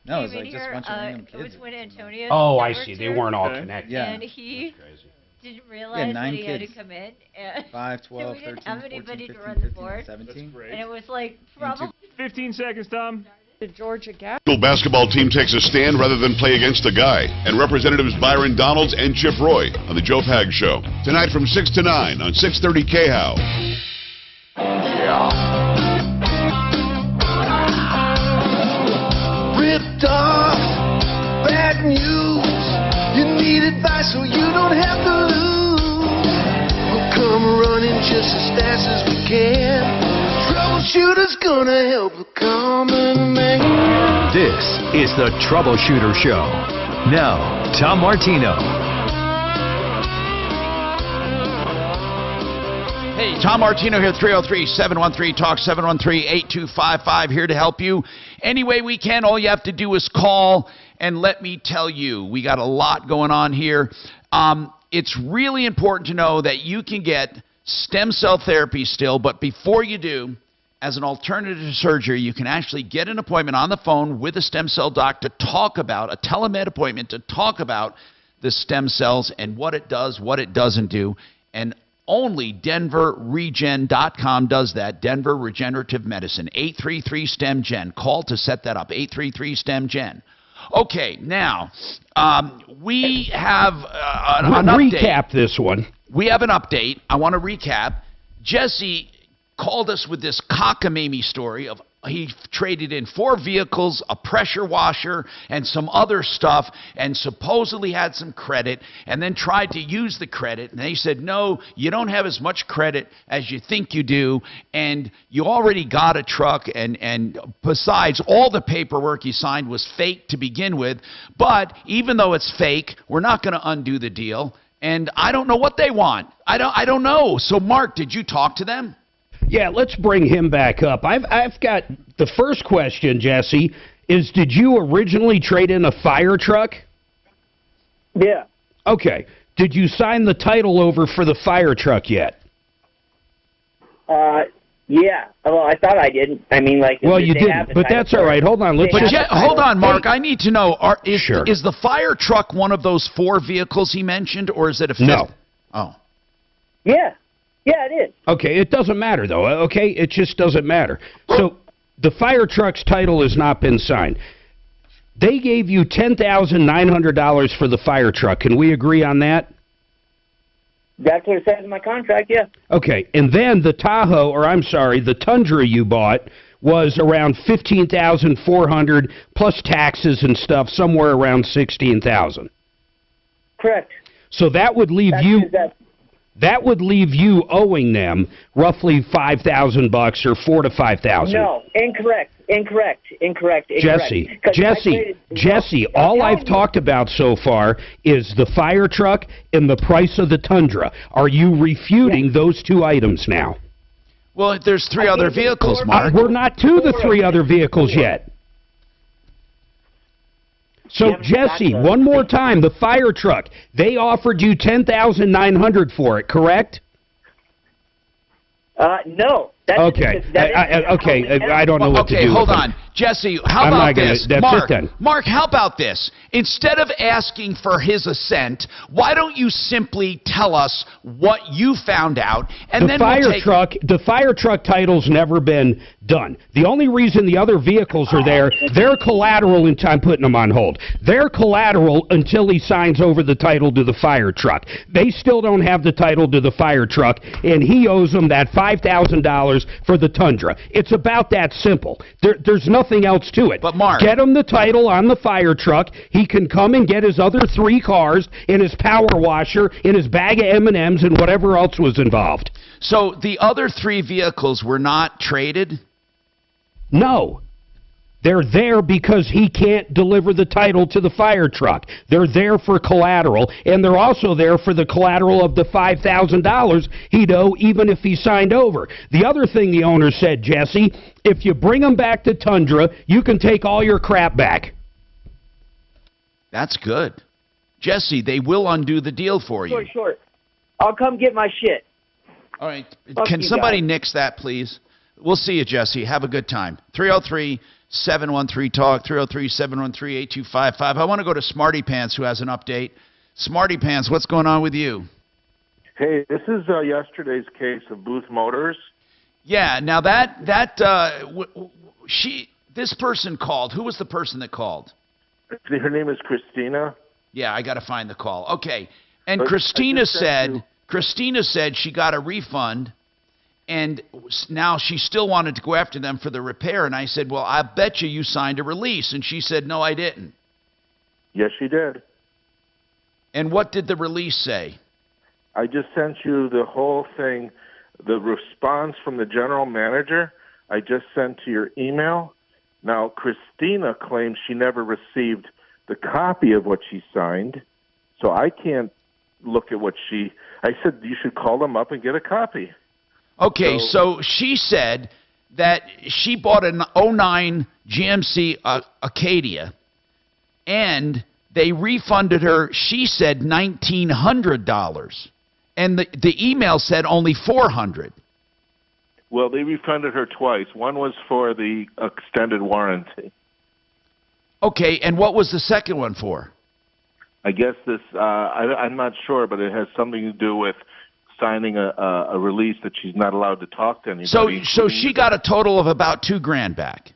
No, it was
Came in
like just a
here,
bunch of random
It was
kids.
when Antonio.
Oh, I
worked
see. They
here,
weren't all
Okay.
connected.
Yeah.
And he
That's crazy.
didn't realize that
9
he had to
kids.
come in. And
5,
so
12,
we didn't
13,
have
14,
anybody to
15,
run the
15,
board.
17.
And it was like probably
15 seconds, Tom.
The Georgia Gap.
The basketball team takes a stand rather than play against a guy. And Representatives Byron Donalds and Chip Roy on the Joe Pag Show. Tonight from 6 to 9 on 630 KHOW.
Ripped off, bad news. You need advice so you don't have to lose. I'll come running just as fast fast as we can. Troubleshooter's gonna help the common man.
This is the Troubleshooter Show. Now, Tom Martino.
Hey, Tom Martino here, 303-713-TALK, 713-8255, here to help you any way we can. All you have to do is call, and let me tell you, we got a lot going on here. It's really important to know that you can get stem cell therapy still, but before you do, as an alternative to surgery, you can actually get an appointment on the phone with a stem cell doc to talk about, a telemed appointment to talk about the stem cells and what it does, what it doesn't do, and only DenverRegen.com does that. Denver Regenerative Medicine, 833-STEM-GEN. Call to set that up, 833-STEM-GEN. Okay, now, we have an update.
Recap this one.
We have an update. I want to recap. Jesse called us with this cockamamie story of he traded in 4 vehicles, a pressure washer, and some other stuff, and supposedly had some credit, and then tried to use the credit. And they said, no, you don't have as much credit as you think you do, and you already got a truck, and besides, all the paperwork you signed was fake to begin with. But even though it's fake, we're not going to undo the deal, and I don't know what they want. I don't know. So, Mark, did you talk to them?
Yeah, let's bring him back up. I've got the first question, Jesse, is did you originally trade in a fire truck?
Yeah.
Okay. Did you sign the title over for the fire truck yet?
Yeah. Well, I thought I didn't. I mean, like...
Well, you didn't, but that's all right. Hold on.
Hold on, Mark. I need to know, is the fire truck one of those 4 vehicles he mentioned, or is it a 5th?
No.
Oh.
Yeah. Yeah, it is.
Okay, it doesn't matter, though, okay? It just doesn't matter. So, the fire truck's title has not been signed. They gave you $10,900 for the fire truck. Can we agree on that?
That's what it says in my contract, yeah.
Okay, and then the Tahoe, or I'm sorry, the Tundra you bought was around $15,400 plus taxes and stuff, somewhere around $16,000.
Correct.
So that would leave That would leave you owing them roughly $5,000 or $4,000 to $5,000.
No, incorrect.
Jesse, all I've talked about so far is the fire truck and the price of the Tundra. Are you refuting those 2 items now?
Well, there's 3 other vehicles, Mark.
We're not to the 3 other vehicles yet. So, Jesse, one more time, the fire truck, they offered you $10,900 for it, correct?
No. That's
okay. I don't know what to do.
Okay, hold
with
on.
them.
Jesse, how about this?
That's
Mark,
it then.
Mark, how about this? Instead of asking for his assent, why don't you simply tell us what you found out, and then
the fire truck title's never been done. The only reason the other vehicles are there, they're collateral until I'm putting them on hold. They're collateral until he signs over the title to the fire truck. They still don't have the title to the fire truck, and he owes them that $5,000 for the Tundra. It's about that simple. There's nothing else to it.
But Mark,
get him the title on the fire truck. He can come and get his other 3 cars and his power washer and his bag of M&Ms and whatever else was involved.
So the other 3 vehicles were not traded?
No. They're there because he can't deliver the title to the fire truck. They're there for collateral, and they're also there for the collateral of the $5,000 he'd owe even if he signed over. The other thing the owner said, Jesse, if you bring them back to Tundra, you can take all your crap back.
That's good. Jesse, they will undo the deal for you.
Sure. I'll come get my shit.
All right. Can somebody nix that, please? We'll see you, Jesse. Have a good time. 303-713-TALK, 303-713-8255. I want to go to Smarty Pants, who has an update. Smarty Pants, what's going on with you?
Hey, this is yesterday's case of Booth Motors.
Yeah, now this person called. Who was the person that called?
Her name is Christina.
Yeah, I got to find the call. Okay, and Christina said she got a refund, and now she still wanted to go after them for the repair. And I said, well, I bet you signed a release. And she said, no, I didn't.
Yes, she did.
And what did the release say?
I just sent you the whole thing the response from the general manager I just sent to your email. Now, Christina claims she never received the copy of what she signed, so I can't look at what she... I said you should call them up and get a copy.
Okay, so she said that she bought an 09 GMC Acadia, and they refunded her, she said, $1,900. And the email said only $400.
Well, they refunded her twice. One was for the extended warranty.
Okay, and what was the second one for?
I guess this, I'm not sure, but it has something to do with signing a release that she's not allowed to talk to anybody.
So she got a total of about $2,000 back.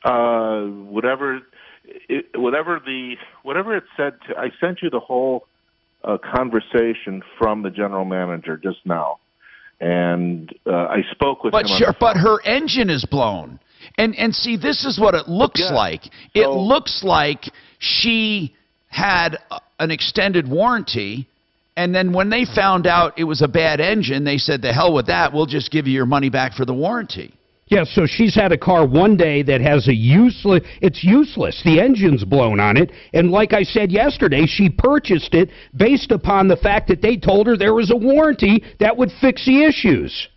Whatever it said. I sent you the whole conversation from the general manager just now, and I spoke with him.
But her engine is blown, and see, this is what it looks like. It looks like she had an extended warranty, and then when they found out it was a bad engine, they said, "The hell with that. We'll just give you your money back for the warranty."
Yeah, so she's had a car one day that has it's useless. The engine's blown on it. And like I said yesterday, she purchased it based upon the fact that they told her there was a warranty that would fix the issues.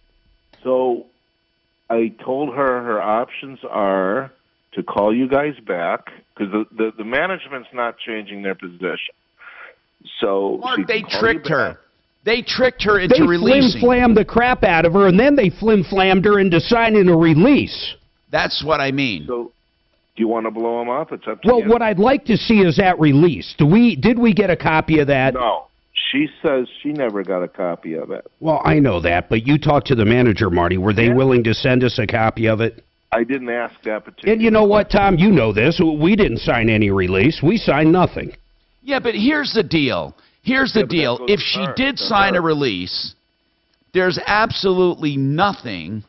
So I told her options are to call you guys back, because the management's not changing their position. So
Mark, they tricked her. They tricked her into releasing.
They flim-flammed the crap out of her, and then they flim-flammed her into signing a release.
That's what I mean.
So, do you want to blow them up? It's up to you.
Well, what I'd like to see is that release. Did we get a copy of that?
No. She says she never got a copy of it.
Well, I know that, but you talked to the manager, Marty. Were they willing to send us a copy of it?
I didn't ask that particular.
And you know what, Tom? You know this. We didn't sign any release. We signed nothing.
Yeah, but here's the deal. Here's the deal. If she did sign a release, there's absolutely nothing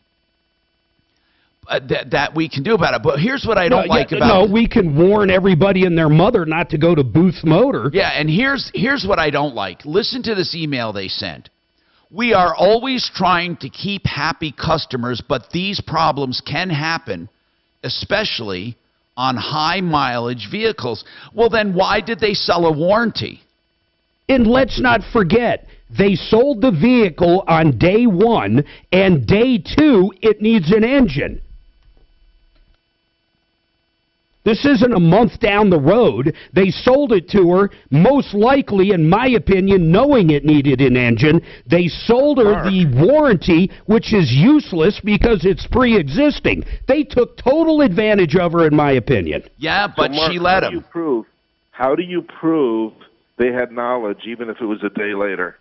that we can do about it. But here's what I don't like about it.
No, we can warn everybody and their mother not to go to Booth Motor.
Yeah, and here's what I don't like. Listen to this email they sent. We are always trying to keep happy customers, but these problems can happen, especially on high-mileage vehicles. Well, then why did they sell a warranty?
And let's not forget, they sold the vehicle on day 1, and day 2, it needs an engine. This isn't a month down the road. They sold it to her, most likely, in my opinion, knowing it needed an engine. They sold her the warranty, which is useless because it's pre-existing. They took total advantage of her, in my opinion.
Yeah, but
so Mark,
she let him.
How do you prove they had knowledge, even if it was a day later?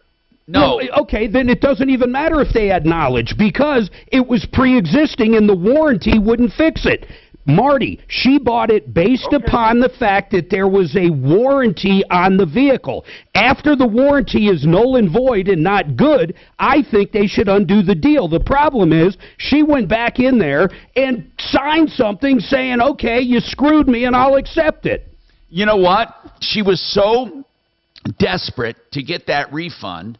No.
Well, okay, then it doesn't even matter if they had knowledge, because it was pre-existing and the warranty wouldn't fix it. Marty, she bought it based upon the fact that there was a warranty on the vehicle. After the warranty is null and void and not good, I think they should undo the deal. The problem is she went back in there and signed something saying, okay, you screwed me and I'll accept it.
You know what? She was so desperate to get that refund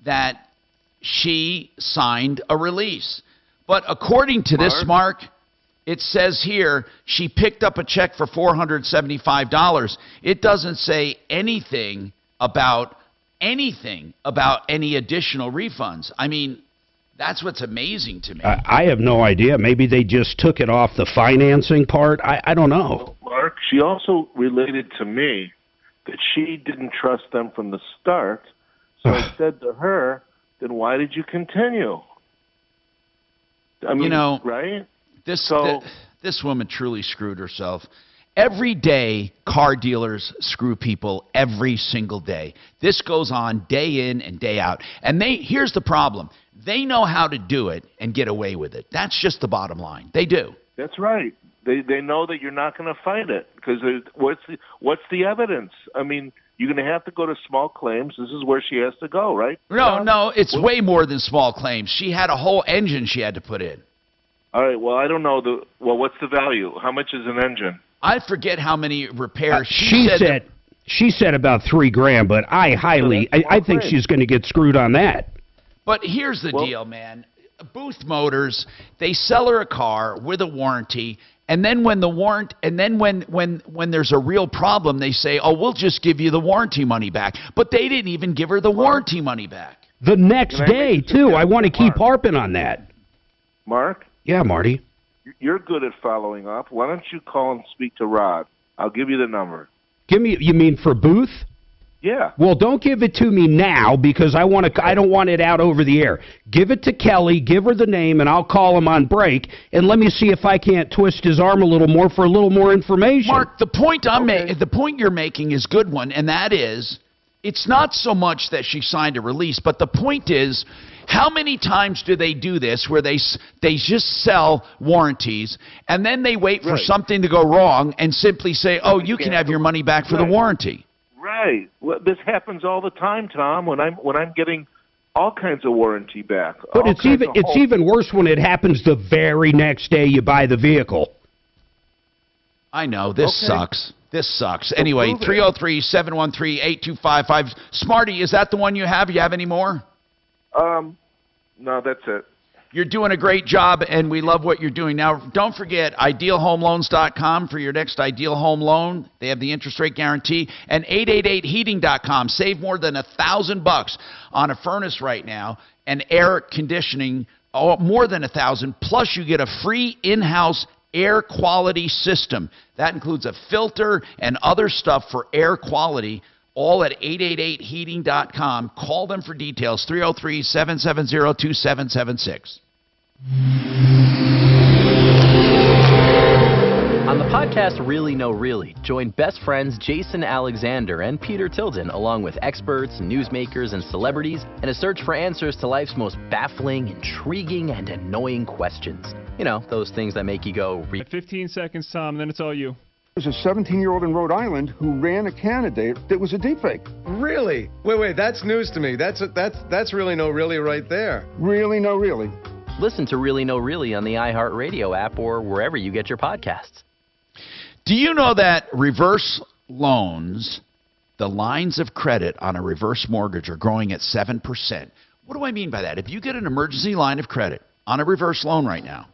that she signed a release. But according to this, Mark, it says here she picked up a check for $475. It doesn't say anything about any additional refunds. I mean, that's what's amazing to me.
I have no idea. Maybe they just took it off the financing part. I don't know.
Mark, she also related to me that she didn't trust them from the start. So I said to her, then why did you continue? I mean, right?
This woman truly screwed herself. Every day, car dealers screw people every single day. This goes on day in and day out. And here's the problem. They know how to do it and get away with it. That's just the bottom line. They do.
That's right. They know that you're not going to fight it, because what's the evidence? I mean, you're going to have to go to small claims. This is where she has to go, right?
No, it's way more than small claims. She had a whole engine she had to put in.
All right, well, I don't know. What's the value? How much is an engine?
I forget how many repairs.
She said about $3,000, but I think she's going to get screwed on that.
But here's the deal, man. Booth Motors, they sell her a car with a warranty, and then when when there's a real problem, they say, "Oh, we'll just give you the warranty money back." But they didn't even give her the warranty money back.
The next day, too. I want to keep harping on that.
Mark?
Yeah, Marty.
You're good at following up. Why don't you call and speak to Rod? I'll give you the number.
You mean for Booth?
Yeah.
Well, don't give it to me now because I don't want it out over the air. Give it to Kelly, give her the name, and I'll call him on break, and let me see if I can't twist his arm a little more for a little more information.
Mark, the point the point you're making is a good one, and that is, it's not so much that she signed a release, but the point is, how many times do they do this where they just sell warranties and then they wait for something to go wrong and simply say, "Oh, you can have your money back for the warranty."
Right. Well, this happens all the time, Tom. When I'm getting all kinds of warranty back.
But it's even worse when it happens the very next day you buy the vehicle.
I know this sucks. This sucks. Anyway, 303-713-8255. Smarty, is that the one you have? You have any more?
No, that's it.
You're doing a great job, and we love what you're doing. Now, don't forget, idealhomeloans.com for your next ideal home loan. They have the interest rate guarantee. And 888heating.com. Save more than $1,000 on a furnace right now and air conditioning, more than $1,000. Plus, you get a free in-house air quality system. That includes a filter and other stuff for air quality. All at 888heating.com. Call them for details, 303-770-2776.
On the podcast Really No Really, join best friends Jason Alexander and Peter Tilden, along with experts, newsmakers, and celebrities, in a search for answers to life's most baffling, intriguing, and annoying questions. You know, those things that make you go...
15 seconds, Tom, then it's all you.
There's a 17-year-old in Rhode Island who ran a candidate that was a deepfake.
Really? Wait, that's news to me. That's Really No Really right there.
Really No Really.
Listen to Really No Really on the iHeartRadio app or wherever you get your podcasts.
Do you know that reverse loans, the lines of credit on a reverse mortgage, are growing at 7%? What do I mean by that? If you get an emergency line of credit on a reverse loan right now,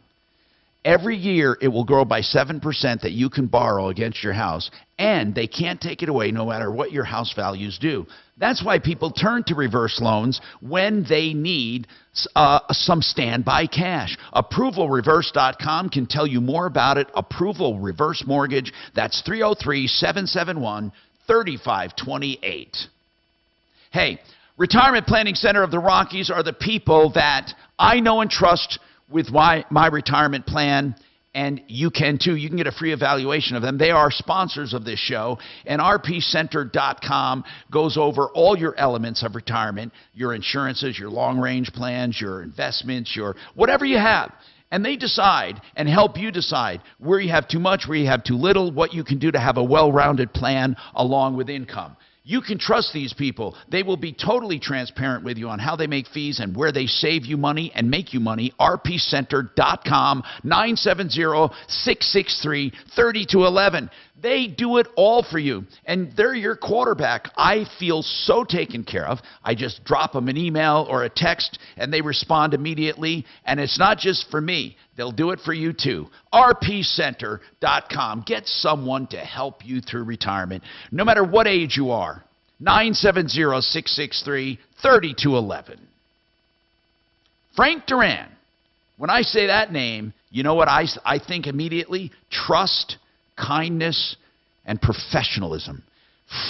every year it will grow by 7% that you can borrow against your house, and they can't take it away no matter what your house values do. That's why people turn to reverse loans when they need some standby cash. ApprovalReverse.com can tell you more about it. Approval Reverse Mortgage. That's 303-771-3528. Hey, Retirement Planning Center of the Rockies are the people that I know and trust with my retirement plan, and you can too. You can get a free evaluation of them. They are sponsors of this show, and rpcenter.com goes over all your elements of retirement, your insurances, your long-range plans, your investments, your whatever you have. And they decide and help you decide where you have too much, where you have too little, what you can do to have a well-rounded plan along with income. You can trust these people. They will be totally transparent with you on how they make fees and where they save you money and make you money. rpcenter.com, 970-663-3211. They do it all for you, and they're your quarterback. I feel so taken care of. I just drop them an email or a text, and they respond immediately, and it's not just for me. They'll do it for you, too. rpcenter.com. Get someone to help you through retirement, no matter what age you are. 970-663-3211. Frank Duran. When I say that name, you know what I think immediately? Trust, kindness, and professionalism.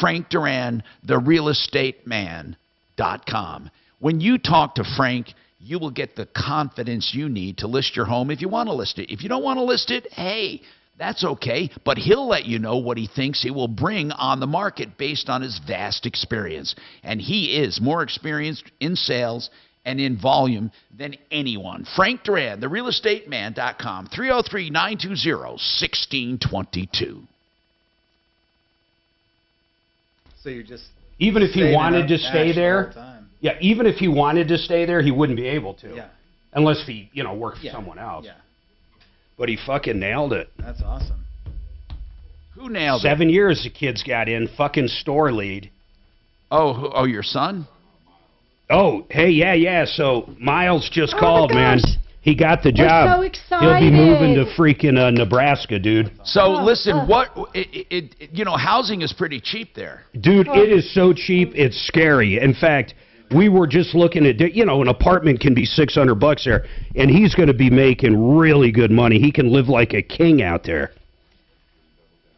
Frank Duran, therealestateman.com. When you talk to Frank, you will get the confidence you need to list your home if you want to list it. If you don't want to list it, hey, that's okay. But he'll let you know what he thinks he will bring on the market based on his vast experience. And he is more experienced in sales and in volume than anyone. Frank Duran, therealestateman.com, 303-920-1622.
So you're just...
Even if he wanted to stay there, even if he wanted to stay there, he wouldn't be able to.
Yeah.
Unless he, worked for someone else.
Yeah.
But he fucking nailed it.
That's awesome.
Who nailed it?
7 years the kid's got in, fucking store lead.
Oh, your son?
Oh, hey, yeah. So Miles just called, man. He got the job.
so excited.
He'll be moving to freaking Nebraska, dude.
So listen, housing is pretty cheap there.
Dude, it is so cheap, it's scary. In fact, we were just looking at, an apartment can be $600 there, and he's going to be making really good money. He can live like a king out there.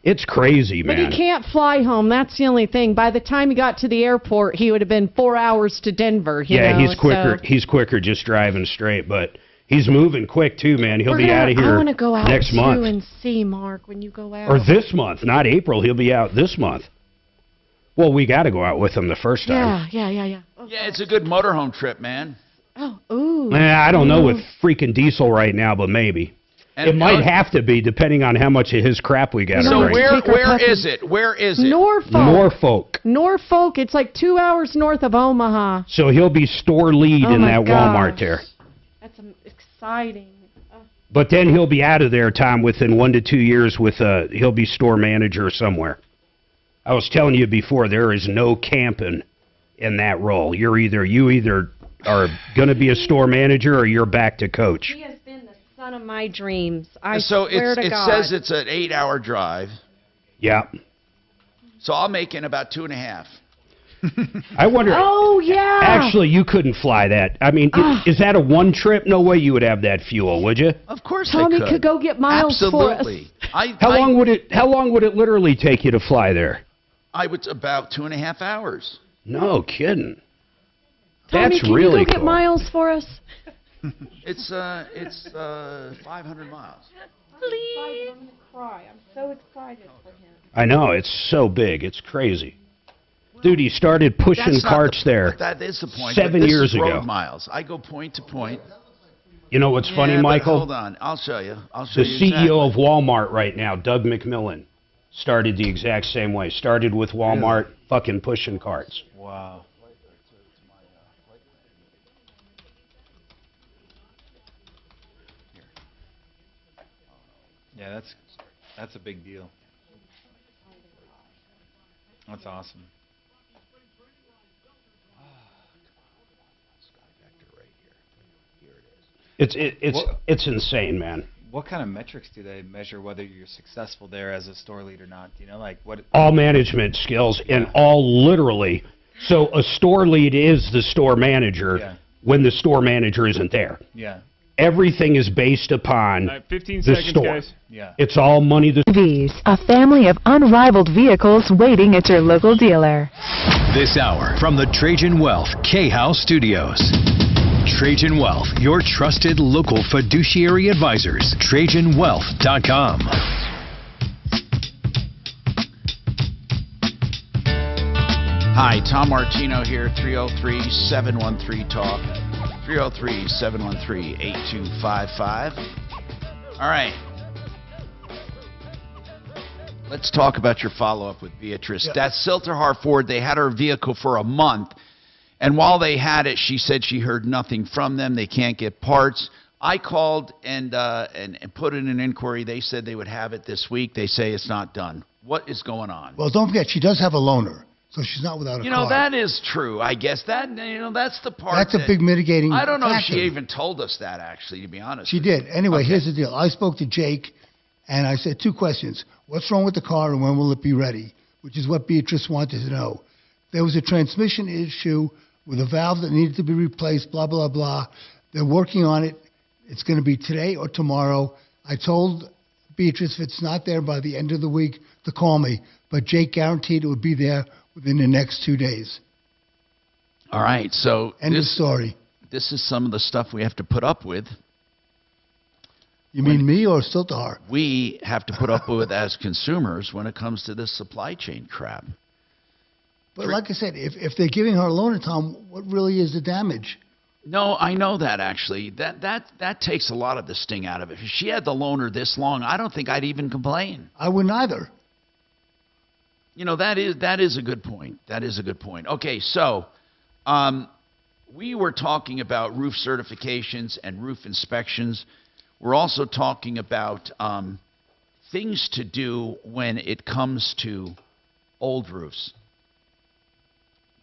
It's crazy,
But
man.
he can't fly home. That's the only thing. By the time he got to the airport, he would have been 4 hours to Denver.
He's quicker. He's quicker just driving straight, but he's moving quick too, man. He'll be out of
I
here
want to go out
next
too
month.
and see Mark when you go out.
Or this month, not April. He'll be out this month. Well, we got to go out with him the first time.
Yeah.
Yeah, it's a good motorhome trip, man.
Oh, ooh.
I don't know with freaking diesel right now, but maybe. It might have to be, depending on how much of his crap we got.
So
to bring.
where is it? Where is it?
Norfolk. It's like 2 hours north of Omaha.
So he'll be store lead in that Walmart there.
That's exciting.
But then he'll be out of there, Tom, within 1 to 2 years. He'll be store manager somewhere. I was telling you before, there is no camping in that role. You either are going to be a store manager or you're back to coach.
He has been the son of my dreams. I
So
swear to
it
God.
says it's an 8-hour drive.
Yeah.
So I'll make in about 2.5.
I wonder.
Oh, yeah.
Actually, you couldn't fly that. I mean, is that a one trip? No way you would have that fuel, would you?
Of course
Tommy
I could.
go get miles
Absolutely.
for us.
How long would it literally take you to fly there?
I would about 2.5 hours.
No kidding.
Tommy,
That's
can
really
you go
cool.
get miles for us?
It's 500 miles.
Please. I'm gonna cry. I'm so excited for him.
I know, it's so big. It's crazy. Dude, he started pushing
That's not
carts there
That is the point.
7
This
years
is road
ago.
miles. I go point to point.
You know what's funny,
but
Michael?
Hold on. I'll show you.
The CEO of Walmart right now, Doug McMillan, started the exact same way. Started with Walmart fucking pushing carts.
Wow. Yeah, that's a big deal. That's awesome.
It's insane, man.
What kind of metrics do they measure whether you're successful there as a store lead or not? Do you know, like what?
All management skills and all literally. So a store lead is the store manager when the store manager isn't there.
Yeah.
Everything is based upon
15
the
seconds,
store.
guys.
Yeah.
It's all money.
V's, a family of unrivaled vehicles waiting at your local dealer.
This hour from the Trajan Wealth K-House Studios. Trajan Wealth, your trusted local fiduciary advisors. TrajanWealth.com.
Hi, Tom Martino here, 303-713-TALK, 303-713-8255. All right. Let's talk about your follow-up with Beatrice. That's Silterhar Ford. They had her vehicle for a month, and while they had it, she said she heard nothing from them. They can't get parts. I called and put in an inquiry. They said they would have it this week. They say it's not done. What is going on?
Well, don't forget, she does have a loaner, so she's not without a car.
That is true. I guess that's the part.
That's a big mitigating
I don't know
factor.
if she even told us that, actually, to be honest.
She did. Anyway, here's the deal. I spoke to Jake, and I said 2 questions. What's wrong with the car, and when will it be ready? Which is what Beatrice wanted to know. There was a transmission issue with a valve that needed to be replaced, blah, blah, blah. They're working on it. It's going to be today or tomorrow. I told Beatrice if it's not there by the end of the week to call me, but Jake guaranteed it would be there within the next 2 days.
All right, so
End of story.
This is some of the stuff we have to put up with.
You mean me or Siltahar?
We have to put up with as consumers when it comes to this supply chain crap.
But like I said, if they're giving her a loaner, Tom, what really is the damage?
No, I know that actually. That takes a lot of the sting out of it. If she had the loaner this long, I don't think I'd even complain.
I wouldn't either.
That is a good point. That is a good point. Okay, so we were talking about roof certifications and roof inspections. We're also talking about things to do when it comes to old roofs.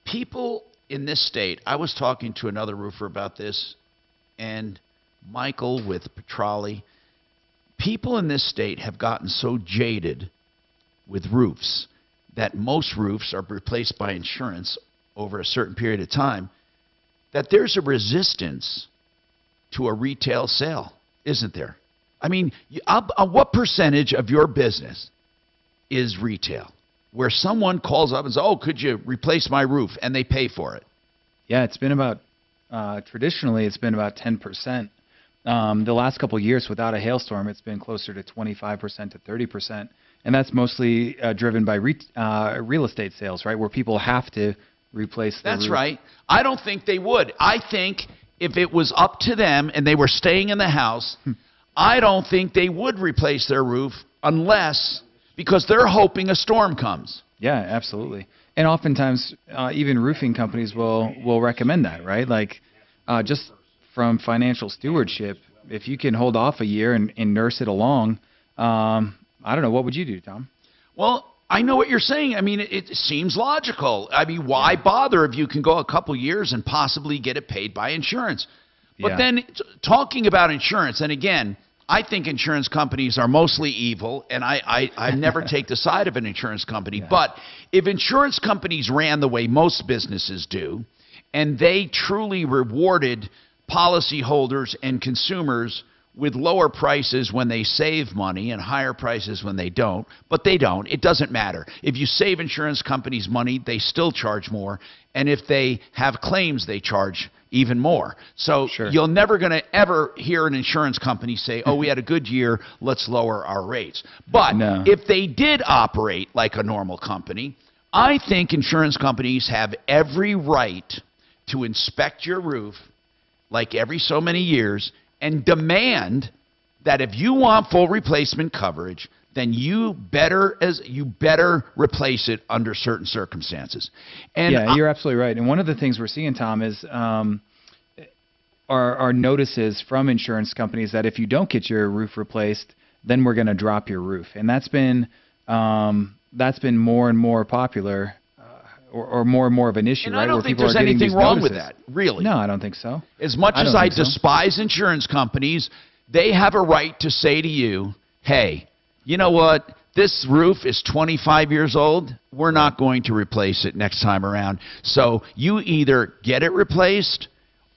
People in this state, I was talking to another roofer about this, and Michael with Petrali, people in this state have gotten so jaded with roofs that most roofs are replaced by insurance over a certain period of time, that there's a resistance to a retail sale, isn't there? I mean, what percentage of your business is retail, where someone calls up and says, oh, could you replace my roof, and they pay for it?
Yeah, it's been about, traditionally, it's been about 10%. The last couple of years, without a hailstorm, it's been closer to 25% to 30%. And that's mostly driven by real estate sales, right, where people have to replace their
That's
roof.
right. I don't think they would. I think if it was up to them and they were staying in the house, I don't think they would replace their roof unless, because they're hoping a storm comes.
Yeah, absolutely. And oftentimes, even roofing companies will recommend that, right? Like, just from financial stewardship, if you can hold off a year and nurse it along, I don't know, what would you do, Tom?
Well, I know what you're saying. I mean, it seems logical. I mean, why bother if you can go a couple years and possibly get it paid by insurance? But then talking about insurance, and again, I think insurance companies are mostly evil, and I never take the side of an insurance company. But if insurance companies ran the way most businesses do, and they truly rewarded policyholders and consumers with lower prices when they save money and higher prices when they don't, but they don't. It doesn't matter. If you save insurance companies money, they still charge more, and if they have claims, they charge even more. So you're never going to ever hear an insurance company say, oh, we had a good year, let's lower our rates. But if they did operate like a normal company, I think insurance companies have every right to inspect your roof like every so many years and demand that if you want full replacement coverage, then you better replace it under certain circumstances. And
yeah, you're absolutely right. And one of the things we're seeing, Tom, is our notices from insurance companies that if you don't get your roof replaced, then we're going to drop your roof. And that's been more and more popular. Or more and more of an issue,
and
right?
I don't
where
think
people
there's
are getting
anything
these
wrong with
notices.
that, really.
No, I don't think so.
As much as I despise insurance companies, they have a right to say to you, hey, you know what? This roof is 25 years old. We're not going to replace it next time around. So you either get it replaced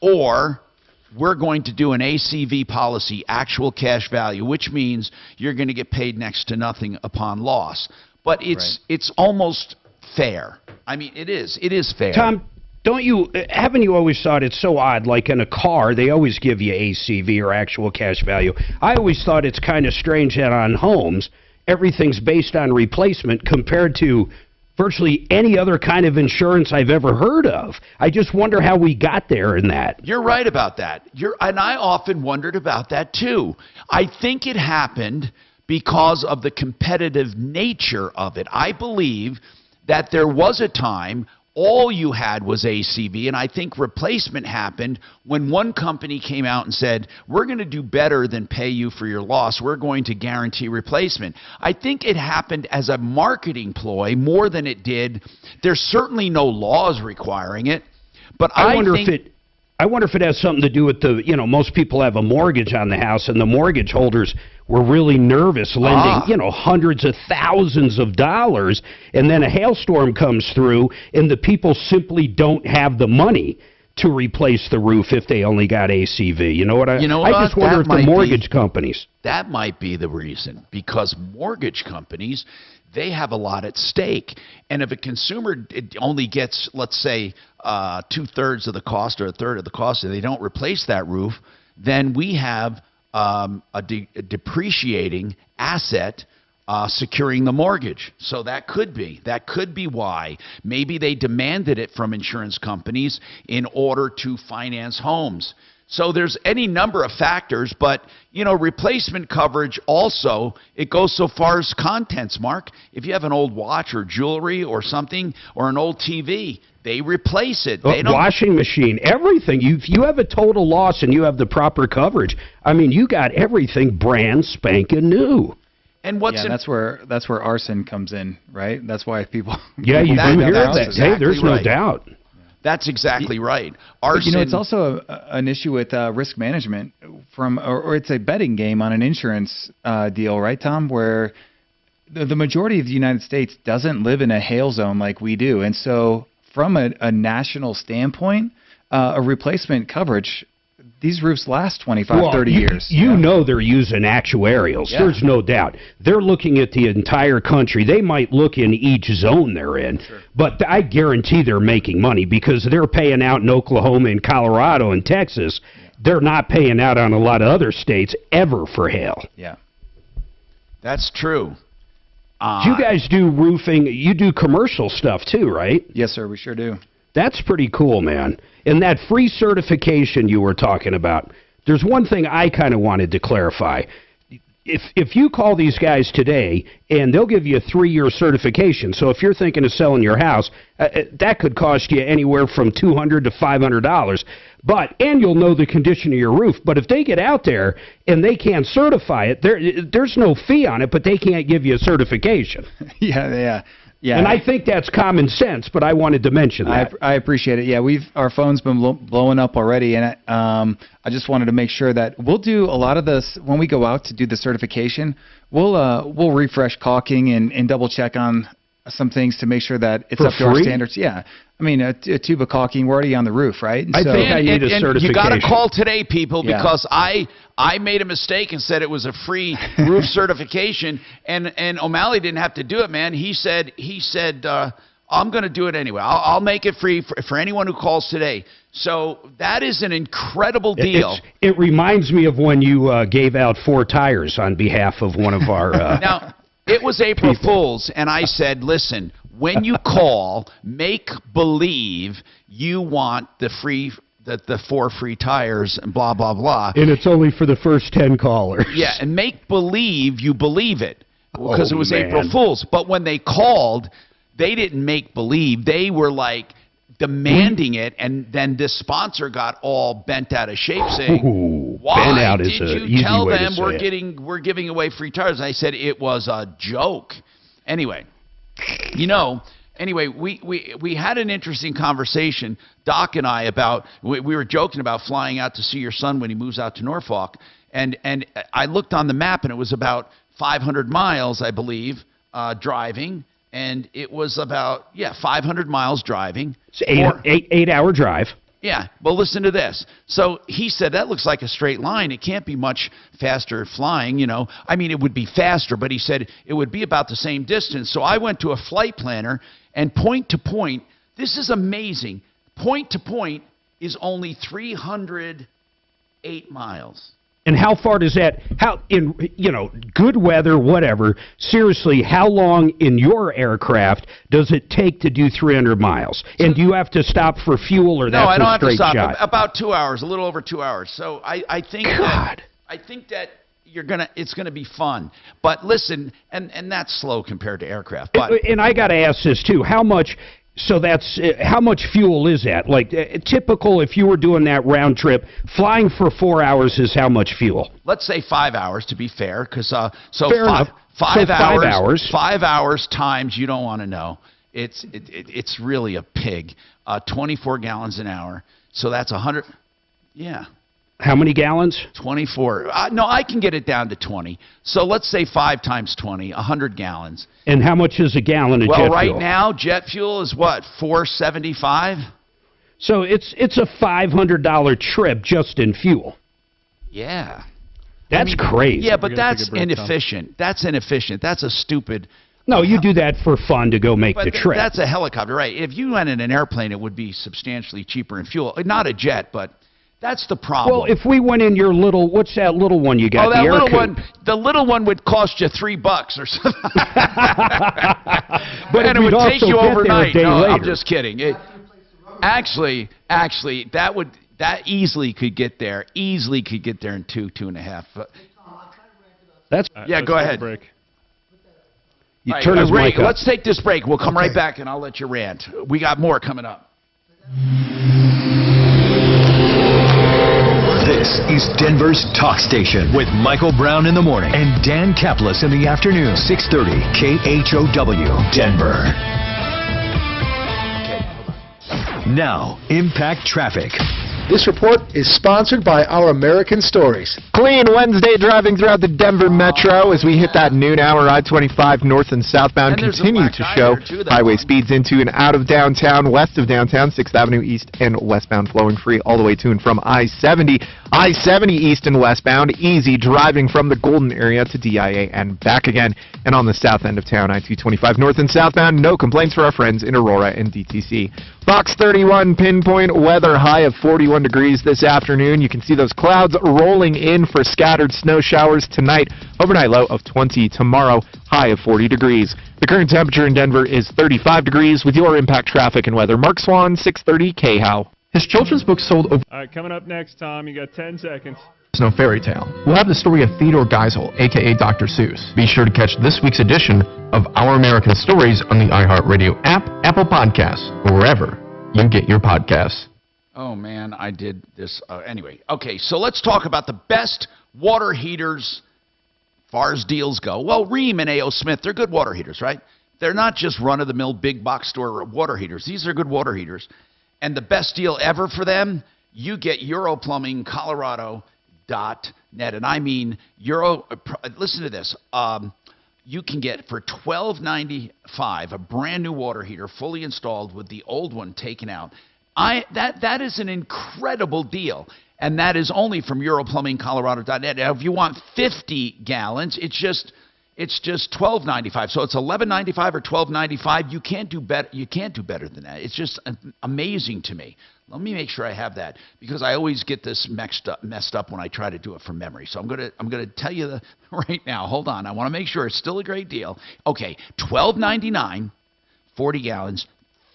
or we're going to do an ACV policy, actual cash value, which means you're going to get paid next to nothing upon loss. But it's almost fair. I mean, it is fair.
Tom, haven't you always thought it's so odd, like in a car, they always give you ACV or actual cash value. I always thought it's kind of strange that on homes, everything's based on replacement compared to virtually any other kind of insurance I've ever heard of. I just wonder how we got there in that.
You're right about that. And I often wondered about that too. I think it happened because of the competitive nature of it. I believe that there was a time all you had was ACV, and I think replacement happened when one company came out and said, we're going to do better than pay you for your loss. We're going to guarantee replacement. I think it happened as a marketing ploy more than it did. There's certainly no laws requiring it, but I wonder if it has something to do with most people have a mortgage on the house, and the mortgage holders were really nervous lending, hundreds of thousands of dollars, and then a hailstorm comes through, and the people simply don't have the money to replace the roof if they only got ACV. I just wonder if the mortgage companies. That might be the reason, because mortgage companies, they have a lot at stake. And if a consumer only gets, let's say, 2/3 of the cost or 1/3 of the cost, and they don't replace that roof, then we have a depreciating asset securing the mortgage. So that could be why. Maybe they demanded it from insurance companies in order to finance homes. So there's any number of factors, but, replacement coverage also, it goes so far as contents, Mark. If you have an old watch or jewelry or something or an old TV, they replace it. They don't.
Washing machine, everything. If you have a total loss and you have the proper coverage, I mean, you got everything brand spanking new.
And
that's where arson comes in, right? That's why people.
Yeah, you do hear that. Hey, there's no doubt.
That's exactly right.
But,
Arson.
it's also an issue with risk management or it's a betting game on an insurance deal, right, Tom? Where the majority of the United States doesn't live in a hail zone like we do. And so from a national standpoint, a replacement coverage, these roofs last 25, 30 years.
You know they're using actuarials.
Yeah.
There's no doubt. They're looking at the entire country. They might look in each zone they're in, but I guarantee they're making money because they're paying out in Oklahoma and Colorado and Texas. They're not paying out on a lot of other states ever for hail.
Yeah.
That's true.
You guys do roofing. You do commercial stuff too, right?
Yes, sir. We sure do.
That's pretty cool, man. And that free certification you were talking about, there's one thing I kind of wanted to clarify. If you call these guys today, and they'll give you a 3-year certification, so if you're thinking of selling your house, that could cost you anywhere from $200 to $500. And you'll know the condition of your roof. But if they get out there and they can't certify it, there's no fee on it, but they can't give you a certification.
Yeah.
And I think that's common sense, but I wanted to mention that.
I appreciate it. Yeah, our phone's been blowing up already, and I just wanted to make sure that we'll do a lot of this when we go out to do the certification. We'll refresh caulking and double check on some things to make sure that it's up to our standards. Yeah. I mean, a tube of caulking, we're already on the roof, right?
I think I need a certification.
You got to call today, people, because I made a mistake and said it was a free roof certification, and O'Malley didn't have to do it, man. He said I'm going to do it anyway. I'll make it free for anyone who calls today. So that is an incredible deal.
It reminds me of when you gave out 4 tires on behalf of one of our
Now, it was April Fool's, and I said, listen, when you call, make believe you want the 4 free tires and blah, blah, blah.
And it's only for the first 10 callers.
Yeah, and make believe you believe it because it was April Fool's. But when they called, they didn't make believe. They were like demanding it, and then this sponsor got all bent out of shape saying, why did you tell them we're giving away free tires? And I said it was a joke. Anyway, we had an interesting conversation, Doc and I, about we were joking about flying out to see your son when he moves out to Norfolk, and I looked on the map and it was about 500 miles, I believe, driving, and it was about 500 miles driving.
It's 8-hour drive.
Yeah, well, listen to this. So he said that looks like a straight line. It can't be much faster flying, I mean, it would be faster, but he said it would be about the same distance. So I went to a flight planner, and point to point, this is amazing. Point to point is only 308 miles.
And how far does that, in good weather, whatever, seriously, how long in your aircraft does it take to do 300 miles? And do you have to stop for fuel, or that's a straight shot?
No, I don't have to stop. About 2 hours, a little over 2 hours. So I think that it's gonna be fun. But listen, and that's slow compared to aircraft. But
and I got to ask this too: how much? So that's how much fuel is that? Like typical, if you were doing that round trip, flying for 4 hours is how much fuel?
Let's say 5 hours to be fair, because
fair enough.
5 hours. 5 hours times, you don't want to know. It's really a pig. 24 gallons an hour. So that's 100. Yeah.
How many gallons?
24. No, I can get it down to 20. So let's say 5 times 20, 100 gallons.
And how much is a gallon of jet fuel?
Well, right now, jet fuel is what, $4.75?
So it's a $500 trip just in fuel.
Yeah.
That's crazy.
Yeah, but that's inefficient. That's inefficient. That's a stupid...
No, you do that for fun to go make the trip.
That's a helicopter, right? If you went in an airplane, it would be substantially cheaper in fuel. Not a jet, but... That's the problem.
Well, if we went in your what's that little one you got?
That the little one would cost you $3 or something. But it would take you overnight. No, I'm just kidding. Actually, that easily could get there. Easily could get there in 2.5.
That's
go ahead.
Break.
You turn his mic up.
Let's take this break. We'll come right back, and I'll let you rant. We got more coming up.
This is Denver's Talk Station with Michael Brown in the morning and Dan Kaplis in the afternoon. 630 KHOW, Denver. Now, impact traffic.
This report is sponsored by Our American Stories.
Clean Wednesday driving throughout the Denver Metro as we hit that noon hour. I-25 north and southbound continue to show highway speeds into and out of downtown, west of downtown, 6th Avenue east and westbound flowing free all the way to and from I-70. I-70 east and westbound, easy driving from the Golden area to DIA and back again. And on the south end of town, I-225 north and southbound, no complaints for our friends in Aurora and DTC. Fox 31 pinpoint weather, high of 41 degrees this afternoon. You can see those clouds rolling in for scattered snow showers tonight. Overnight low of 20 tomorrow, high of 40 degrees. The current temperature in Denver is 35 degrees. With your impact traffic and weather, Mark Swan, 630 KHOW. His children's book sold over...
All right, coming up next, Tom, you got 10 seconds.
No fairy tale. We'll have the story of Theodore Geisel, a.k.a. Dr. Seuss. Be sure to catch this week's edition of Our American Stories on the iHeartRadio app, Apple Podcasts, or wherever you get your podcasts.
Oh, man, I did this. Anyway, okay, so let's talk about the best water heaters as far as deals go. Well, Rheem and A.O. Smith, they're good water heaters, right? They're not just run-of-the-mill big box store water heaters. These are good water heaters. And the best deal ever for them, you get Euro Plumbing, Colorado.net. And I mean, listen to this. You can get for $12.95 a brand new water heater fully installed with the old one taken out. That is an incredible deal, and that is only from EuroPlumbingColorado.net. Now, if you want 50 gallons, it's just $12.95. So it's $11.95 or $12.95. You can't do better. You can't do better than that. It's just amazing to me. Let me make sure I have that, because I always get this messed up when I try to do it from memory. So I'm gonna tell you right now. Hold on. I want to make sure it's still a great deal. Okay, $12.99, 40 gallons.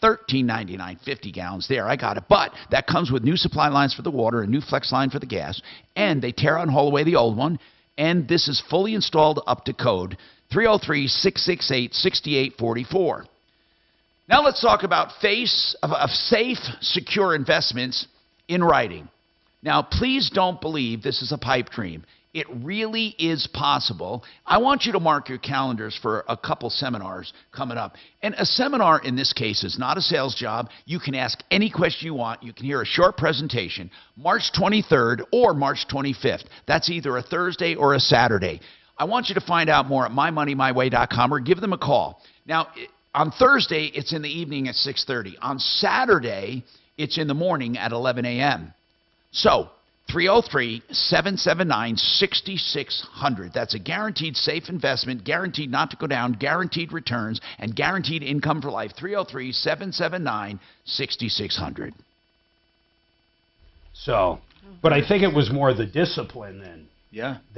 $13.99, 50 gallons. There, I got it. But that comes with new supply lines for the water, a new flex line for the gas, and they tear out and haul away the old one. And this is fully installed up to code 303-668-6844. Now let's talk about safe, secure investments in writing. Now, please don't believe this is a pipe dream. It really is possible. I want you to mark your calendars for a couple seminars coming up. And a seminar in this case is not a sales job. You can ask any question you want. You can hear a short presentation March 23rd or March 25th. That's either a Thursday or a Saturday. I want you to find out more at mymoneymyway.com or give them a call. Now, on Thursday, it's in the evening at 6:30. On Saturday, it's in the morning at 11 a.m. So, 303-779-6600. That's a guaranteed safe investment, guaranteed not to go down, guaranteed returns, and guaranteed income for life. 303-779-6600.
So, but I think it was more the discipline
than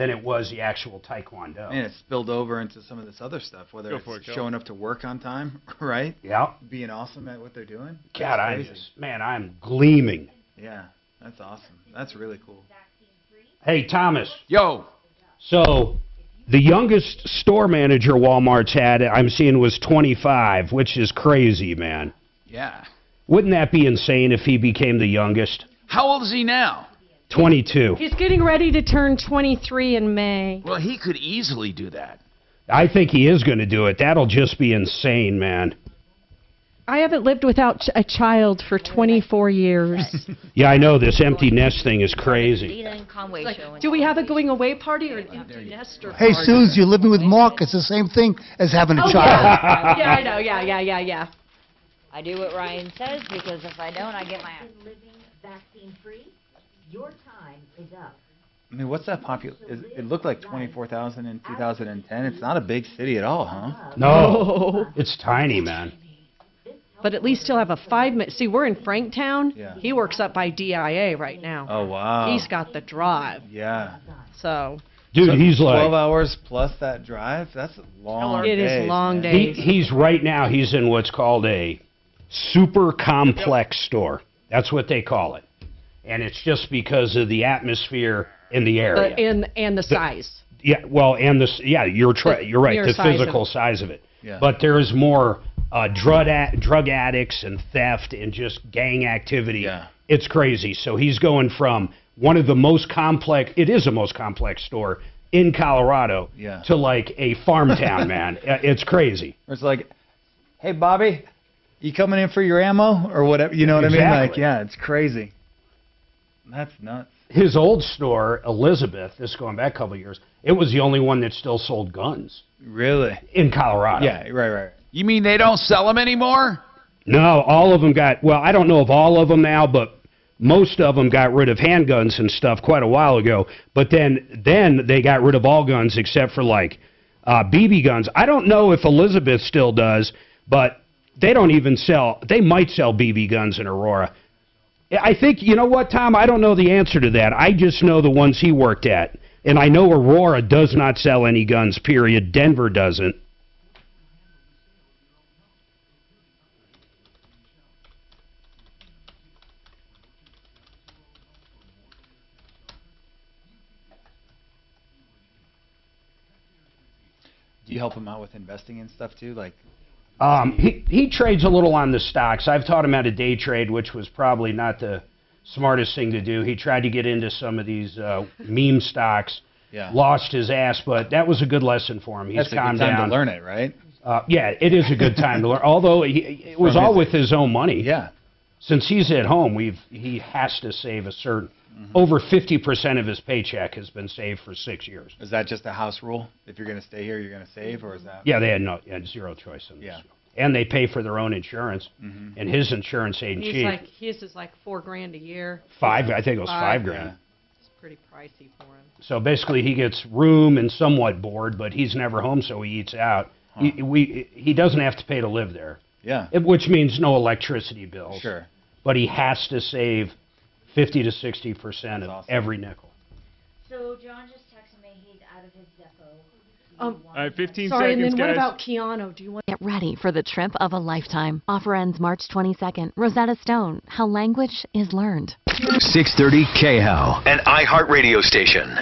it was the actual taekwondo.
And it spilled over into some of this other stuff, whether it's showing up to work on time, right?
Yeah.
Being awesome at what they're doing.
God, I'm gleaming.
Yeah. That's awesome. That's really cool.
Hey, Thomas.
Yo.
So, the youngest store manager Walmart's had, I'm seeing, was 25, which is crazy, man.
Yeah.
Wouldn't that be insane if he became the youngest?
How old is he now?
22.
He's getting ready to turn 23 in May.
Well, he could easily do that.
I think he is going to do it. That'll just be insane, man.
I haven't lived without a child for 24 years.
Yeah, I know. This empty nest thing is crazy.
Do we have a going away party or an empty nester
Hey,
party?
Suze, you're living with Mark. It's the same thing as having a
Oh,
child.
yeah, I know. Yeah.
I do what Ryan says, because if I don't, I get my ass. Living vaccine-free, your time is up.
I mean, what's that it looked like 24,000 in 2010. It's not a big city at all, huh?
No, it's tiny, man.
But at least he'll have a 5-minute. See, we're in Franktown. Yeah. He works up by DIA right now.
Oh, wow.
He's got the drive.
Yeah.
So.
Dude, he's
12 hours plus that drive? That's a long
It
days,
is long
man.
days.
He's right now, he's in what's called a super complex store. That's what they call it. And it's just because of the atmosphere in the area.
And the size.
Yeah, well, and you're right, the physical size of it. Yeah. But there's more drug addicts and theft and just gang activity. Yeah. It's crazy. So he's going from one of the most complex, it is the most complex store in Colorado, to like a farm town, man. It's crazy.
It's like, hey, Bobby, You coming in for your ammo or whatever? You know what I mean? Like,
Exactly.
yeah, it's crazy. That's nuts.
His old store, Elizabeth, this is going back a couple of years, it was the only one that still sold guns.
Really?
In Colorado.
Yeah, right.
You mean they don't sell them anymore?
No, all of them got, well, I don't know if all of them now, but most of them got rid of handguns and stuff quite a while ago. But then they got rid of all guns except for, like, BB guns. I don't know if Elizabeth still does, but they don't even sell, they might sell BB guns in Aurora. I think, you know what, Tom? I don't know the answer to that. I just know the ones he worked at. And I know Aurora does not sell any guns, period. Denver doesn't.
Do you help him out with investing and stuff too? Like,
He trades a little on the stocks. I've taught him how to day trade, which was probably not the smartest thing to do. He tried to get into some of these meme stocks.
Yeah.
Lost his ass, but that was a good lesson for him. He's
that's a good
calmed
time
down.
to learn it, right?
Yeah, it is a good time to learn. Although it was all with his own money.
Yeah.
Since he's at home, he has to save a certain over 50% of his paycheck has been saved for 6 years.
Is that just a house rule? If you're going to stay here, you're going to save, or is that?
Yeah, they had zero choice in this.
Yeah.
And they pay for their own insurance, and his insurance ain't
He's
cheap.
like, his is like $4,000 a year.
I think it was $5,000.
Yeah. It's pretty pricey for him.
So basically, he gets room and somewhat board, but he's never home, so he eats out. He doesn't have to pay to live there.
Yeah.
Which means no electricity bills.
Sure.
But he has to save 50 to 60% of every nickel.
So John just texted me he's out of his depot.
All right, 15
Sorry,
seconds,
and then what
guys.
about Keanu? Do you want?
Get ready for the trip of a lifetime. Offer ends March 22nd. Rosetta Stone, how language is learned.
630 KHOW, an iHeart radio station.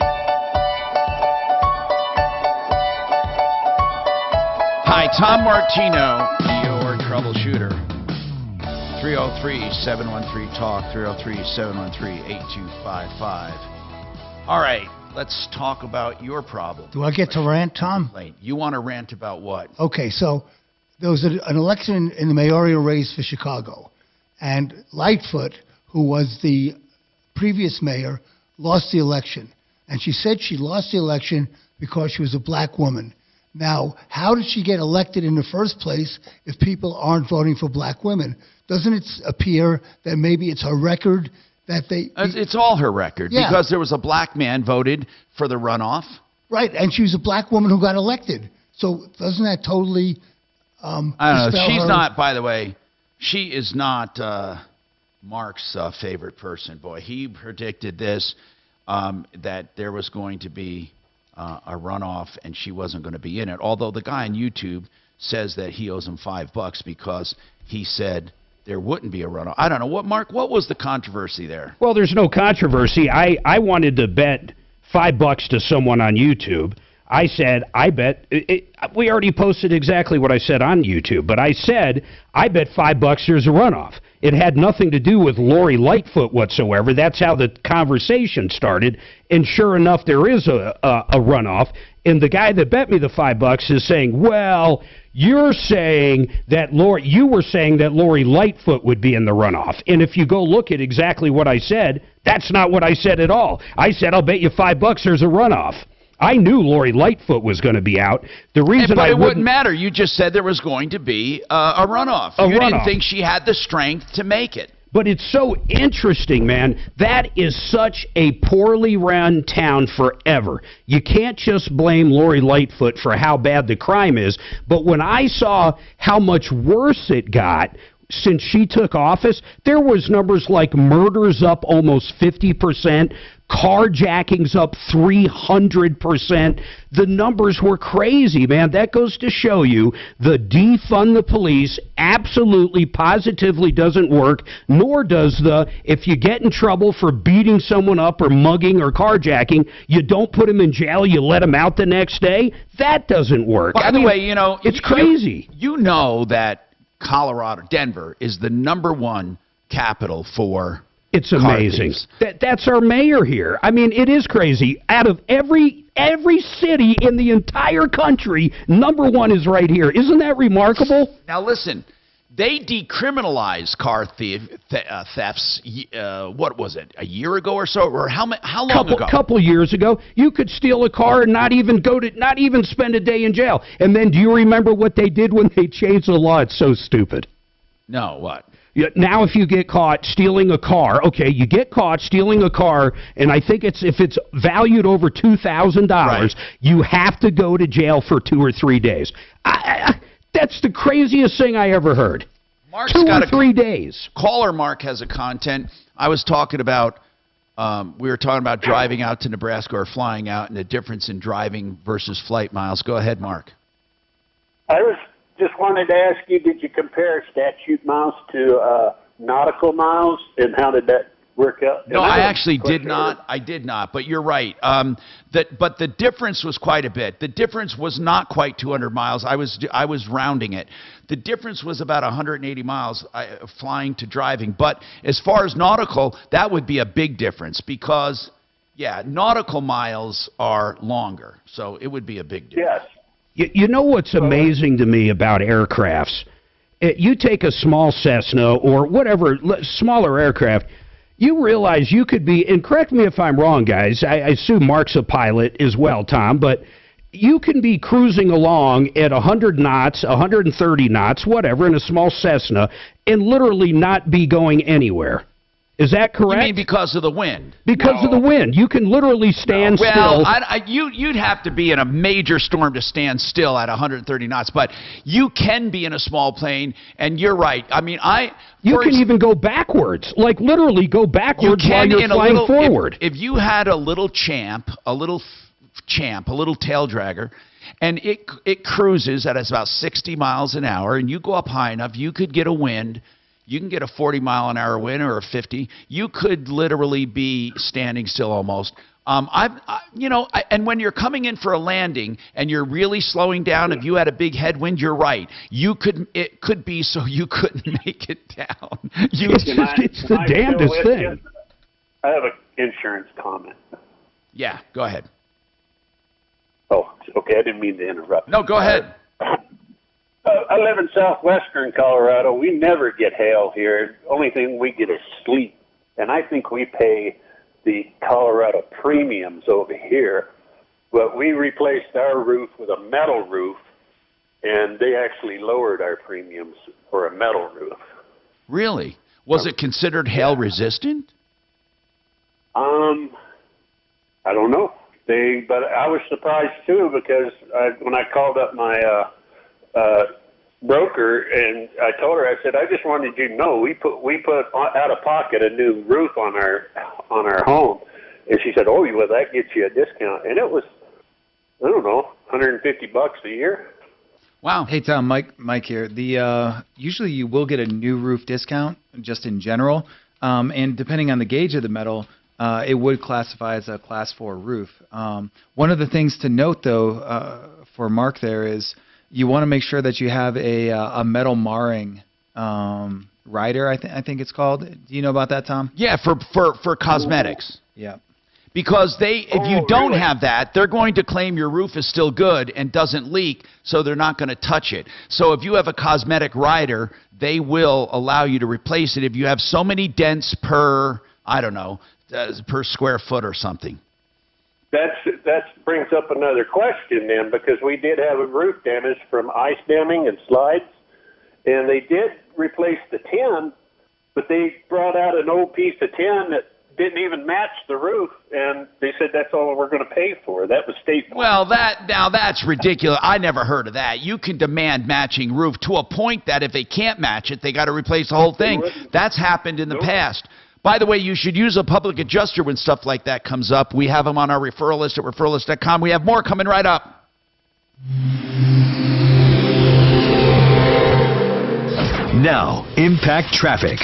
Hi, Tom Martino, your troubleshooter. 303-713-TALK, 303-713-8255. All right, let's talk about your problem.
Do I get to rant, Tom?
You want to rant about what?
Okay, so there was an election in the mayoral race for Chicago, and Lightfoot, who was the previous mayor, lost the election. And she said she lost the election because she was a black woman. Now, how did she get elected in the first place if people aren't voting for black women? Doesn't it appear that maybe it's her record that they...
It's all her record,
Yeah.
because there was a black man voted for the runoff.
Right, and she was a black woman who got elected. So doesn't that totally
I don't know.
dispel
She's
her-
not, by the way, she is not Mark's favorite person. Boy, he predicted this, that there was going to be a runoff and she wasn't going to be in it. Although the guy on YouTube says that he owes him $5 because he said there wouldn't be a runoff. I don't know. Mark, what was the controversy there?
Well, there's no controversy. I wanted to bet $5 to someone on YouTube. I said, I bet, we already posted exactly what I said on YouTube, but I said, I bet $5 there's a runoff. It had nothing to do with Lori Lightfoot whatsoever. That's how the conversation started. And sure enough, there is a runoff. And the guy that bet me the $5 is saying, well, you're saying that you were saying that Lori Lightfoot would be in the runoff. And if you go look at exactly what I said, that's not what I said at all. I said, I'll bet you $5 there's a runoff. I knew Lori Lightfoot was going to be out. The reason
But it wouldn't matter. You just said there was going to be a runoff. You didn't think she had the strength to make it.
But it's so interesting, man. That is such a poorly run town forever. You can't just blame Lori Lightfoot for how bad the crime is. But when I saw how much worse it got since she took office, there was numbers like murders up almost 50%, carjackings up 300%. The numbers were crazy, man. That goes to show you the defund the police absolutely, positively doesn't work, nor does the, if you get in trouble for beating someone up or mugging or carjacking, you don't put them in jail, you let them out the next day. That doesn't work.
By the way,
it's crazy.
You know that Colorado, Denver, is the #1 capital for
It's amazing. That's our mayor here. I mean, it is crazy. Out of every city in the entire country, #1 is right here. Isn't that remarkable?
Now listen, They decriminalized car thefts. What was it? A year ago or so, or how long ago?
Couple years ago, you could steal a car and not even spend a day in jail. And then, do you remember what they did when they changed the law? It's so stupid.
No, what?
Now, if you get caught stealing a car, okay, you get caught stealing a car, and I think if it's valued over $2,000, you have to go to jail for 2 or 3 days. That's the craziest thing I ever heard.
Mark's
2
got
or 3 days.
Caller Mark has a content. I was talking about, we were talking about driving out to Nebraska or flying out and the difference in driving versus flight miles. Go ahead, Mark.
I just wanted to ask you, did you compare statute miles to nautical miles, and how did that work out?
No, I actually did not. I did not, but you're right. But the difference was quite a bit. The difference was not quite 200 miles. I was rounding it. The difference was about 180 miles flying to driving. But as far as nautical, that would be a big difference because, yeah, nautical miles are longer. So it would be a big difference.
Yes.
You know what's amazing to me about aircrafts? You take a small Cessna or whatever, smaller aircraft, you realize you could be, and correct me if I'm wrong, guys, I assume Mark's a pilot as well, Tom, but you can be cruising along at 100 knots, 130 knots, whatever, in a small Cessna, and literally not be going anywhere. Is that correct?
You mean because of the wind?
Because of the wind. You can literally stand still.
Well, you'd have to be in a major storm to stand still at 130 knots, but you can be in a small plane, and you're right. I mean,
you can even go backwards, like literally go backwards while you're flying forward.
If you had a little champ, a little tail dragger, and it cruises at about 60 miles an hour, and you go up high enough, you could get a wind. You can get a 40-mile-an-hour wind or a 50. You could literally be standing still almost. And when you're coming in for a landing and you're really slowing down, if you had a big headwind, you're right. It could be so you couldn't make it down.
It's the damnedest thing.
I have an insurance comment.
Yeah, go ahead.
Oh, okay. I didn't mean to interrupt.
No, go ahead.
I live in southwestern Colorado. We never get hail here. Only thing we get is sleet. And I think we pay the Colorado premiums over here. But we replaced our roof with a metal roof, and they actually lowered our premiums for a metal roof.
Really? Was it considered hail resistant?
I don't know. But I was surprised too because when I called up my broker and I told her, I said, I just wanted you to know we put out of pocket a new roof on our home, and she said, oh, well, that gets you a discount, and it was, I don't know, $150 a year.
Wow.
Hey Tom, Mike here. Usually you will get a new roof discount just in general, and depending on the gauge of the metal, it would classify as a Class 4 roof. One of the things to note though for Mark there is, you want to make sure that you have a metal marring rider, I think it's called. Do you know about that, Tom?
Yeah, for cosmetics.
Yeah.
Because if you don't have that, they're going to claim your roof is still good and doesn't leak, so they're not going to touch it. So if you have a cosmetic rider, they will allow you to replace it if you have so many dents per, I don't know, per square foot or something.
That brings up another question then, because we did have a roof damage from ice damming and slides, and they did replace the tin, but they brought out an old piece of tin that didn't even match the roof, and they said that's all we're going to pay for. That was state.
Well, that's ridiculous. I never heard of that. You can demand matching roof to a point that if they can't match it, they got to replace the whole thing. That's happened in the past. By the way, you should use a public adjuster when stuff like that comes up. We have them on our referral list at referrallist.com. We have more coming right up.
Now, Impact Traffic.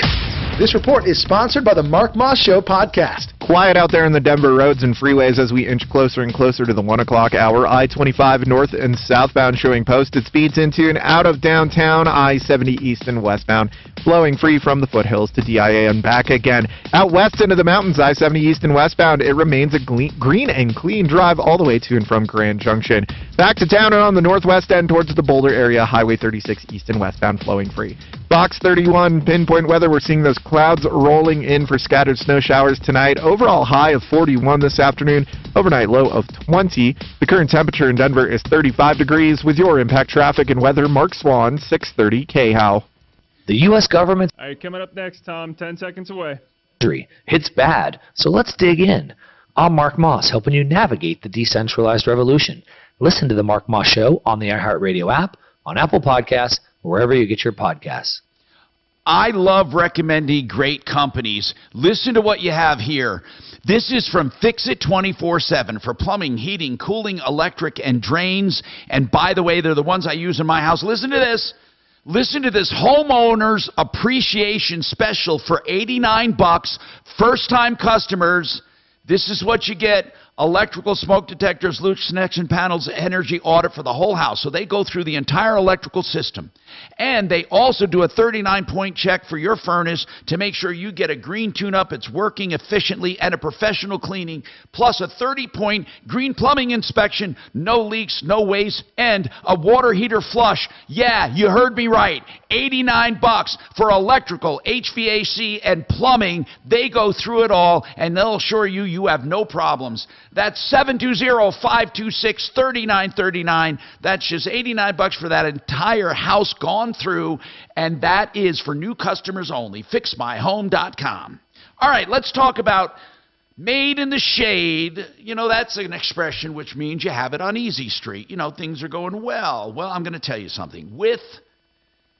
This report is sponsored by the Mark Moss Show podcast.
Quiet out there in the Denver roads and freeways as we inch closer and closer to the 1 o'clock hour. I-25 north and southbound showing posted speeds into and out of downtown. I-70 east and westbound flowing free from the foothills to DIA and back again. Out west into the mountains, I-70 east and westbound, it remains a green and clean drive all the way to and from Grand Junction. Back to town and on the northwest end towards the Boulder area, Highway 36 east and westbound flowing free. Box 31, pinpoint weather. We're seeing those clouds rolling in for scattered snow showers tonight. Overall high of 41 this afternoon. Overnight low of 20. The current temperature in Denver is 35 degrees. With your impact traffic and weather, Mark Swan, 630 KHOW.
The U.S. government's
All right, coming up next, Tom, 10 seconds away.
It's bad, so let's dig in. I'm Mark Moss, helping you navigate the decentralized revolution. Listen to The Mark Moss Show on the iHeartRadio app, on Apple Podcasts, wherever you get your podcasts.
I love recommending great companies. Listen to what you have here. This is from Fix It 24/7 for plumbing, heating, cooling, electric, and drains. And by the way, they're the ones I use in my house. Listen to this. Listen to this homeowner's appreciation special for $89. First-time customers. This is what you get. Electrical smoke detectors, loose connection panels, energy audit for the whole house. So they go through the entire electrical system. And they also do a 39-point check for your furnace to make sure you get a green tune-up, it's working efficiently, and a professional cleaning, plus a 30-point green plumbing inspection, no leaks, no waste, and a water heater flush. Yeah, you heard me right. $89 for electrical, HVAC, and plumbing. They go through it all, and they'll assure you you have no problems. That's 720-526-3939. That's just $89 for that entire house gone through, and that is for new customers only. FixMyHome.com. All right, let's talk about made in the shade. You know, that's an expression which means you have it on easy street. You know, things are going well. Well, I'm going to tell you something. With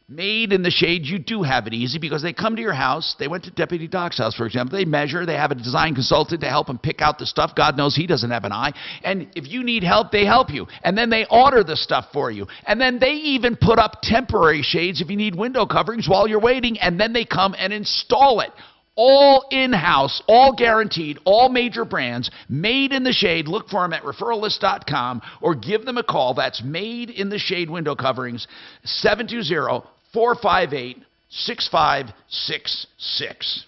Made in the shade, you do have it easy because they come to your house. They went to Deputy Doc's house, for example. They measure. They have a design consultant to help them pick out the stuff. God knows he doesn't have an eye. And if you need help, they help you. And then they order the stuff for you. And then they even put up temporary shades if you need window coverings while you're waiting. And then they come and install it. All in-house, all guaranteed, all major brands, Made in the Shade. Look for them at referralist.com or give them a call. That's Made in the Shade window coverings, 720-458-6566.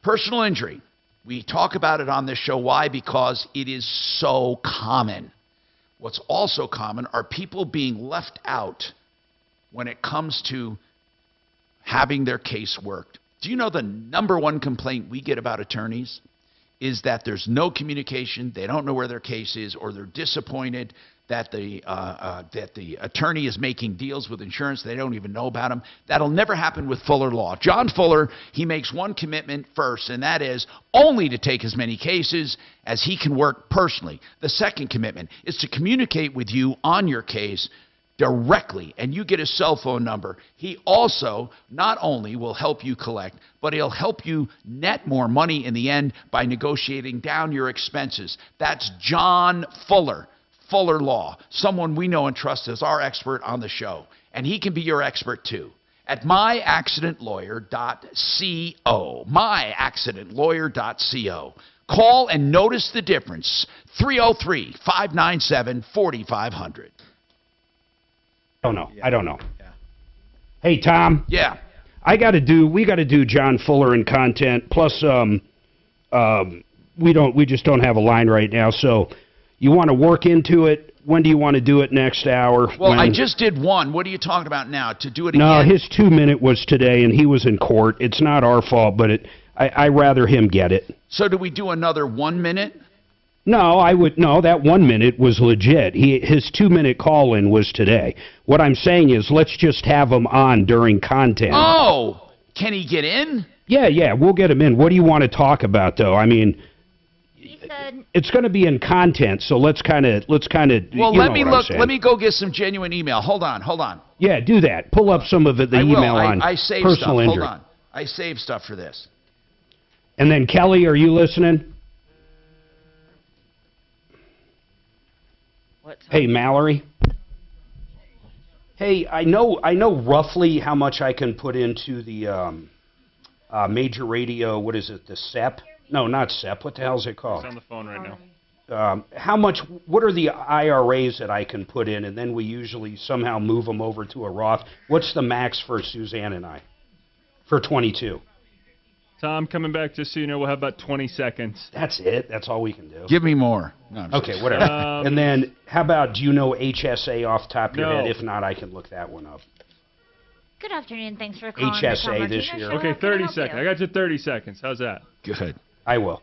Personal injury. We talk about it on this show. Why? Because it is so common. What's also common are people being left out when it comes to having their case worked. Do you know the number one complaint we get about attorneys is that there's no communication, they don't know where their case is, or they're disappointed that the attorney is making deals with insurance, they don't even know about them. That'll never happen with Fuller Law. John Fuller, he makes one commitment first, and that is only to take as many cases as he can work personally. The second commitment is to communicate with you on your case directly, and you get his cell phone number. He also not only will help you collect, but he'll help you net more money in the end by negotiating down your expenses. That's John Fuller, Fuller Law, someone we know and trust as our expert on the show. And he can be your expert too. At myaccidentlawyer.co, myaccidentlawyer.co. Call and notice the difference. 303-597-4500.
I don't know. Yeah. Hey, Tom.
Yeah.
We got to do John Fuller in content. Plus, we just don't have a line right now. So, you want to work into it? When do you want to do it next hour?
Well, I just did one. What are you talking about now? To do it again?
No, his 2-minute was today, and he was in court. It's not our fault, but I rather him get it.
So, do we do another 1 minute?
No, that 1 minute was legit. His 2-minute call-in was today. What I'm saying is let's just have him on during content.
Oh, can he get in?
Yeah, we'll get him in. What do you want to talk about, though? I mean, it's going to be in content, so let's kind of.
Well, let me look. Let me go get some genuine email. Hold on.
Yeah, do that. Pull up some of it. The email on
I saved
personal
stuff.
injury.
Hold on. I saved stuff for this.
And then Kelly, are you listening? Hey, Mallory. Hey, I know roughly how much I can put into the major radio. What is it? The SEP? No, not SEP. What the hell is it called?
It's on the phone right now.
How much? What are the IRAs that I can put in, and then we usually somehow move them over to a Roth? What's the max for Suzanne and I for 22?
Tom, coming back just so you know, we'll have about 20 seconds.
That's it? That's all we can do?
Give me more. No,
okay, whatever. And then, how about, do you know HSA off the top of your head? If not, I can look that one up.
Good afternoon. Thanks for calling
HSA
the Tom
this
Martino
year.
Show.
Okay,
How can I
30
help
seconds.
you?
I got you 30 seconds. How's that?
Good.
I will.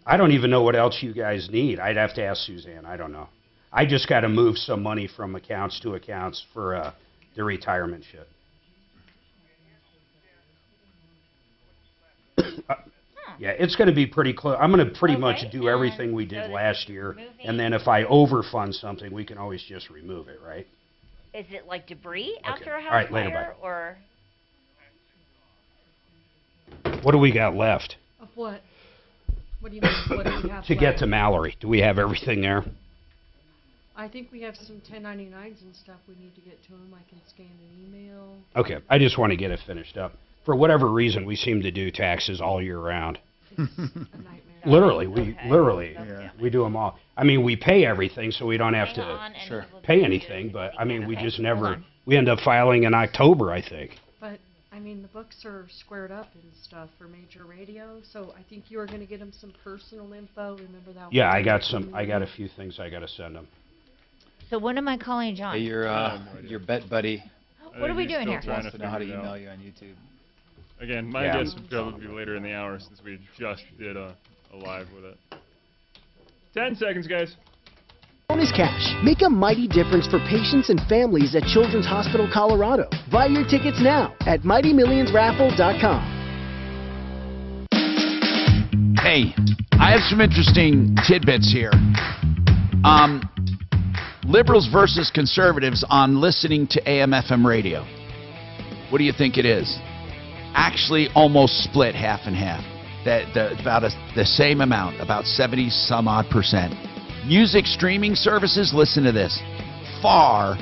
I don't even know what else you guys need. I'd have to ask Suzanne. I don't know. I just got to move some money from accounts to accounts for the retirement shit. Yeah, it's going to be pretty close. I'm going to pretty much do everything we did last year, and then if I overfund something, we can always just remove it, right?
Is it like debris after a house
All right, later,
fire, or?
What do we got left
Of what? What do you mean? What do we have
to get
left?
to Mallory? Do we have everything there?
I think we have some 1099s and stuff we need to get to him. I can scan an email.
Okay, I just want to get it finished up. For whatever reason, we seem to do taxes all year round. Literally, we do them all. I mean, we pay everything, so we don't have to pay anything. But I mean, we just never. We end up filing in October, I think.
But I mean, the books are squared up and stuff for major radio. So I think you were going to get him some personal info. Remember that?
Yeah, I got some. I got a few things I got to send him.
So when am I calling John?
Hey, your bet buddy.
What are we doing here?
Wants to know how to email you on YouTube.
Again, my guess would probably be later in the hour since we just did a live with it. 10 seconds, guys.
Bonus cash. Make a mighty difference for patients and families at Children's Hospital Colorado. Buy your tickets now at MightyMillionsRaffle.com.
Hey, I have some interesting tidbits here. Liberals versus conservatives on listening to AM/FM radio. What do you think it is? Actually, almost split half and half. The same amount, about 70-some-odd%. Music streaming services, listen to this, far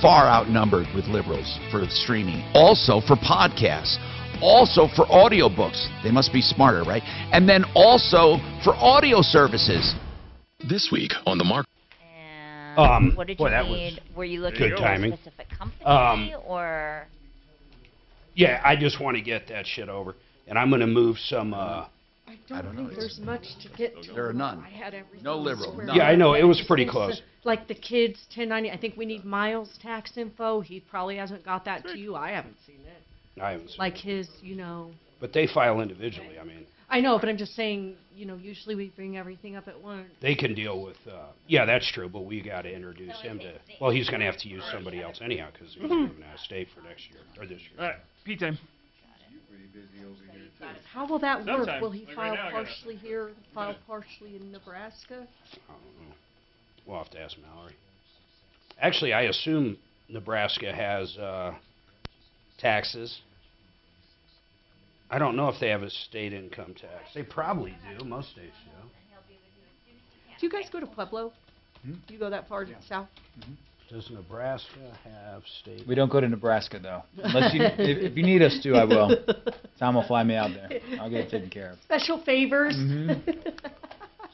outnumbered with liberals for streaming. Also for podcasts. Also for audiobooks. They must be smarter, right? And then also for audio services.
This week on the Mark.
What did you need? Were you looking
good
for
timing.
a specific company or?
Yeah, I just want to get that shit over, and I'm going to move some.
I don't think there's much to get to.
There are none.
I had everything.
No liberal.
squared
Yeah, I know,
up.
it was pretty close.
Like the kids, 1090. I think we need Miles' tax info. He probably hasn't got that to you. I haven't seen it.
I haven't seen
Like his,
But they file individually. I mean,
I know, but I'm just saying, usually we bring everything up at once.
they can deal with. Yeah, that's true. But we got to introduce him to. Well, he's going to have to use somebody else anyhow because he's moving out of state for next year or this year.
All right, Pete time.
How will that work?
Sometime.
Will he
Like
file
right now, I got it.
partially here, file partially in Nebraska?
I don't know. We'll have to ask Mallory. Actually, I assume Nebraska has taxes. I don't know if they have a state income tax. They probably do. Most states do.
Do you guys go to Pueblo? Do you go that far south?
Does Nebraska have state?
We don't go to Nebraska though. Unless if you need us to, I will. Tom will fly me out there. I'll get it taken care of.
Special favors.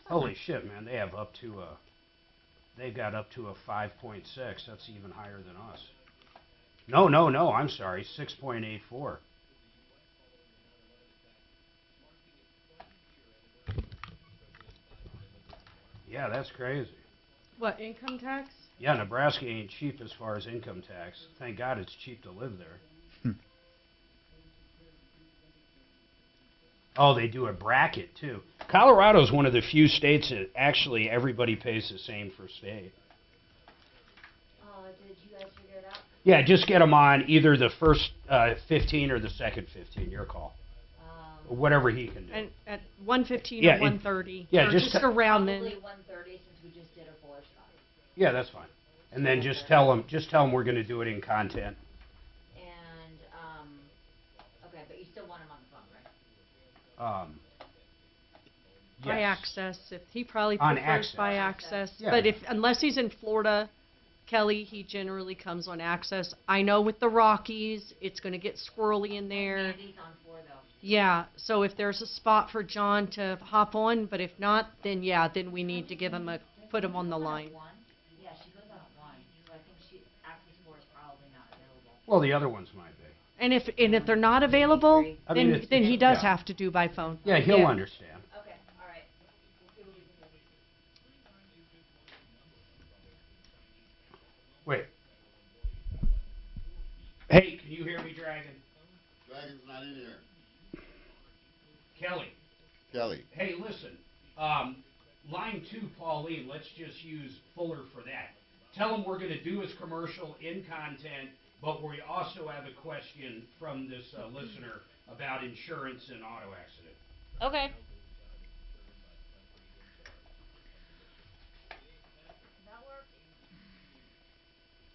Holy shit, man! They have up to a. They've got up to a 5.6. That's even higher than us. No. I'm sorry, 6.84. Yeah, that's crazy.
What, income tax?
Yeah, Nebraska ain't cheap as far as income tax. Thank God it's cheap to live there. Oh, they do a bracket, too. Colorado's one of the few states that actually everybody pays the same for state.
Did you guys figure it out?
Yeah, just get them on either the first 15 or the second 15, your call. Whatever he can do.
And at 115
Yeah,
or 130.
yeah,
or
just
around then.
Probably 130 since we just did a bullish copy.
Yeah, that's fine. And then just tell them we're going to do it in content.
And okay, but you still want him on the phone, right?
By
Yes.
access. If he probably
On
prefers
access.
by access.
Yeah.
But unless he's in Florida, Kelly, he generally comes on access. I know with the Rockies, it's going to get squirrely in there.
Andy's on 4 though.
Yeah, so if there's a spot for John to hop on, but if not, then we need to give him put him on the line.
Yeah, she goes on at 1, so I think access 4 is probably not available.
Well, the other ones might be.
And if they're not available,
I mean,
then he does
yeah.
have to do by phone.
Yeah, he'll understand.
Okay, all right. We'll see what we can
Wait. Hey, can you hear me, Dragon?
Dragon's not in here.
Kelly.
Kelly.
Hey, listen. Line 2, Pauline, let's just use Fuller for that. Tell him we're going to do his commercial in content, but we also have a question from this listener about insurance and auto accident.
Okay.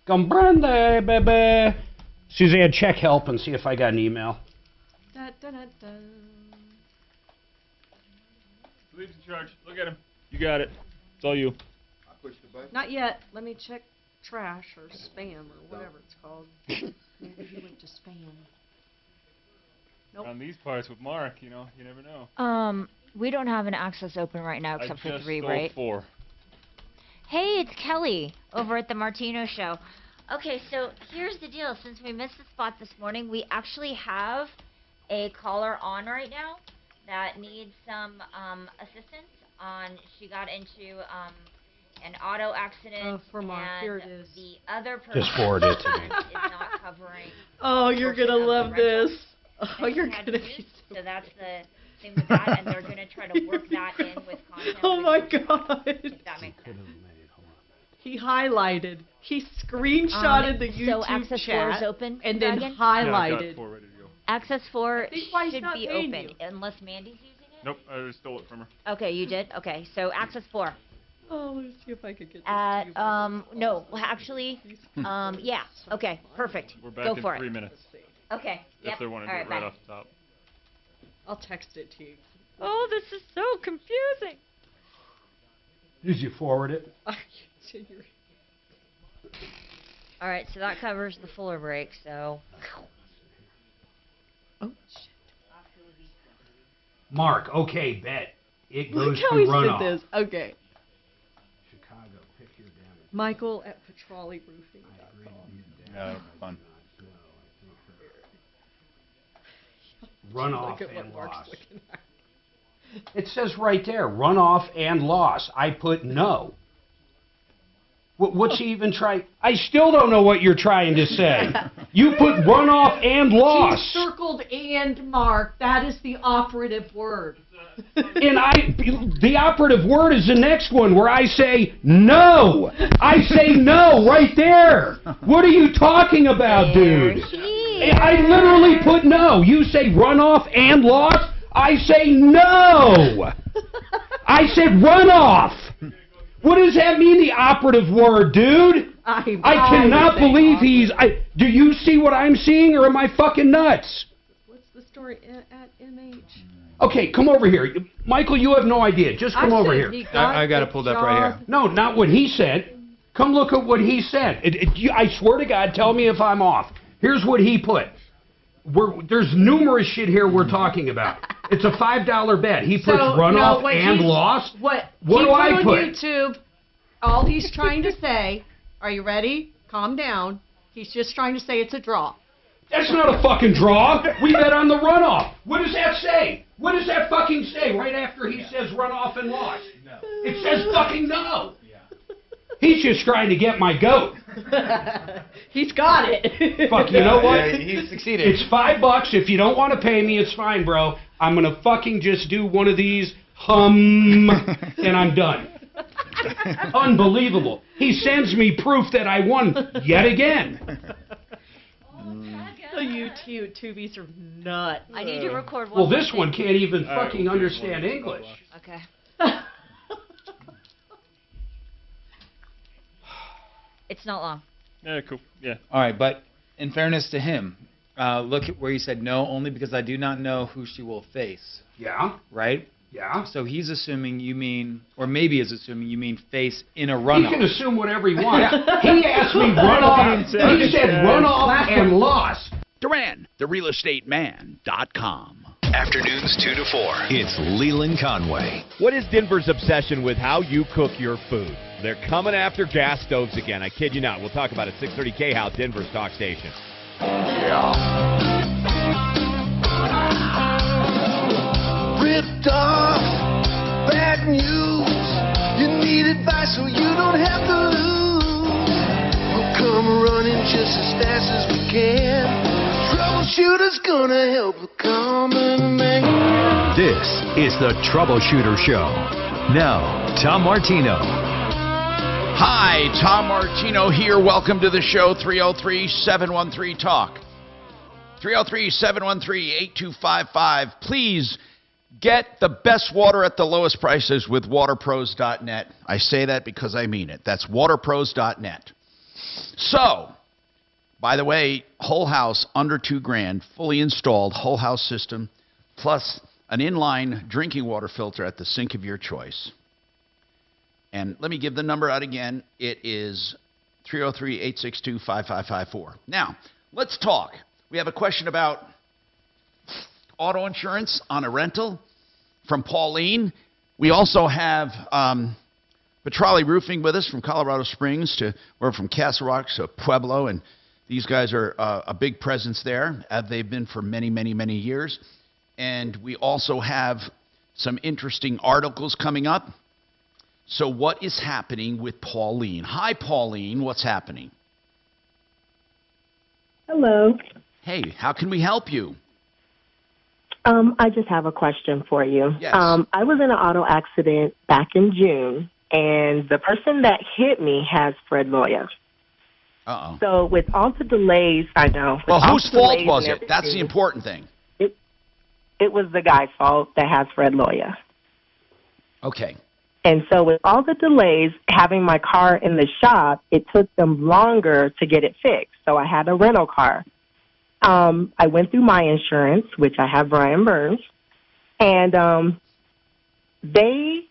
Comprende, baby. Suzanne, check help and see if I got an email.
Da, da, da, da.
Leaves in charge. Look at him. You got it. It's all you.
I pushed the button.
Not yet. Let me check trash or spam or whatever it's called. Maybe he went to spam. Nope.
On these parts with Mark, you know, you never know.
We don't have an access open right now except for 3,
stole
right?
4.
Hey, it's Kelly over at the Martino Show. Okay, so here's the deal. Since we missed the spot this morning, we actually have a caller on right now that needs some assistance on. She got into an auto accident.
For Mark,
and
here it is.
The other person
Just forward it to me.
is not covering.
Oh, you're
portion
gonna
of the
love
rental.
this. Oh, you're
Had
gonna
used,
be
so that's the thing with that, and they're gonna try to work that in with content.
Oh my God.
If that makes sense.
He highlighted. He screenshotted the YouTube
so access 4 is
chat
open,
and then
Dragon?
highlighted.
Access 4
think why he's
should
not
be
paying
open
you.
unless Mandy's using it.
Nope, I stole it from her.
Okay, you did. Okay, so access 4.
Oh, let's see if I could get this
At
to you.
no, well, actually, yeah. Okay, perfect.
We're back
Go
in
for
3
it.
minutes.
Okay.
If
Yep.
they want to
All
do
right,
it right
bye.
off the top.
I'll text it to you.
Oh, this is so confusing.
Did you forward it?
All right, so that covers the Fuller break. So.
Oh,
Mark, okay, bet. It
Look
goes
how
to
he
runoff.
did this. Okay.
Chicago, pick your damage.
Michael at petrollyroofing.com.
Yeah, fun.
Runoff
Look at what
and
Mark's
loss.
looking at.
It says right there, runoff and loss. I put no. What's he even trying? I still don't know what you're trying to say. You put runoff and loss.
He circled and Mark. That is the operative word.
And the operative word is the next one where I say no. I say no right there. What are you talking about, dude? I literally put no. You say runoff and loss. I say no. I said runoff. What does that mean, the operative word, dude? I cannot believe he's... do you see what I'm seeing, or am I fucking nuts?
What's the story at MH?
Okay, come over here. Michael, you have no idea. Just come over here.
I got it pulled up right here.
No, not what he said. Come look at what he said. I swear to God, tell me if I'm off. Here's what he put. There's numerous shit here we're talking about. It's a $5 bet. He puts runoff and loss. What do I put?
On YouTube, all he's trying to say, are you ready? Calm down. He's just trying to say it's a draw.
That's not a fucking draw. We bet on the runoff. What does that say? What does that fucking say right after he says runoff and loss? No. It says fucking no. He's just trying to get my goat.
He's got it.
Fuck, you know what?
Yeah, he succeeded.
It's $5. If you don't want to pay me, it's fine, bro. I'm going to fucking just do one of these, and I'm done. Unbelievable. He sends me proof that I won yet again.
The YouTubies are nuts.
I need to record one.
Well,
more
this
thing.
one can't even fucking understand English.
Okay. It's not long.
Yeah, cool. Yeah.
All right, but in fairness to him, look at where he said no, only because I do not know who she will face.
Yeah.
Right?
Yeah.
So he's assuming you mean, or maybe is assuming you mean face in a runoff.
He can assume whatever he wants. He asked me runoff. He said runoff and loss.
Duran, therealestateman.com.
Afternoons 2 to 4. It's Leland Conway.
What is Denver's obsession with how you cook your food? They're coming after gas stoves again. I kid you not. We'll talk about it. 630 K-House, Denver's talk station.
Ripped off, bad news. You need advice so you don't have to lose. Well, Troubleshooter's gonna help a common man.
This is the Troubleshooter Show. Now, Tom Martino.
Hi, Tom Martino here. Welcome to the show, 303-713-TALK. 303-713-8255. Please get the best water at the lowest prices with waterpros.net. I say that because I mean it. That's waterpros.net. So, by the way, whole house under $2,000, fully installed whole house system, plus an inline drinking water filter at the sink of your choice. And let me give the number out again. It is 303-862-5554. Now, let's talk. We have a question about auto insurance on a rental from Pauline. We also have Petrali Roofing with us from Colorado Springs. We're from Castle Rock to Pueblo, and these guys are a big presence there, as they've been for many, many, many years. And we also have some interesting articles coming up. So what is happening with Pauline? Hi, Pauline. What's happening?
Hello.
Hey, how can we help you?
I just have a question for you.
Yes.
I was in an auto accident back in June, and the person that hit me has Fred Loya.
Uh-oh.
So with all the delays, I know.
Well, whose fault was it? That's the important thing.
It was the guy's fault that has Fred Loya.
Okay.
And so with all the delays, having my car in the shop, it took them longer to get it fixed. So I had a rental car. I went through my insurance, which I have Brian Burns, and they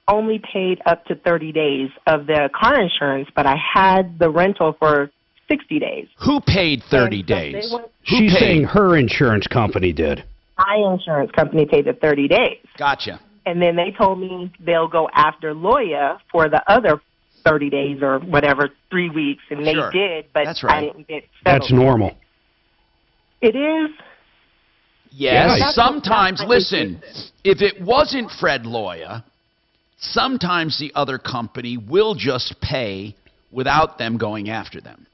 only paid up to 30 days of the car insurance, but I had the rental for 60 days.
Who paid 30 days?
She's saying her insurance company did.
My insurance company paid the 30 days.
Gotcha.
And then they told me they'll go after Loya for the other 30 days or whatever, 3 weeks, and
Sure.
they did, but
That's right.
I didn't get settled.
That's normal.
It is?
Yes.
Yeah.
Sometimes, listen, if it wasn't Fred Loya, sometimes the other company will just pay without them going after them.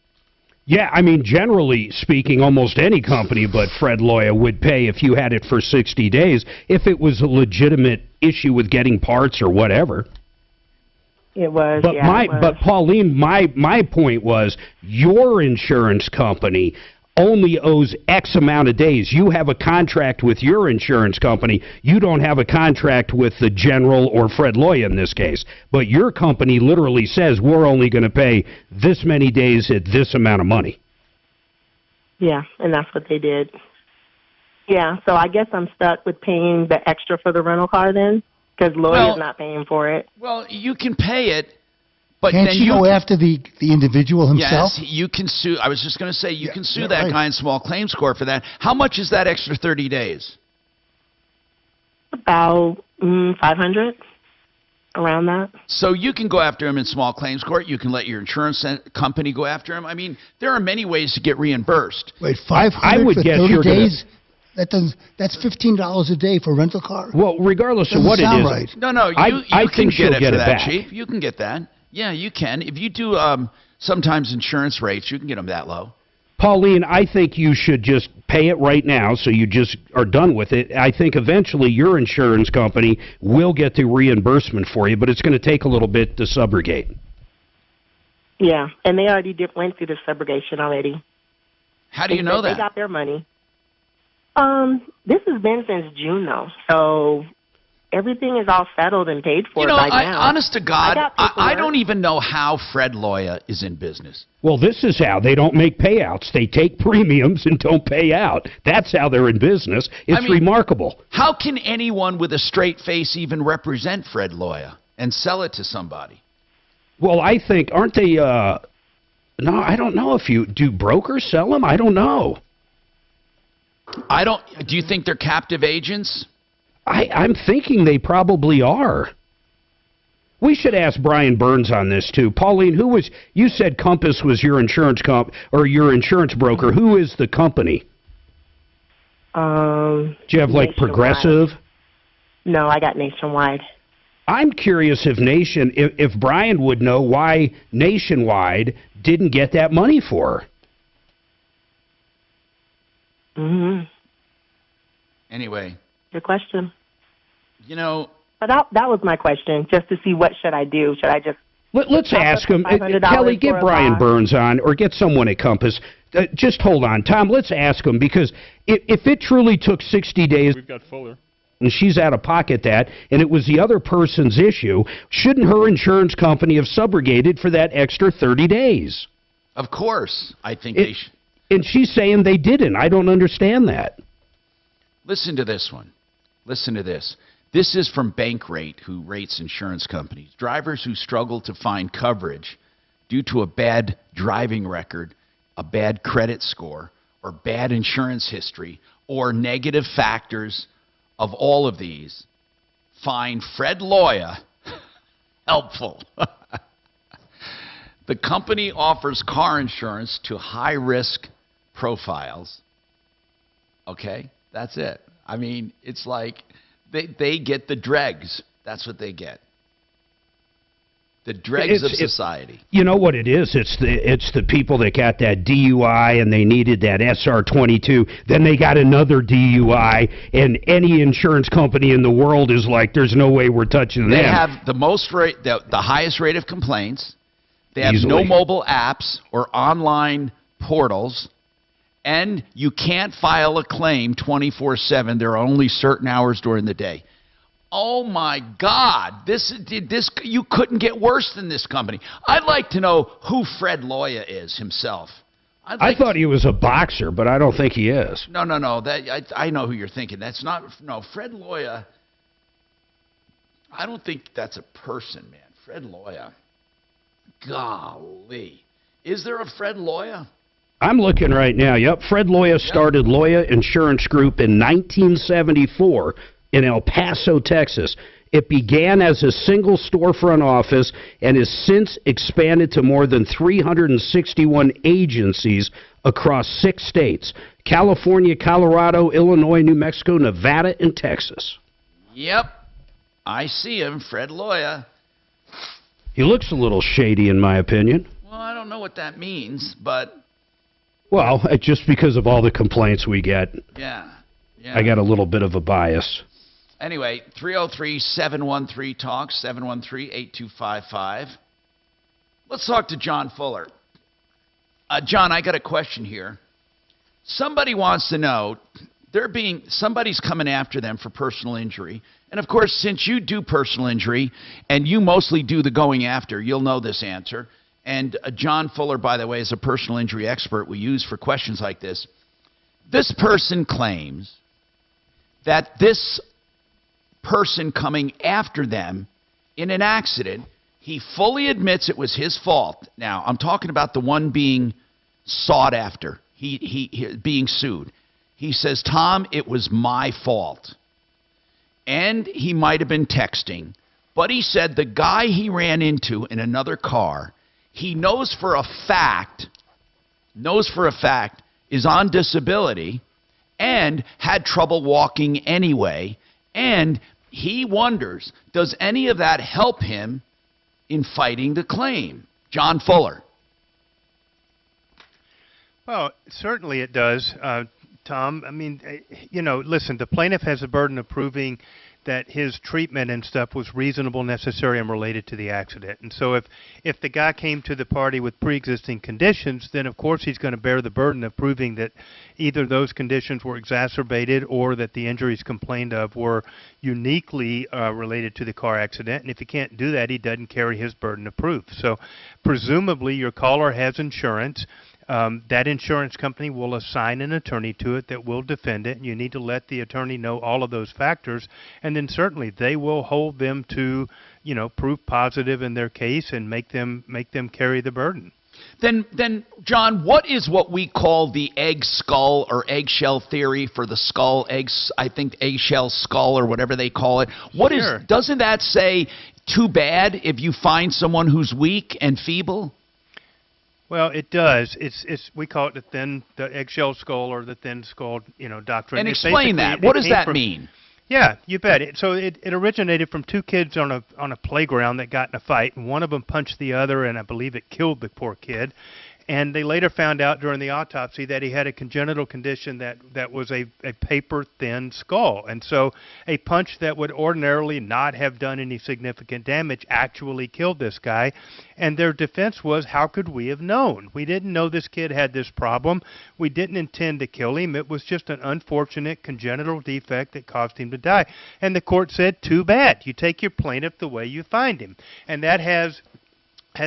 Yeah, I mean, generally speaking, almost any company but Fred Loya would pay if you had it for 60 days if it was a legitimate issue with getting parts or whatever.
It was,
But
yeah, it was.
but Pauline, my point was your insurance company only owes X amount of days. You have a contract with your insurance company. You don't have a contract with the General or Fred Loya in this case. But your company literally says we're only going to pay this many days at this amount of money.
Yeah, and that's what they did. Yeah, so I guess I'm stuck with paying the extra for the rental car then, because Loya's not paying for it.
Well, you can pay it, but
Can't
then
you go after the individual himself?
Yes, you can sue. I was just going to say you can sue
yeah,
that
right.
guy in small claims court for that. How much is that extra 30 days?
About 500, around that.
So you can go after him in small claims court. You can let your insurance company go after him. I mean, there are many ways to get reimbursed.
Wait, 500
I would
for
guess
30
you're gonna-
days? That's $15 a day for a rental car.
Well, regardless of
Doesn't
what it
sound
is,
right.
No, you
I
can
think she'll
get it
get
for
it
that
back.
cheap. You can get that. Yeah, you can. If you do sometimes insurance rates, you can get them that low.
Pauline, I think you should just pay it right now so you just are done with it. I think eventually your insurance company will get the reimbursement for you, but it's going to take a little bit to subrogate.
Yeah, and they already went through the subrogation already.
How do you know
They
that?
got their money. This has been since June, though, so everything is all settled and paid for
You know,
right now.
honest to God,
got
I
paperwork.
don't even know how Fred Loya is in business.
Well, this is how. They don't make payouts. They take premiums and don't pay out. That's how they're in business. It's remarkable.
How can anyone with a straight face even represent Fred Loya and sell it to somebody?
Well, I think, aren't they, no, I don't know if do brokers sell them? I don't know.
Do you think they're captive agents?
I'm thinking they probably are. We should ask Brian Burns on this too. Pauline, you said Compass was your insurance or your insurance broker. Who is the company?
Do
you have like Progressive?
No, I got Nationwide.
I'm curious if Brian would know why Nationwide didn't get that money for her.
Mm-hmm.
Anyway.
Good question.
You know.
But that was my question, just to see what should I do. Should I just...
Let's ask him.
$500
Kelly,
for
get
a
Brian
box?
Burns on, or get someone at Compass. Just hold on. Tom, let's ask him, because if it truly took 60 days...
We've got Fuller.
And she's out of pocket that, and it was the other person's issue, shouldn't her insurance company have subrogated for that extra 30 days?
Of course. I think they should.
And she's saying they didn't. I don't understand that.
Listen to this one. Listen to this. This is from Bankrate, who rates insurance companies. Drivers who struggle to find coverage due to a bad driving record, a bad credit score, or bad insurance history, or negative factors of all of these, find Fred Loya helpful. The company offers car insurance to high-risk profiles. Okay, that's it. I mean, it's like they get the dregs. That's what they get. The dregs of society.
You know what it is? It's the people that got that DUI and they needed that SR22. Then they got another DUI, and any insurance company in the world is like, there's no way we're touching them.
They have the most rate, the highest rate of complaints. They have
Easily.
no mobile apps or online portals, and you can't file a claim 24/7. There are only certain hours during the day. Oh my God! This you couldn't get worse than this company. I'd like to know who Fred Loya is himself.
I thought he was a boxer, but I don't think he is.
No. I know who you're thinking. That's not Fred Loya. I don't think that's a person, man. Fred Loya. Golly, is there a Fred Loya?
I'm looking right now. Yep, Fred Loya started Loya Insurance Group in 1974 in El Paso, Texas. It began as a single storefront office and has since expanded to more than 361 agencies across 6 states: California, Colorado, Illinois, New Mexico, Nevada, and Texas.
Yep, I see him, Fred Loya.
He looks a little shady, in my opinion.
Well, I don't know what that means, but...
Well, just because of all the complaints we get.
Yeah.
I got a little bit of a bias.
Anyway, 303-713-TALK, 713-8255. Let's talk to John Fuller. John, I got a question here. Somebody wants to know, somebody's coming after them for personal injury. And, of course, since you do personal injury, and you mostly do the going after, you'll know this answer. And John Fuller, by the way, is a personal injury expert we use for questions like this. This person claims that this person coming after them in an accident, he fully admits it was his fault. Now, I'm talking about the one being sought after, he being sued. He says, Tom, it was my fault. And he might have been texting. But he said the guy he ran into in another car, he knows for a fact, is on disability and had trouble walking anyway. And he wonders, does any of that help him in fighting the claim? John Fuller.
Well, certainly it does, Tom. I mean, listen, the plaintiff has a burden of proving that his treatment and stuff was reasonable, necessary, and related to the accident. And so if the guy came to the party with pre-existing conditions, then of course he's going to bear the burden of proving that either those conditions were exacerbated or that the injuries complained of were uniquely related to the car accident. And if he can't do that, he doesn't carry his burden of proof. So presumably your caller has insurance. That insurance company will assign an attorney to it that will defend it, and you need to let the attorney know all of those factors, and then certainly they will hold them to, proof positive in their case and make them carry the burden.
Then, John, what is what we call the egg skull or eggshell theory for the skull eggs? I think eggshell skull or whatever they call it. Doesn't that say too bad if you find someone who's weak and feeble?
Well, it does. We call it the eggshell skull or the thin skull, doctrine.
And explain that. What does that mean?
Yeah, you bet. It originated from 2 kids on a playground that got in a fight, and one of them punched the other, and I believe it killed the poor kid. And they later found out during the autopsy that he had a congenital condition that was a paper-thin skull. And so a punch that would ordinarily not have done any significant damage actually killed this guy. And their defense was, how could we have known? We didn't know this kid had this problem. We didn't intend to kill him. It was just an unfortunate congenital defect that caused him to die. And the court said, too bad. You take your plaintiff the way you find him. And that has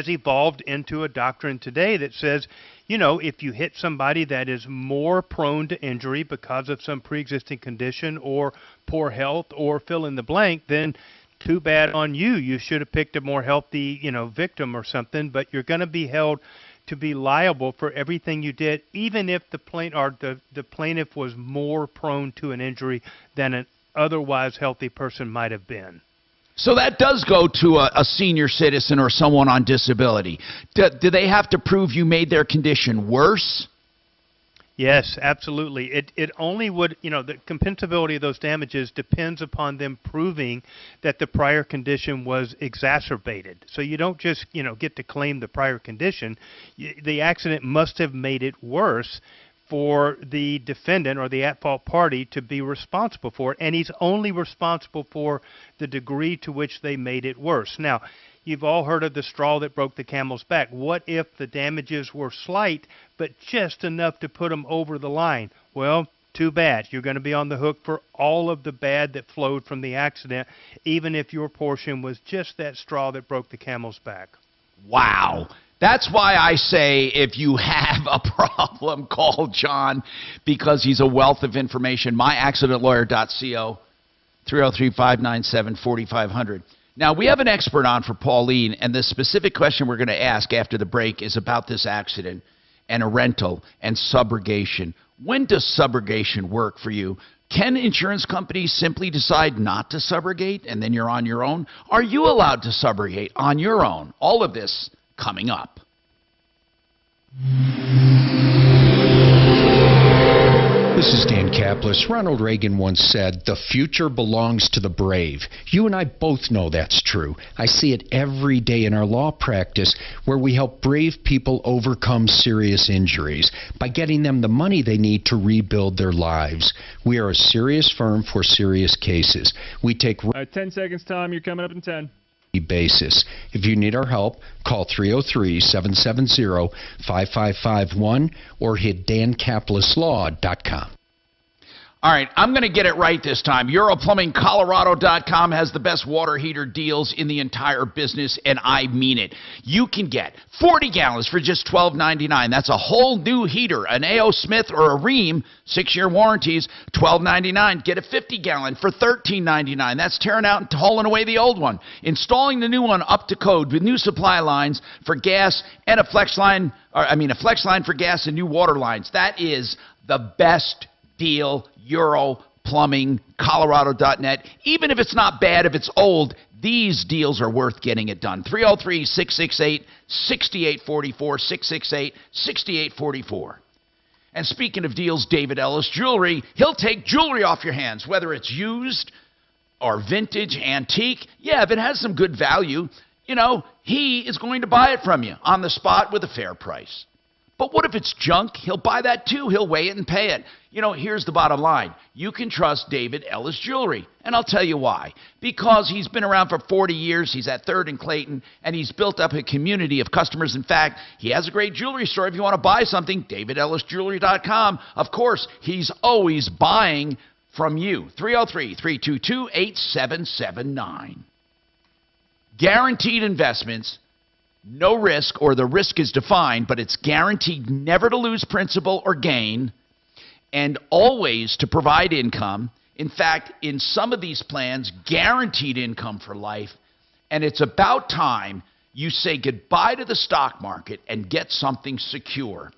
evolved into a doctrine today that says, you know, if you hit somebody that is more prone to injury because of some pre-existing condition or poor health or fill in the blank, then too bad on you. You should have picked a more healthy, victim or something, but you're going to be held to be liable for everything you did, even if the plaintiff was more prone to an injury than an otherwise healthy person might have been.
So that does go to a senior citizen or someone on disability. Do they have to prove you made their condition worse?
Yes, absolutely. It only would, the compensability of those damages depends upon them proving that the prior condition was exacerbated. So you don't just, get to claim the prior condition. The accident must have made it worse for the defendant or the at-fault party to be responsible for it, and he's only responsible for the degree to which they made it worse. Now, you've all heard of the straw that broke the camel's back. What if the damages were slight, but just enough to put them over the line? Well, too bad. You're going to be on the hook for all of the bad that flowed from the accident, even if your portion was just that straw that broke the camel's back.
Wow. That's why I say if you have a problem, call John, because he's a wealth of information. MyAccidentLawyer.co, 303-597-4500. Now, we have an expert on for Pauline, and the specific question we're going to ask after the break is about this accident and a rental and subrogation. When does subrogation work for you? Can insurance companies simply decide not to subrogate and then you're on your own? Are you allowed to subrogate on your own? All of this coming up.
This is Dan Kaplis. Ronald Reagan once said, "The future belongs to the brave." You and I both know that's true. I see it every day in our law practice where we help brave people overcome serious injuries by getting them the money they need to rebuild their lives. We are a serious firm for serious cases. We take
10 seconds, Tom. You're coming up in 10.
Basis. If you need our help, call 303-770-5551 or hit dankapleslaw.com.
All right, I'm going to get it right this time. EuroPlumbingColorado.com has the best water heater deals in the entire business, and I mean it. You can get 40 gallons for just $12.99. That's a whole new heater, an A.O. Smith or a Rheem, 6-year warranties, $12.99. Get a 50-gallon for $13.99. That's tearing out and hauling away the old one. Installing the new one up to code with new supply lines for gas and a flex line for gas and new water lines. That is the best deal. EuroPlumbingColorado.net. Even if it's not bad, if it's old, these deals are worth getting it done. 303-668-6844, 668-6844. And speaking of deals, David Ellis Jewelry, he'll take jewelry off your hands, whether it's used or vintage, antique. Yeah, if it has some good value, he is going to buy it from you on the spot with a fair price. But what if it's junk? He'll buy that too. He'll weigh it and pay it. Here's the bottom line. You can trust David Ellis Jewelry. And I'll tell you why. Because he's been around for 40 years. He's at 3rd and Clayton. And he's built up a community of customers. In fact, he has a great jewelry store. If you want to buy something, DavidEllisJewelry.com. Of course, he's always buying from you. 303-322-8779. Guaranteed investments. No risk, or the risk is defined, but it's guaranteed never to lose principal or gain, and always to provide income. In fact, in some of these plans, guaranteed income for life. And it's about time you say goodbye to the stock market and get something secure.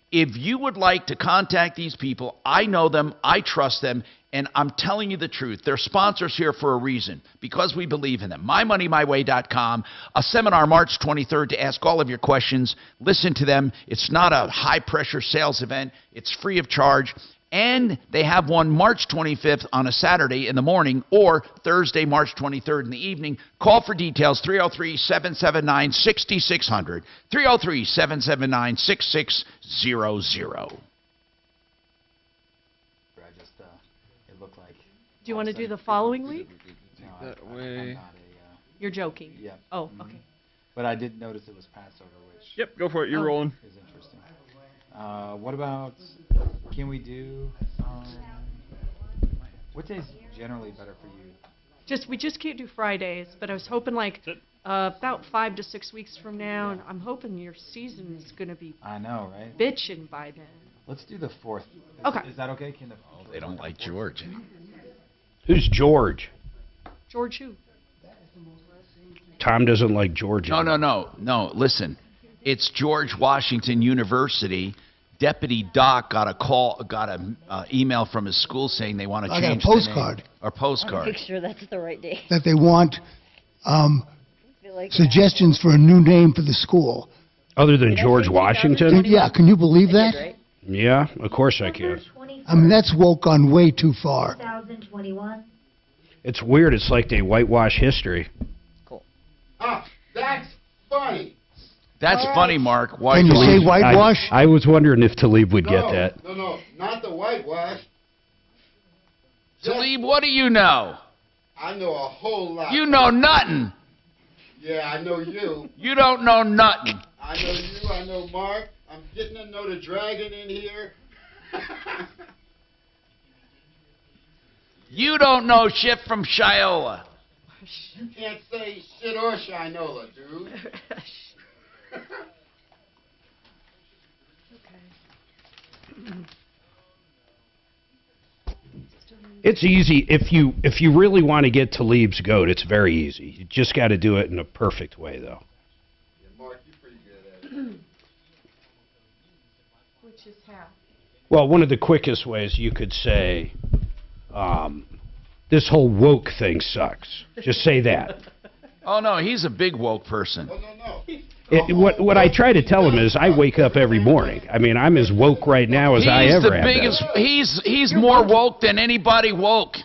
If you would like to contact these people, I know them, I trust them, and I'm telling you the truth. They're sponsors here for a reason, because we believe in them. MyMoneyMyWay.com, a seminar March 23rd to ask all of your questions. Listen to them. It's not a high-pressure sales event. It's free of charge. And they have one March 25th on a Saturday in the morning or Thursday, March 23rd in the evening. Call for details, 303-779-6600, 303-779-6600.
It looked like.
Do you want to do the following week?
That way.
You're joking.
Yeah.
Oh, okay.
But I did notice it was Passover, which.
Yep, go for it. You're rolling.
Is interesting. What about? Can we do? What day's generally better for you?
We just can't do Fridays, but I was hoping like about 5 to 6 weeks from now, and I'm hoping your season's gonna be.
I know, right?
Bitchin' by then.
Let's do the 4th.
Okay.
Is that okay?
They don't like George.
Who's George?
George who?
Tom doesn't like George.
No. Listen, it's George Washington University. Deputy Doc got an email from his school saying they want to change
I got a
the
postcard.
name. Or postcard.
Make sure that's the right date.
That they want
Like
suggestions for a new name for the school.
Other than George Washington?
Yeah, can you believe that?
Yeah, of course I can.
I mean, that's woke on way too far.
2021.
It's weird. It's like they whitewash history.
That's funny.
That's funny, Mark.
Can you say whitewash?
I was wondering if Talib would get that.
No, not the whitewash.
Talib, what do you know?
I know a whole lot.
You know nothing.
Yeah, I know you.
You don't know nothing.
I know you. I know Mark. I'm getting to know the dragon in here.
You don't know shit from Shiola.
You can't say shit or shinola, dude.
It's easy if you really want to get Talib's goat. It's very easy. You just got to do it in a perfect way, though.
Mark, you're pretty good at it.
Which is how?
Well, one of the quickest ways you could say, this whole woke thing sucks. Just say that.
Oh, no, he's a big woke person.
What I try to tell him is I wake up every morning. I mean, I'm as woke right now as I ever have been.
He's more woke than anybody woke.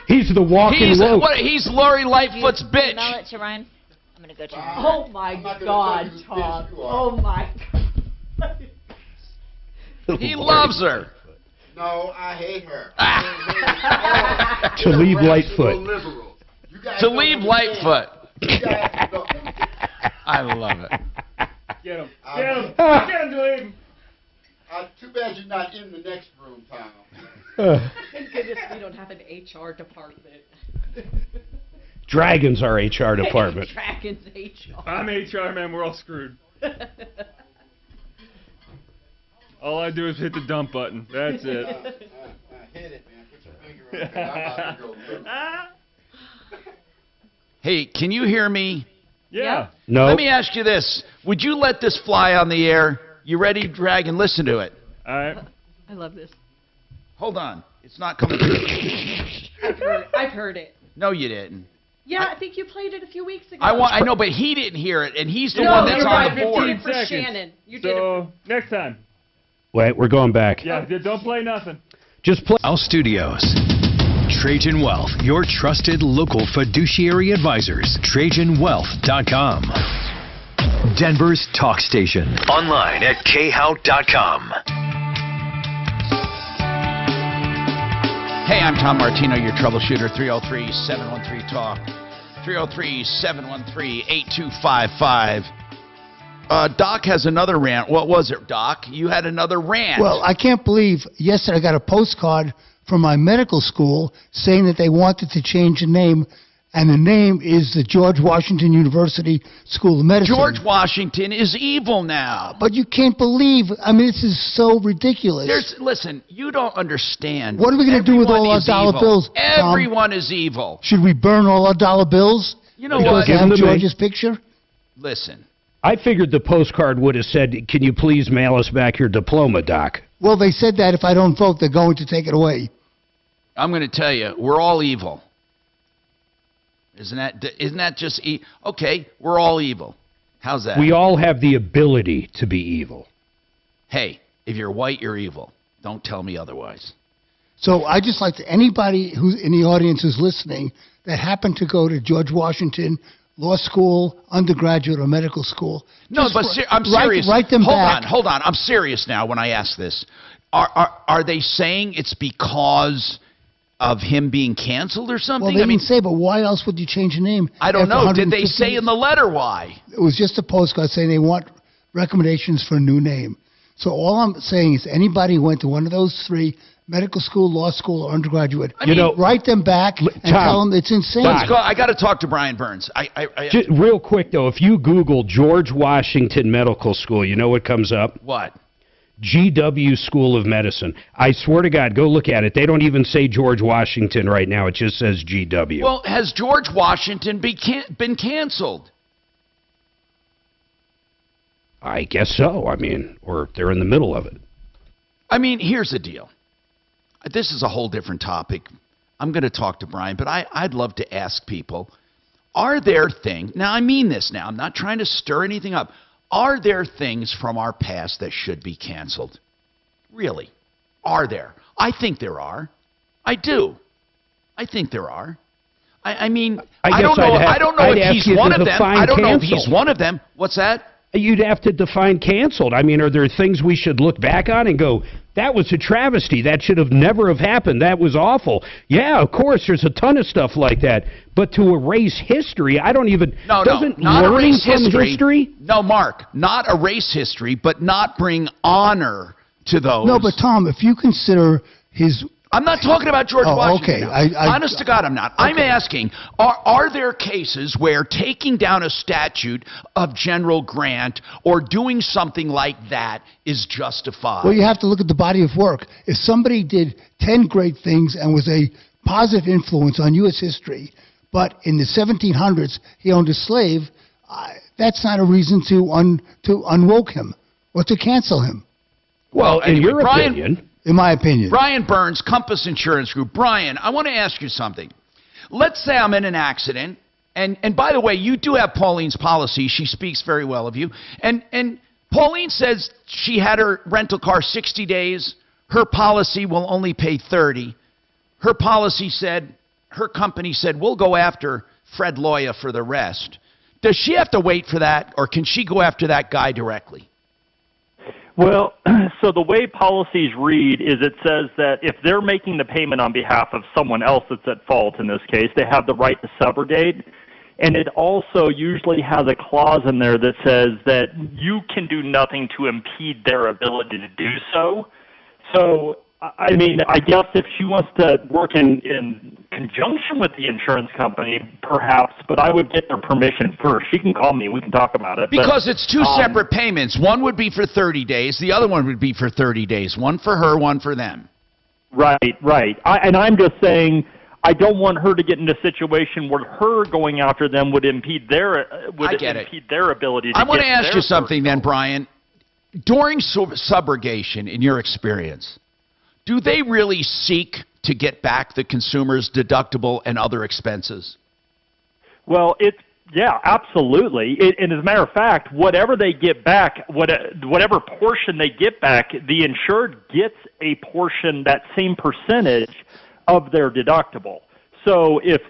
He's the walking woke.
He's Lori Lightfoot's bitch.
Email it to Ryan. I'm going to go check.
Oh, my God, Tom. Oh, my God.
He loves her.
No, I hate her.
To leave Lightfoot.
To leave Lightfoot. I love it.
Get him.
Get him. Get him, Talib.
Too bad you're not in the next room, Tom.
Thank goodness we don't have an HR department.
Dragons are HR department.
Dragons HR.
I'm HR, man. We're all screwed. All I do is hit the dump button. That's it.
Hit it, man. Put your finger on it. I'm about to go loose.
Hey, can you hear me?
Yeah.
No.
Let me ask you this. Would you let this fly on the air? You ready, Dragon? Listen to it.
All right.
I love this.
Hold on. It's not coming through.
I've heard it.
No, you didn't.
Yeah, I think you played it a few weeks ago.
I know, but he didn't hear it, and he's the one that's on the board.
You did it for Shannon. You did it.
So, next time.
Wait, we're going back.
Yeah, don't play nothing.
Just play.
Our studios. Trajan Wealth, your trusted local fiduciary advisors. TrajanWealth.com. Denver's talk station. Online at khout.com.
Hey, I'm Tom Martino, your troubleshooter. 303-713-TALK. 303-713-8255. Doc has another rant. What was it, Doc? You had another rant.
Well, I can't believe yesterday I got a postcard from my medical school saying that they wanted to change the name, and the name is the George Washington University School of Medicine.
George Washington is evil now.
But you can't believe, I mean, this is so ridiculous.
Listen, you don't understand.
What are we going to do with all our dollar bills, Tom?
Everyone is evil.
Should we burn all our dollar bills?
You know
because
what?
they have George's picture?
Listen.
I figured the postcard would have said, can you please mail us back your diploma, Doc?
Well, they said that if I don't vote, they're going to take it away.
I'm going to tell you, we're all evil. Isn't that just okay? We're all evil. How's that?
We all have the ability to be evil.
Hey, if you're white, you're evil. Don't tell me otherwise.
So I just like to, anybody who's in the audience who's listening that happened to go to George Washington Law School, undergraduate, or medical school.
No, but I'm serious.
Write them back.
Hold on. I'm serious now when I ask this. Are they saying it's because of him being canceled or something?
Well, they didn't say, but why else would you change your name?
I don't
after
know. Did they
150
say in the letter why?
It was just a postcard saying they want recommendations for a new name. So all I'm saying is anybody who went to one of those three, medical school, law school, or undergraduate, write them back and tell them it's insane.
Let's go. I got to talk to Brian Burns.
Just real quick, though, if you Google George Washington Medical School, you know what comes up?
What?
GW School of Medicine. I swear to God, go look at it. They don't even say George Washington right now. It just says GW.
Well, has George Washington been canceled?
I guess so. I mean, or they're in the middle of it.
I mean, here's the deal. This is a whole different topic. I'm going to talk to Brian, but I'd love to ask people, are there things, now I mean this now, I'm not trying to stir anything up, are there things from our past that should be canceled? Really? Are there? I think there are. I do. I think there are. I mean, I don't know if he's one of them. I don't know if he's one of them. What's that?
You'd have to define canceled. I mean, are there things we should look back on and go, that was a travesty. That should have never have happened. That was awful. Yeah, of course, there's a ton of stuff like that. But to erase history, I don't even...
not erase history. No, Mark, not erase history, but not bring honor to those.
No, but Tom, if you consider his...
I'm not talking about George Washington.
Okay.
Honest to God, I'm not. Okay. I'm asking, are there cases where taking down a statute of General Grant or doing something like that is justified?
Well, you have to look at the body of work. If somebody did 10 great things and was a positive influence on U.S. history, but in the 1700s he owned a slave, that's not a reason to unwoke him or to cancel him.
Well, in your opinion...
In my opinion.
Brian Burns, Compass Insurance Group. Brian, I want to ask you something. Let's say I'm in an accident, and by the way, you do have Pauline's policy. She speaks very well of you. And Pauline says she had her rental car 60 days. Her policy will only pay 30. Her policy said, her company said, we'll go after Fred Loya for the rest. Does she have to wait for that, or can she go after that guy directly?
Well, so the way policies read is it says that if they're making the payment on behalf of someone else that's at fault in this case, they have the right to subrogate. And it also usually has a clause in there that says that you can do nothing to impede their ability to do so. So, I mean, I guess if she wants to work in conjunction with the insurance company, perhaps, but I would get their permission first. She can call me. We can talk about it.
Because it's two separate payments. One would be for 30 days. The other one would be for 30 days. One for her, one for them.
Right. And I'm just saying I don't want her to get into a situation where her going after them would impede their ability to
I want to ask you something then, Brian. During subrogation, in your experience, do they really seek to get back the consumer's deductible and other expenses?
Well, yeah, absolutely. And as a matter of fact, whatever they get back, whatever portion they get back, the insured gets a portion, that same percentage of their deductible. So if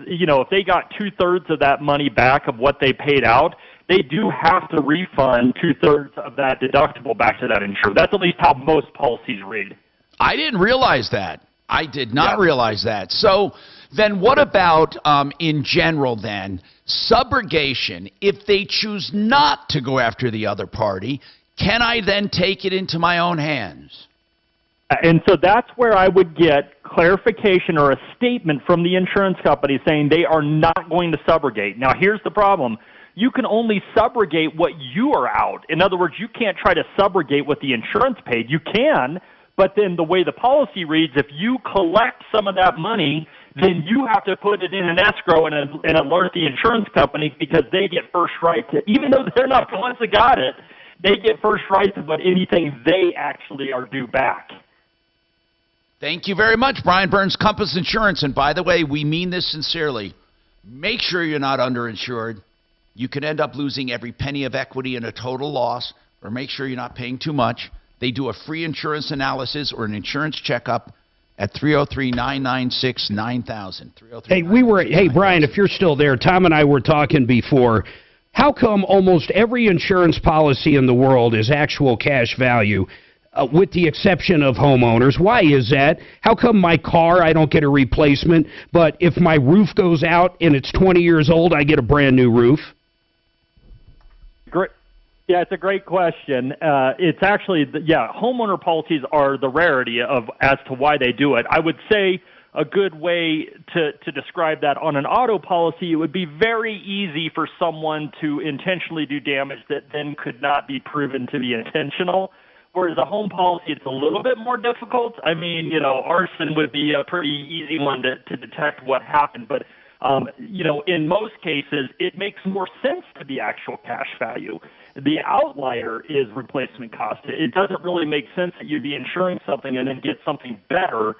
they got 2/3 of that money back of what they paid out, they do have to refund 2/3 of that deductible back to that insured. That's at least how most policies read.
I didn't realize that. I did not realize that. So then what about, in general then, subrogation? If they choose not to go after the other party, can I then take it into my own hands?
And so that's where I would get clarification or a statement from the insurance company saying they are not going to subrogate. Now, here's the problem. You can only subrogate what you are out. In other words, you can't try to subrogate what the insurance paid. You can, but then the way the policy reads, if you collect some of that money, then you have to put it in an escrow and alert the insurance company because they get first right to, even though they're not the ones that got it, they get first right to what anything they actually are due back.
Thank you very much, Brian Burns, Compass Insurance. And by the way, we mean this sincerely. Make sure you're not underinsured. You could end up losing every penny of equity in a total loss, or make sure you're not paying too much. They do a free insurance analysis or an insurance checkup at 303-996-9000.
Hey, Brian, if you're still there, Tom and I were talking before. How come almost every insurance policy in the world is actual cash value, with the exception of homeowners? Why is that? How come my car, I don't get a replacement, but if my roof goes out and it's 20 years old, I get a brand new roof?
Great. Yeah, it's a great question. It's actually, homeowner policies are the rarity as to why they do it. I would say a good way to describe that on an auto policy, it would be very easy for someone to intentionally do damage that then could not be proven to be intentional. Whereas a home policy, it's a little bit more difficult. I mean, arson would be a pretty easy one to detect what happened. But, in most cases, it makes more sense to be actual cash value. The outlier is replacement cost. It doesn't really make sense that you'd be insuring something and then get something better.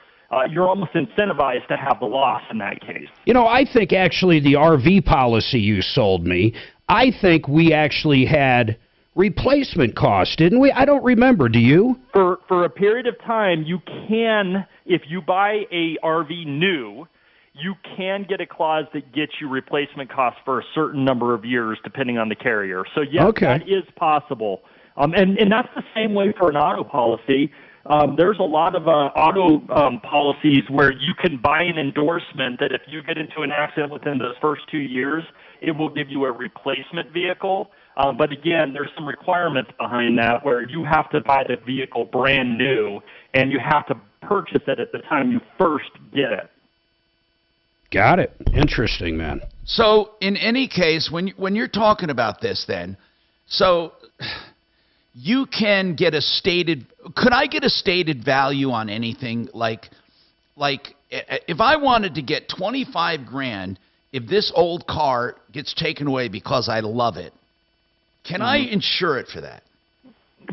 You're almost incentivized to have the loss in that case.
I think actually the RV policy you sold me, I think we actually had replacement cost, didn't we? I don't remember. Do you?
For a period of time, you can, if you buy a RV new, you can get a clause that gets you replacement costs for a certain number of years, depending on the carrier. So, yes, that is possible. And that's the same way for an auto policy. There's a lot of auto policies where you can buy an endorsement that if you get into an accident within those first 2 years, it will give you a replacement vehicle. But again, there's some requirements behind that where you have to buy the vehicle brand new and you have to purchase it at the time you first get it.
Got it. Interesting, man.
So in any case, when you're talking about this then, so you can get a stated, could I get a stated value on anything? Like if I wanted to get 25 grand, if this old car gets taken away because I love it, can I insure it for that?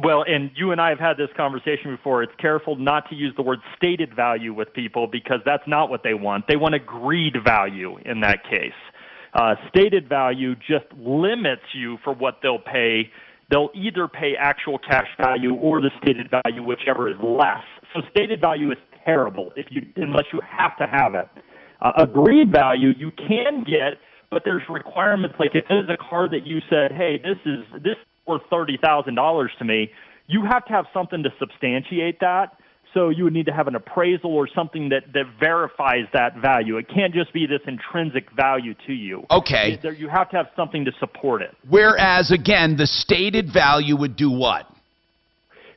Well, and you and I have had this conversation before. It's careful not to use the word stated value with people because that's not what they want. They want agreed value in that case. Stated value just limits you for what they'll pay. They'll either pay actual cash value or the stated value, whichever is less. So stated value is terrible unless you have to have it. Agreed value you can get, but there's requirements. Like if there's a car that you said, hey, this is worth $30,000 to me, you have to have something to substantiate that. So you would need to have an appraisal or something that verifies that value. It can't just be this intrinsic value to you.
Okay.
You have to have something to support it.
Whereas, again, the stated value would do what?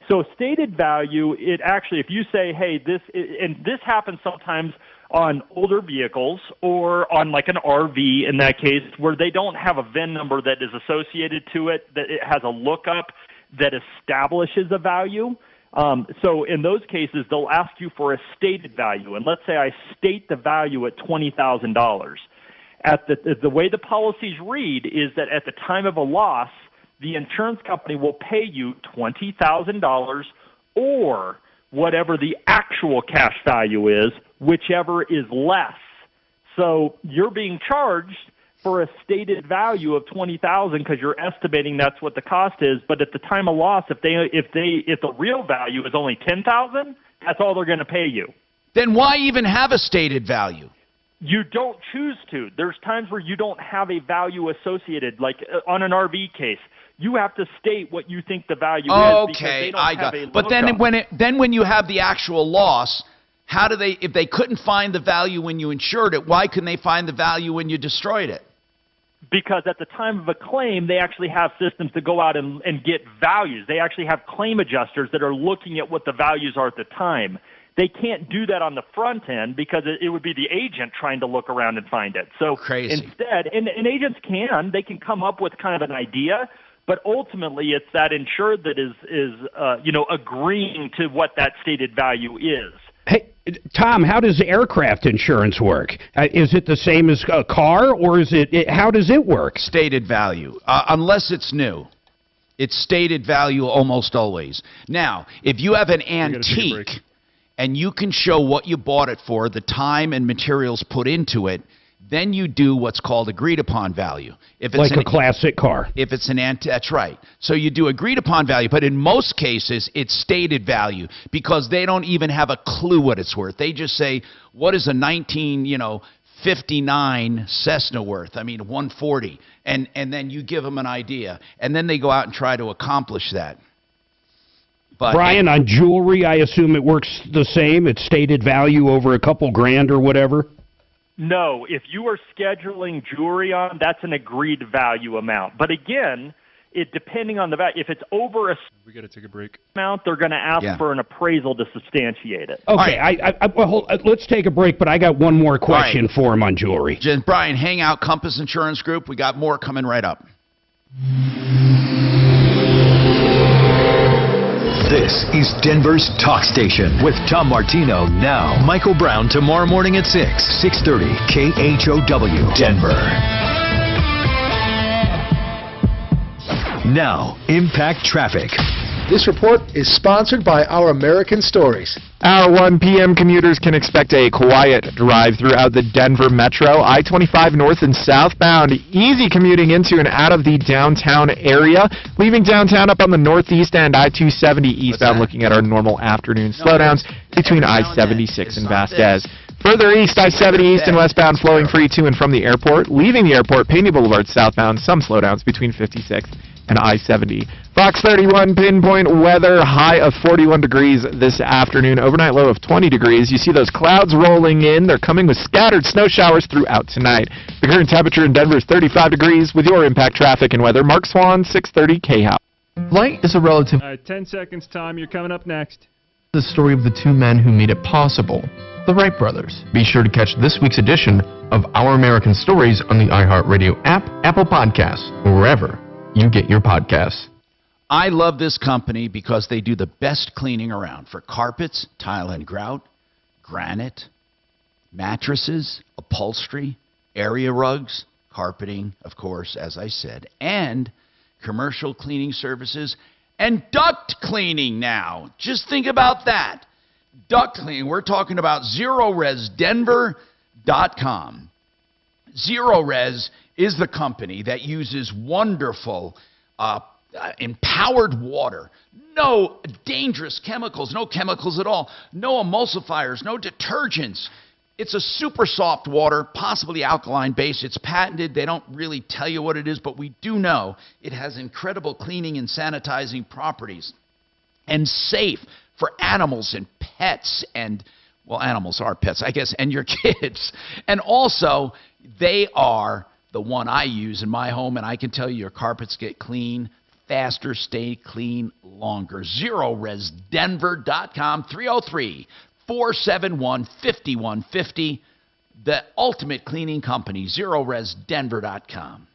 So stated value, it actually, if you say, hey, this happens sometimes on older vehicles or on like an RV in that case where they don't have a VIN number that is associated to it, that it has a lookup that establishes a value. So in those cases, they'll ask you for a stated value. And let's say I state the value at $20,000. The way the policies read is that at the time of a loss, the insurance company will pay you $20,000 or whatever the actual cash value is, whichever is less. So you're being charged for a stated value of $20,000 because you're estimating that's what the cost is. But at the time of loss, if the real value is only $10,000, that's all they're going to pay you.
Then why even have a stated value?
You don't choose to. There's times where you don't have a value associated, like on an RV case. You have to state what you think the value is because they don't have a lookup.
But then when you have the actual loss, how do they, if they couldn't find the value when you insured it, why couldn't they find the value when you destroyed it?
Because at the time of a claim, they actually have systems to go out and get values. They actually have claim adjusters that are looking at what the values are at the time. They can't do that on the front end because it would be the agent trying to look around and find it. So
crazy.
Instead, and agents they can come up with kind of an idea, but ultimately it's that insured that is agreeing to what that stated value is.
Hey, Tom, how does aircraft insurance work? Is it the same as a car, or how does it work?
Stated value, unless it's new. It's stated value almost always. Now, if you have an antique and you can show what you bought it for, the time and materials put into it, Then you do what's called agreed upon value. If it's
Like a classic car.
If it's that's right. So you do agreed upon value, but in most cases, it's stated value because they don't even have a clue what it's worth. They just say, what is a 1959 Cessna worth? I mean, 140. And then you give them an idea. And then they go out and try to accomplish that. But
Brian, on jewelry, I assume it works the same. It's stated value over a couple grand or whatever.
No, if you are scheduling jewelry on, that's an agreed value amount. But again, it depending on the value. If it's over a
We got to take a break.
amount, they're going to ask for an appraisal to substantiate it.
Okay, well, let's take a break, but I got one more question for him on jewelry.
Just, Brian, hang out, Compass Insurance Group. We got more coming right up.
This is Denver's Talk Station with Tom Martino now. Michael Brown tomorrow morning at 6:30 KHOW Denver. Now, Impact Traffic.
This report is sponsored by Our American Stories.
Our 1 p.m. commuters can expect a quiet drive throughout the Denver Metro. I-25 north and southbound, easy commuting into and out of the downtown area. Leaving downtown up on the northeast end, I-270 eastbound, looking at our normal afternoon slowdowns between I-76 and Vasquez. Further east, I-70 east and westbound flowing free to and from the airport. Leaving the airport, Pena Boulevard southbound, some slowdowns between 56 and I-70. Fox 31 pinpoint weather, high of 41 degrees this afternoon, overnight low of 20 degrees. You see those clouds rolling in. They're coming with scattered snow showers throughout tonight. The current temperature in Denver is 35 degrees. With your Impact Traffic and weather, Mark Swan, 630 KHOW. Light is a relative.
10 seconds, Tom. You're coming up next.
The story of the two men who made it possible, the Wright brothers. Be sure to catch this week's edition of Our American Stories on the iHeartRadio app, Apple Podcasts, or wherever you get your podcasts.
I love this company because they do the best cleaning around for carpets, tile and grout, granite, mattresses, upholstery, area rugs, carpeting, of course, as I said, and commercial cleaning services and duct cleaning now. Just think about that. Duct cleaning. We're talking about ZeroResDenver.com. ZeroRes is the company that uses wonderful empowered water. No dangerous chemicals, no chemicals at all, no emulsifiers, no detergents. It's a super soft water, possibly alkaline base. It's patented. They don't really tell you what it is, but we do know it has incredible cleaning and sanitizing properties and safe for animals and pets and, well, animals are pets, I guess, and your kids. And also, they are the one I use in my home, and I can tell you your carpets get clean faster, stay clean longer. ZeroResDenver.com, 303-471-5150. The ultimate cleaning company, ZeroResDenver.com.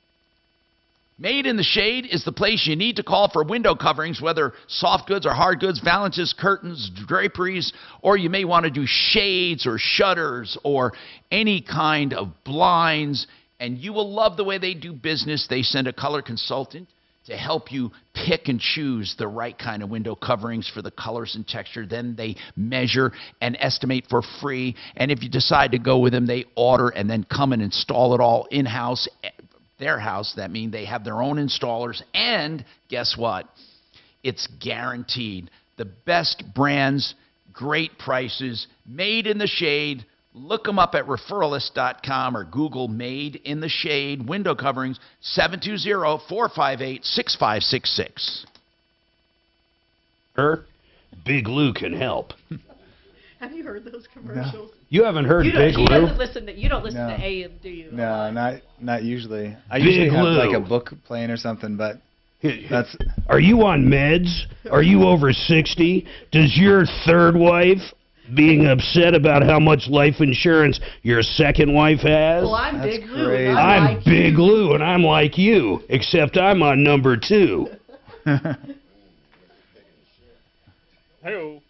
Made in the Shade is the place you need to call for window coverings, whether soft goods or hard goods, valances, curtains, draperies, or you may want to do shades or shutters or any kind of blinds. And you will love the way they do business. They send a color consultant to help you pick and choose the right kind of window coverings for the colors and texture. Then they measure and estimate for free. And if you decide to go with them, they order and then come and install it all in-house, their house. That means they have their own installers. And guess what? It's guaranteed. The best brands, great prices, Made in the Shade. Look them up at referralist.com or Google Made in the Shade window coverings, 720-458-6566.
Big Lou can help.
Have you heard those commercials?
No. You haven't heard Big Lou?
You don't listen to AM, do you?
No, not usually. I
Big
usually have
Lou.
like a book playing or something, but that's...
Are you on meds? Are you over 60? Does your third wife... being upset about how much life insurance your second wife has?
Well, I'm Big Lou.
I'm Big Lou, and I'm like you, except I'm on number 2.
Hey-o.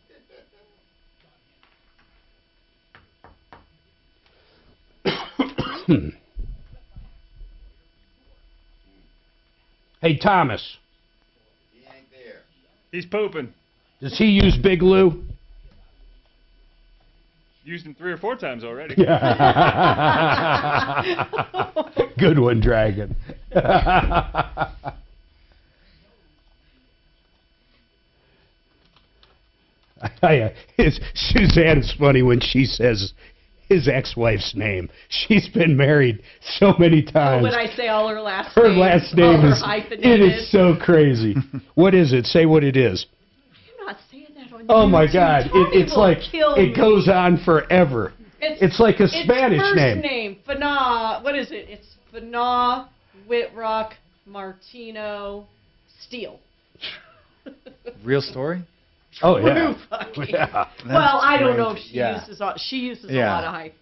Hey, Thomas.
He ain't there.
He's pooping.
Does he use Big Lou?
Used him 3 or 4 times already.
Good one, Dragon. Suzanne is funny when she says his ex-wife's name. She's been married so many times.
When I say all her last
Her
name,
last name
all
is,
her hyphenated.
it is so crazy. What is it? Say what it is.
I'm not saying that on
Oh my
YouTube.
God.
Tony
It's
will
like,
kill
it
me.
goes on forever. It's like a Spanish
first
name.
name. Fana. What is it? It's Fana Whitrock Martino Steele.
Real story?
Oh, yeah.
Woo, fucking-
Yeah.
Well, I don't know if
That's
she
crazy.
uses she uses a
Yeah.
lot of hype.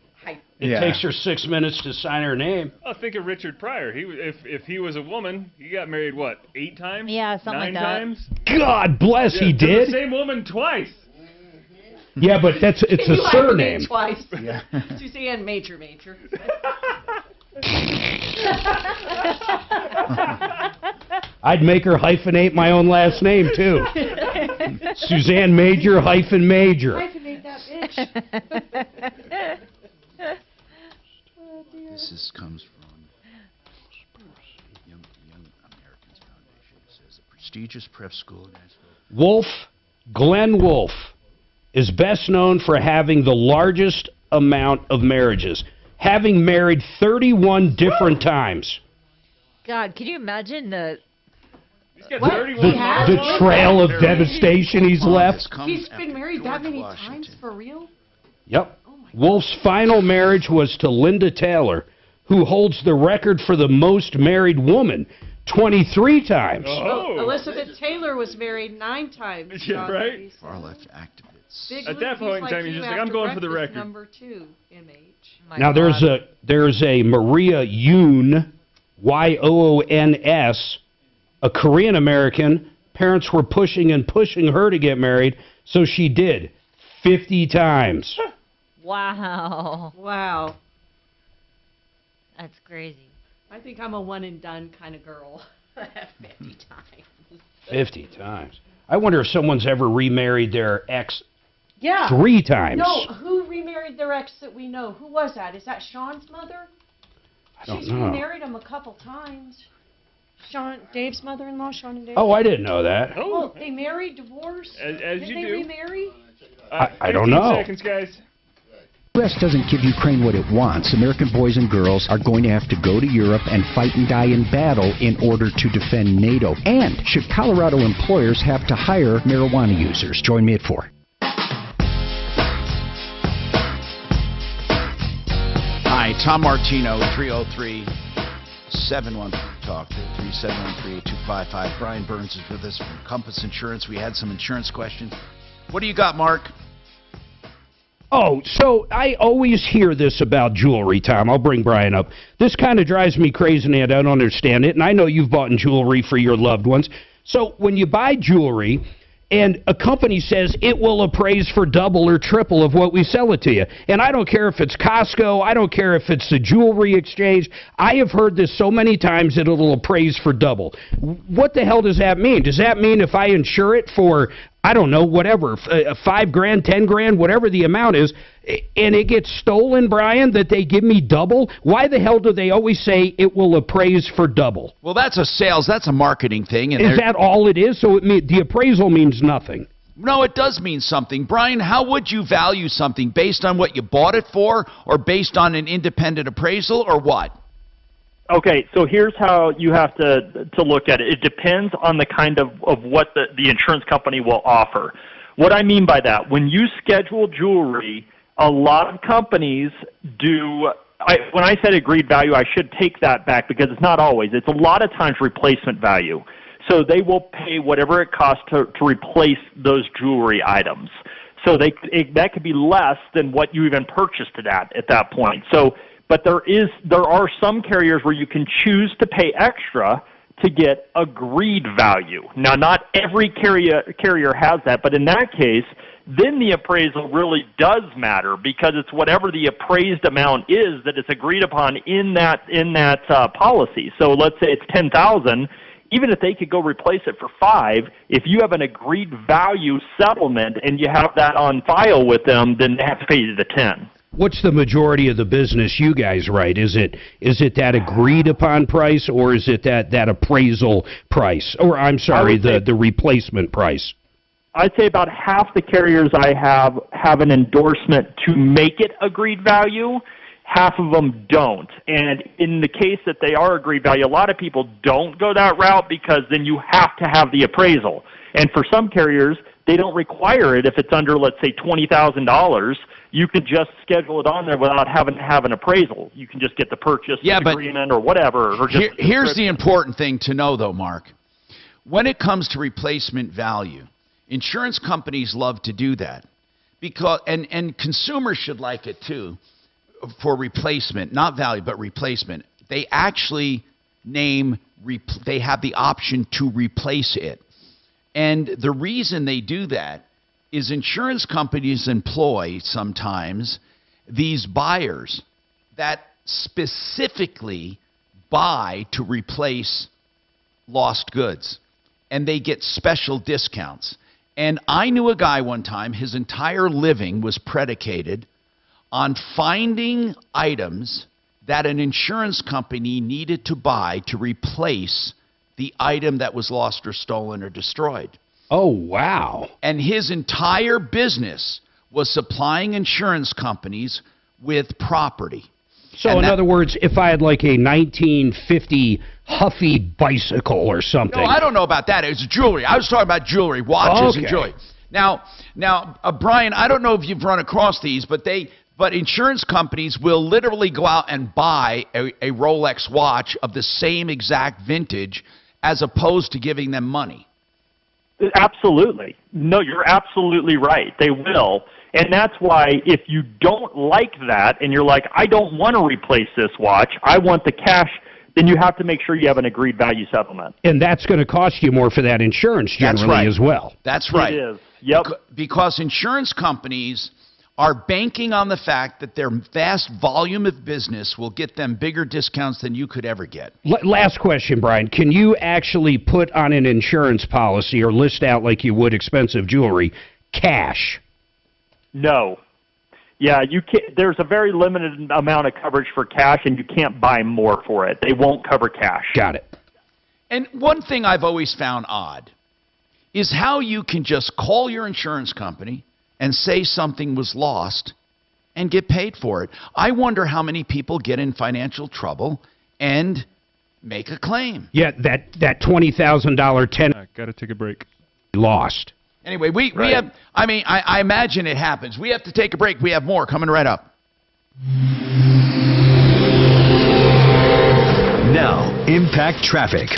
It takes her 6 minutes to sign her name.
Oh, think of Richard Pryor. If he was a woman, he got married, what, 8 times?
Yeah, something
9
like that.
times?
God bless, he
Yeah, to
did.
the same woman twice.
Yeah, but it's
You
a
hyphenate
surname.
twice.
Yeah.
Suzanne Major.
I'd make her hyphenate my own last name, too. Suzanne Major hyphen Major.
Hyphenate that bitch.
This comes from Young Americans Foundation. It says a prestigious prep school in Nashville.
Glenn Wolfe, is best known for having the largest amount of marriages, having married 31 different times.
God, can you imagine the...
The trail of devastation he's left.
He's been married that many times, for real?
Yep. Wolf's final marriage was to Linda Taylor, who holds the record for the most married woman, 23 times.
Oh. Elizabeth Taylor was married 9 times.
Yeah, right?
Far left activists.
Big
At that point in time, you're just like, I'm going for the record.
Number 2, MH.
Now there's a Maria Yoon, Yoons, a Korean American. Parents were pushing her to get married, so she did 50 times.
Wow.
Wow.
That's crazy.
I think I'm a one and done kind of girl. 50 times.
50 times. I wonder if someone's ever remarried their ex
Yeah.
3 times.
No, who remarried their ex that we know? Who was that? Is that Sean's mother?
I don't
She's
know.
remarried him a couple times. Dave's mother-in-law, Sean and Dave.
Oh, I didn't know that.
Well, they married, divorced.
As
Did
you
they
do.
remarry?
I don't
15
know.
seconds, guys.
The U.S. doesn't give Ukraine what it wants. American boys and girls are going to have to go to Europe and fight and die in battle in order to defend NATO. And should Colorado employers have to hire marijuana users? Join me at 4.
Hi, Tom Martino, 303-713-TALK, 373-8255. Brian Burns is with us from Compass Insurance. We had some insurance questions. What do you got, Mark?
Oh, so I always hear this about jewelry, Tom. I'll bring Brian up. This kind of drives me crazy, and I don't understand it. And I know you've bought jewelry for your loved ones. So when you buy jewelry and a company says it will appraise for double or triple of what we sell it to you, and I don't care if it's Costco, I don't care if it's the jewelry exchange, I have heard this so many times that it'll appraise for double. What the hell does that mean? Does that mean if I insure it for, I don't know, whatever, $5,000, $10,000, whatever the amount is, and it gets stolen, Brian, that they give me double? Why the hell do they always say it will appraise for double?
Well, that's a marketing thing. And
is that all it is? So the appraisal means nothing.
No, it does mean something. Brian, how would you value something? Based on what you bought it for, or based on an independent appraisal, or what?
Okay, so here's how you have to look at it. It depends on the kind of what the insurance company will offer. What I mean by that, when you schedule jewelry, a lot of companies do, when I said agreed value, I should take that back because it's not always. It's a lot of times replacement value. So they will pay whatever it costs to replace those jewelry items. So that could be less than what you even purchased it at that point. So, but there are some carriers where you can choose to pay extra to get agreed value. Now, not every carrier has that, but in that case, then the appraisal really does matter because it's whatever the appraised amount is that is agreed upon in that policy. So let's say it's $10,000. even if they could go replace it for $5, if you have an agreed value settlement and you have that on file with them, then they have to pay you the $10.
What's the majority of the business you guys write? Is it that agreed upon price, or is it that appraisal price? Or I'm sorry, the replacement price?
I'd say about half the carriers I have an endorsement to make it agreed value. Half of them don't. And in the case that they are agreed value, a lot of people don't go that route because then you have to have the appraisal. And for some carriers, they don't require it if it's under, let's say, $20,000. You could just schedule it on there without having to have an appraisal. You can just get the purchase agreement or whatever. Or just
here's the important thing to know, though, Mark. When it comes to replacement value, insurance companies love to do that, because and consumers should like it too. For replacement, not value, but replacement, they actually they have the option to replace it. And the reason they do that is insurance companies employ sometimes these buyers that specifically buy to replace lost goods, and they get special discounts. And I knew a guy one time, his entire living was predicated on finding items that an insurance company needed to buy to replace the item that was lost or stolen or destroyed.
Oh, wow.
And his entire business was supplying insurance companies with property.
So in other words, if I had like a 1950 Huffy bicycle or something.
No, I don't know about that. It was jewelry. I was talking about jewelry, watches and jewelry. Now, Brian, I don't know if you've run across these, but insurance companies will literally go out and buy a Rolex watch of the same exact vintage as opposed to giving them money.
Absolutely. No, you're absolutely right. They will. And that's why if you don't like that and you're like, I don't want to replace this watch, I want the cash, then you have to make sure you have an agreed value settlement.
And that's going to cost you more for that insurance generally as well.
That's right.
It is. Yep.
Because insurance companies are banking on the fact that their vast volume of business will get them bigger discounts than you could ever get.
Last question, Brian. Can you actually put on an insurance policy or list out like you would expensive jewelry, cash?
No. Yeah, you can't. There's a very limited amount of coverage for cash, and you can't buy more for it. They won't cover cash.
Got it.
And one thing I've always found odd is how you can just call your insurance company and say something was lost and get paid for it. I wonder how many people get in financial trouble and make a claim.
Yeah, that $20,000 10
got to take a break.
Lost.
Anyway, we have, I imagine it happens. We have to take a break. We have more coming right up.
Now, Impact Traffic.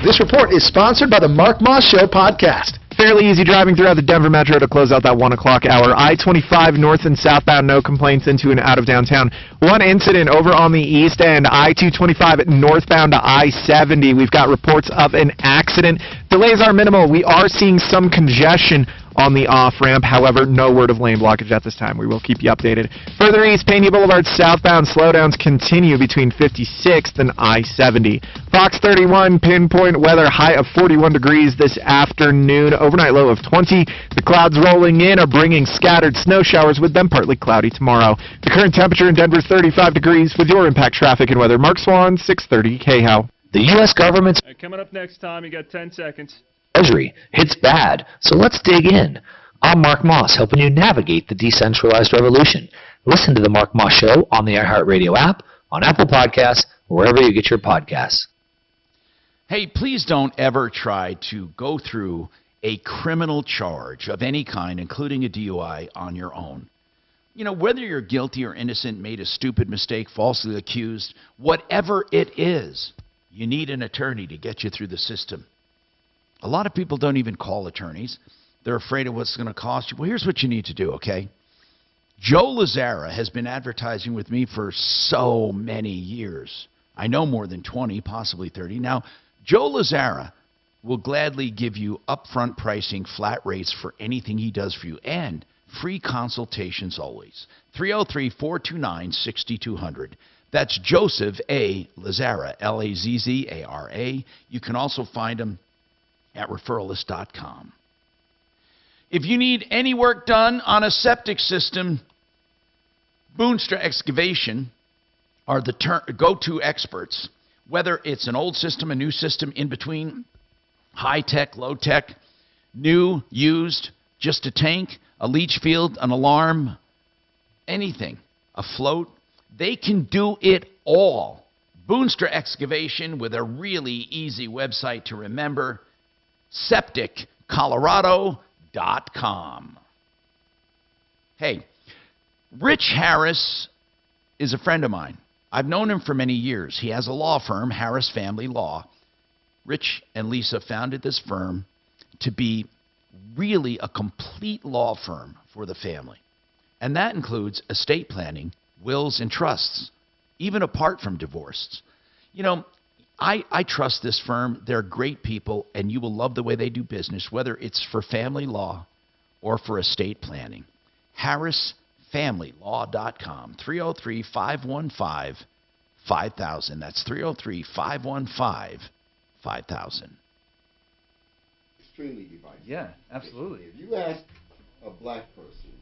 This report is sponsored by the Mark Moss Show podcast.
Fairly easy driving throughout the Denver Metro to close out that 1 o'clock hour. I-25 north and southbound, no complaints into and out of downtown. One incident over on the east end, I-225 northbound to I-70. We've got reports of an accident. Delays are minimal. We are seeing some congestion on the off-ramp. However, no word of lane blockage at this time. We will keep you updated. Further east, Pena Boulevard southbound slowdowns continue between 56th and I-70. Fox 31, pinpoint weather, high of 41 degrees this afternoon, overnight low of 20. The clouds rolling in are bringing scattered snow showers, with them partly cloudy tomorrow. The current temperature in Denver is 35 degrees. With your Impact Traffic and Weather, Mark Swan, 630 KHOW.
The U.S. government's
Coming up next, Tom, you got 10 seconds.
Treasury hits bad, so let's dig in. I'm Mark Moss, helping you navigate the decentralized revolution. Listen to the Mark Moss Show on the iHeartRadio app, on Apple Podcasts, wherever you get your podcasts.
Hey, please don't ever try to go through a criminal charge of any kind, including a DUI, on your own. You know, whether you're guilty or innocent, made a stupid mistake, falsely accused, whatever it is, you need an attorney to get you through the system. A lot of people don't even call attorneys. They're afraid of what's going to cost you. Well, here's what you need to do, okay? Joe Lazzara has been advertising with me for so many years. I know more than 20, possibly 30. Now, Joe Lazzara will gladly give you upfront pricing, flat rates for anything he does for you, and free consultations always. 303-429-6200. That's Joseph A. Lazzara, Lazzara. You can also find him at referralist.com. If you need any work done on a septic system, Boonstra Excavation are the go-to experts. Whether it's an old system, a new system, in between, high-tech, low-tech, new, used, just a tank, a leach field, an alarm, anything, a float, they can do it all. Boonstra Excavation with a really easy website to remember, septiccolorado.com. Hey, Rich Harris is a friend of mine. I've known him for many years. He has a law firm, Harris Family Law. Rich and Lisa founded this firm to be really a complete law firm for the family. And that includes estate planning, wills, and trusts, even apart from divorce. You know, I trust this firm. They're great people, and you will love the way they do business, whether it's for family law or for estate planning. HarrisFamilyLaw.com, 303-515-5000. That's 303-515-5000.
Extremely divisive.
Yeah, absolutely.
If you ask a black person,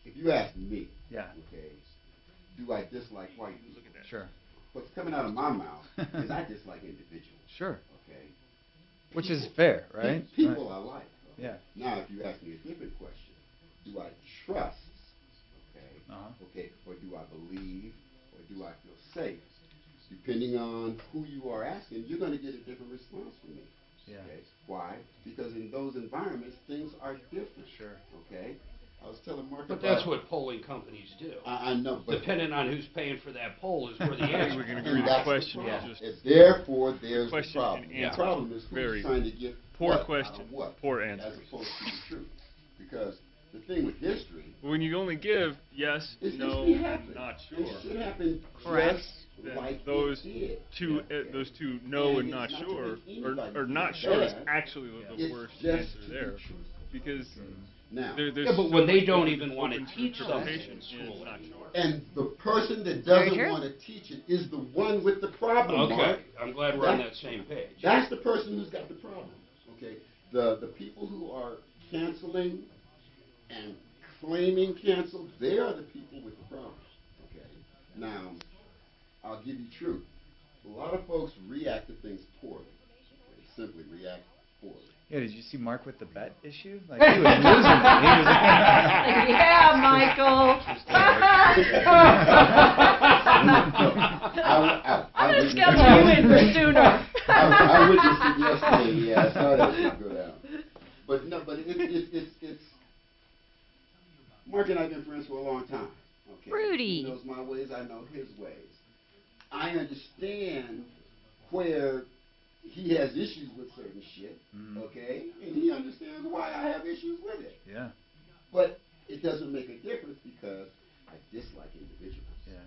if you ask me,
yeah,
okay, do I dislike white people? Look at that.
Sure.
What's coming out of my mouth is I dislike individuals.
Sure.
Okay.
Which is fair, right?
People
right.
I like. Okay?
Yeah.
Now, if you ask me a different question, do I trust? Okay. Okay. Or do I believe? Or do I feel safe? Depending on who you are asking, you're going to get a different response from me.
Yeah.
Okay. Why? Because in those environments, things are different.
Sure.
Okay. I was telling Mark
But
about,
that's what polling companies do.
I know, but
depending on who's paying for that poll is where the answer.
We can agree the question.
And therefore, there's the
question
problem.
and
The problem is who's
very
trying to get
poor
what
question,
out of what,
poor answer.
as opposed to the truth. Because the thing with history,
When you only give yes,
It's
no,
history
and
happened.
not
It
sure,
should happen
correct?
just
Then
like
those
it
two,
did.
those two no and
it's
not
not to
sure,
make anybody
or not
feel
sure is
bad.
actually the
It's
worst
just
answer
to be
there,
truthful.
because
Now,
there's
Yeah, but
so
when they
much
don't
open
even want to teach
interpretation
something in
is
school
not sure.
and the person that
Very
doesn't
true.
want to teach it is the one with the problem.
Okay,
Mark.
I'm glad we're on that same page.
That's the person who's got the problem. Okay, the people who are canceling and claiming cancel, they are the people with the problem. Okay, now I'll give you truth. A lot of folks react to things poorly. They simply react poorly.
Yeah, did you see Mark with the bet issue? Like, he was losing it. He was
Yeah, Michael.
I
would have scheduled you in for sooner.
I witnessed it yesterday. Yeah, I saw that shit go down. But no, but it's. Mark and I've been friends for a long time. Okay.
Rudy.
He knows my ways. I know his ways. I understand where he has issues with certain shit. Okay, and he understands why I have issues with it.
Yeah.
But it doesn't make a difference because I dislike individuals.
Yeah.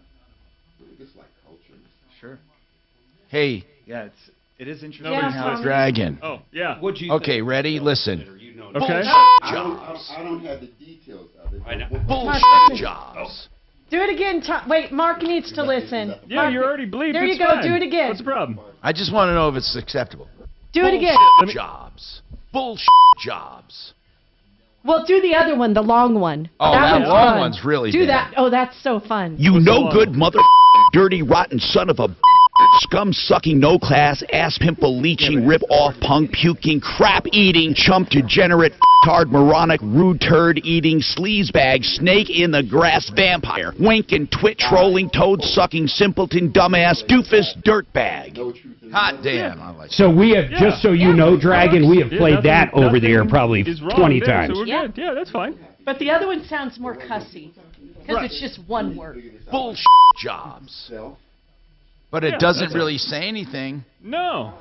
I dislike cultures.
Sure.
Hey,
Yeah, it is interesting
Nobody's
how it's
Dragon.
Oh, yeah.
What'd you
Okay,
think?
ready? Listen.
Okay.
I don't have the details of it.
I know.
Bullshit jobs.
Do it again. Wait, Mark needs to listen.
Yeah,
Mark,
you're already bleeped.
There you
it's
go.
fine.
Do it again.
What's the problem?
I just want to know if it's acceptable.
Do it again.
Bullshit jobs. Bullshit jobs.
Well, do the other one, the long one.
Oh, that
one's
long
fun.
one's really
Do
bad.
that. Oh, that's so fun.
You no good mother, dirty, rotten son of a scum sucking, no class, ass pimple leeching, rip off, punk puking, crap eating, chump degenerate, tard moronic, rude turd eating, sleazebag, snake in the grass vampire, wink and twit trolling, toad sucking, simpleton, dumbass, doofus, dirtbag. Hot damn. I like
So we have, just so you know, Dragon, we have played that over the air probably
Is wrong
20
there,
times.
So we're
Yeah.
good. Yeah, that's fine.
But the other one sounds more cussy. Because
Right.
it's just one word.
bullshit jobs.
Self,
But it
Yeah,
doesn't
that's
really say anything.
No,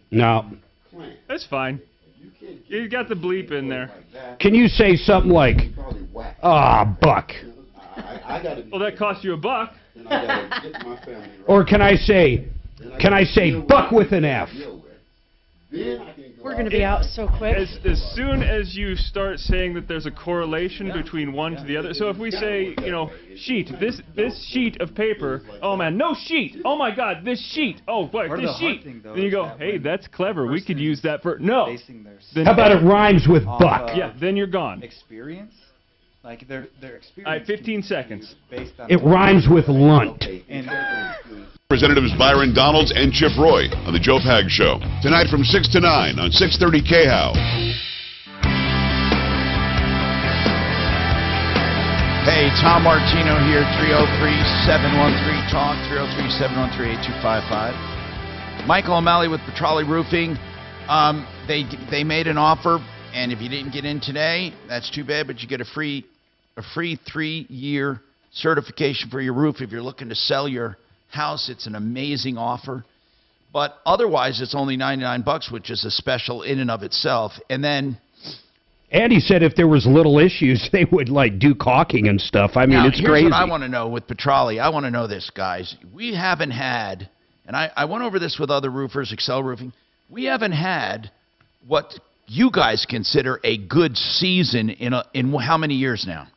No.
plan.
that's fine.
You can't
You got the bleep in there.
like that.
Can you say something like,
Probably whack.
Buck?
I gotta be
Well, that cost you $1.
and I gotta get my family right.
Or can I say,
Then
can I
gotta
say
deal with
Buck
what
with an
I
F?
deal with. Then I can go
We're going to be out so quick.
As soon as you start saying that there's a correlation between one to the other, so if we say, sheet, this sheet of paper, oh man, no sheet, oh my god, this sheet, oh what, this sheet, then you go, hey, that's clever, we could use that for, no.
How about it rhymes with buck?
Yeah, then you're gone.
Experience? Like their experience.
All right, 15 seconds.
It rhymes with lunt.
Representatives Byron Donalds and Chip Roy on the Joe Pag Show. Tonight from 6 to 9 on 630 KHOW.
Hey, Tom Martino here, 303-713-TALK, 303-713-8255. Michael O'Malley with Petrolli Roofing. They made an offer, and if you didn't get in today, that's too bad, but you get a free 3-year certification for your roof. If you're looking to sell your house, it's an amazing offer. But otherwise, it's only $99, which is a special in and of itself. And then
Andy said if there was little issues, they would do caulking and stuff. I mean,
now,
it's
here's
crazy.
What I want to know with Petrolli. I want to know this, guys. We haven't had, and I went over this with other roofers, Excel Roofing. We haven't had what you guys consider a good season in how many years now?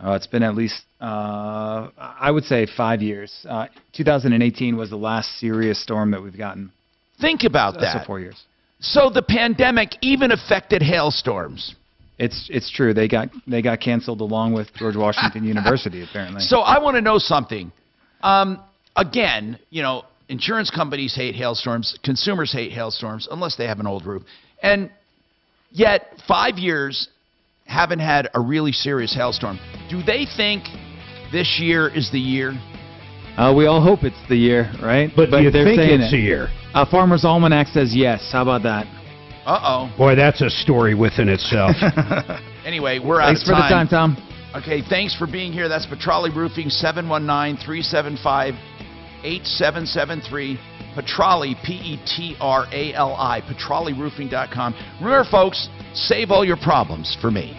Oh, it's been at least, I would say 5 years. 2018 was the last serious storm that we've gotten.
Think about that.
So 4 years.
So the pandemic even affected hailstorms.
It's true. They got canceled along with George Washington University, apparently.
So I want to know something. Again, insurance companies hate hailstorms. Consumers hate hailstorms unless they have an old roof. And yet 5 years haven't had a really serious hailstorm. Do they think this year is the year?
We all hope it's the year, right?
But do you
they're
think
saying
it's a year?
Farmer's Almanac says yes. How about that?
Uh-oh.
Boy, that's a story within itself.
Anyway, we're out of time.
Thanks for the time, Tom.
Okay, thanks for being here. That's Petrolli Roofing, 719-375-8773. Petrolli, P-E-T-R-A-L-I, petrolliroofing.com. Remember, folks, save all your problems for me.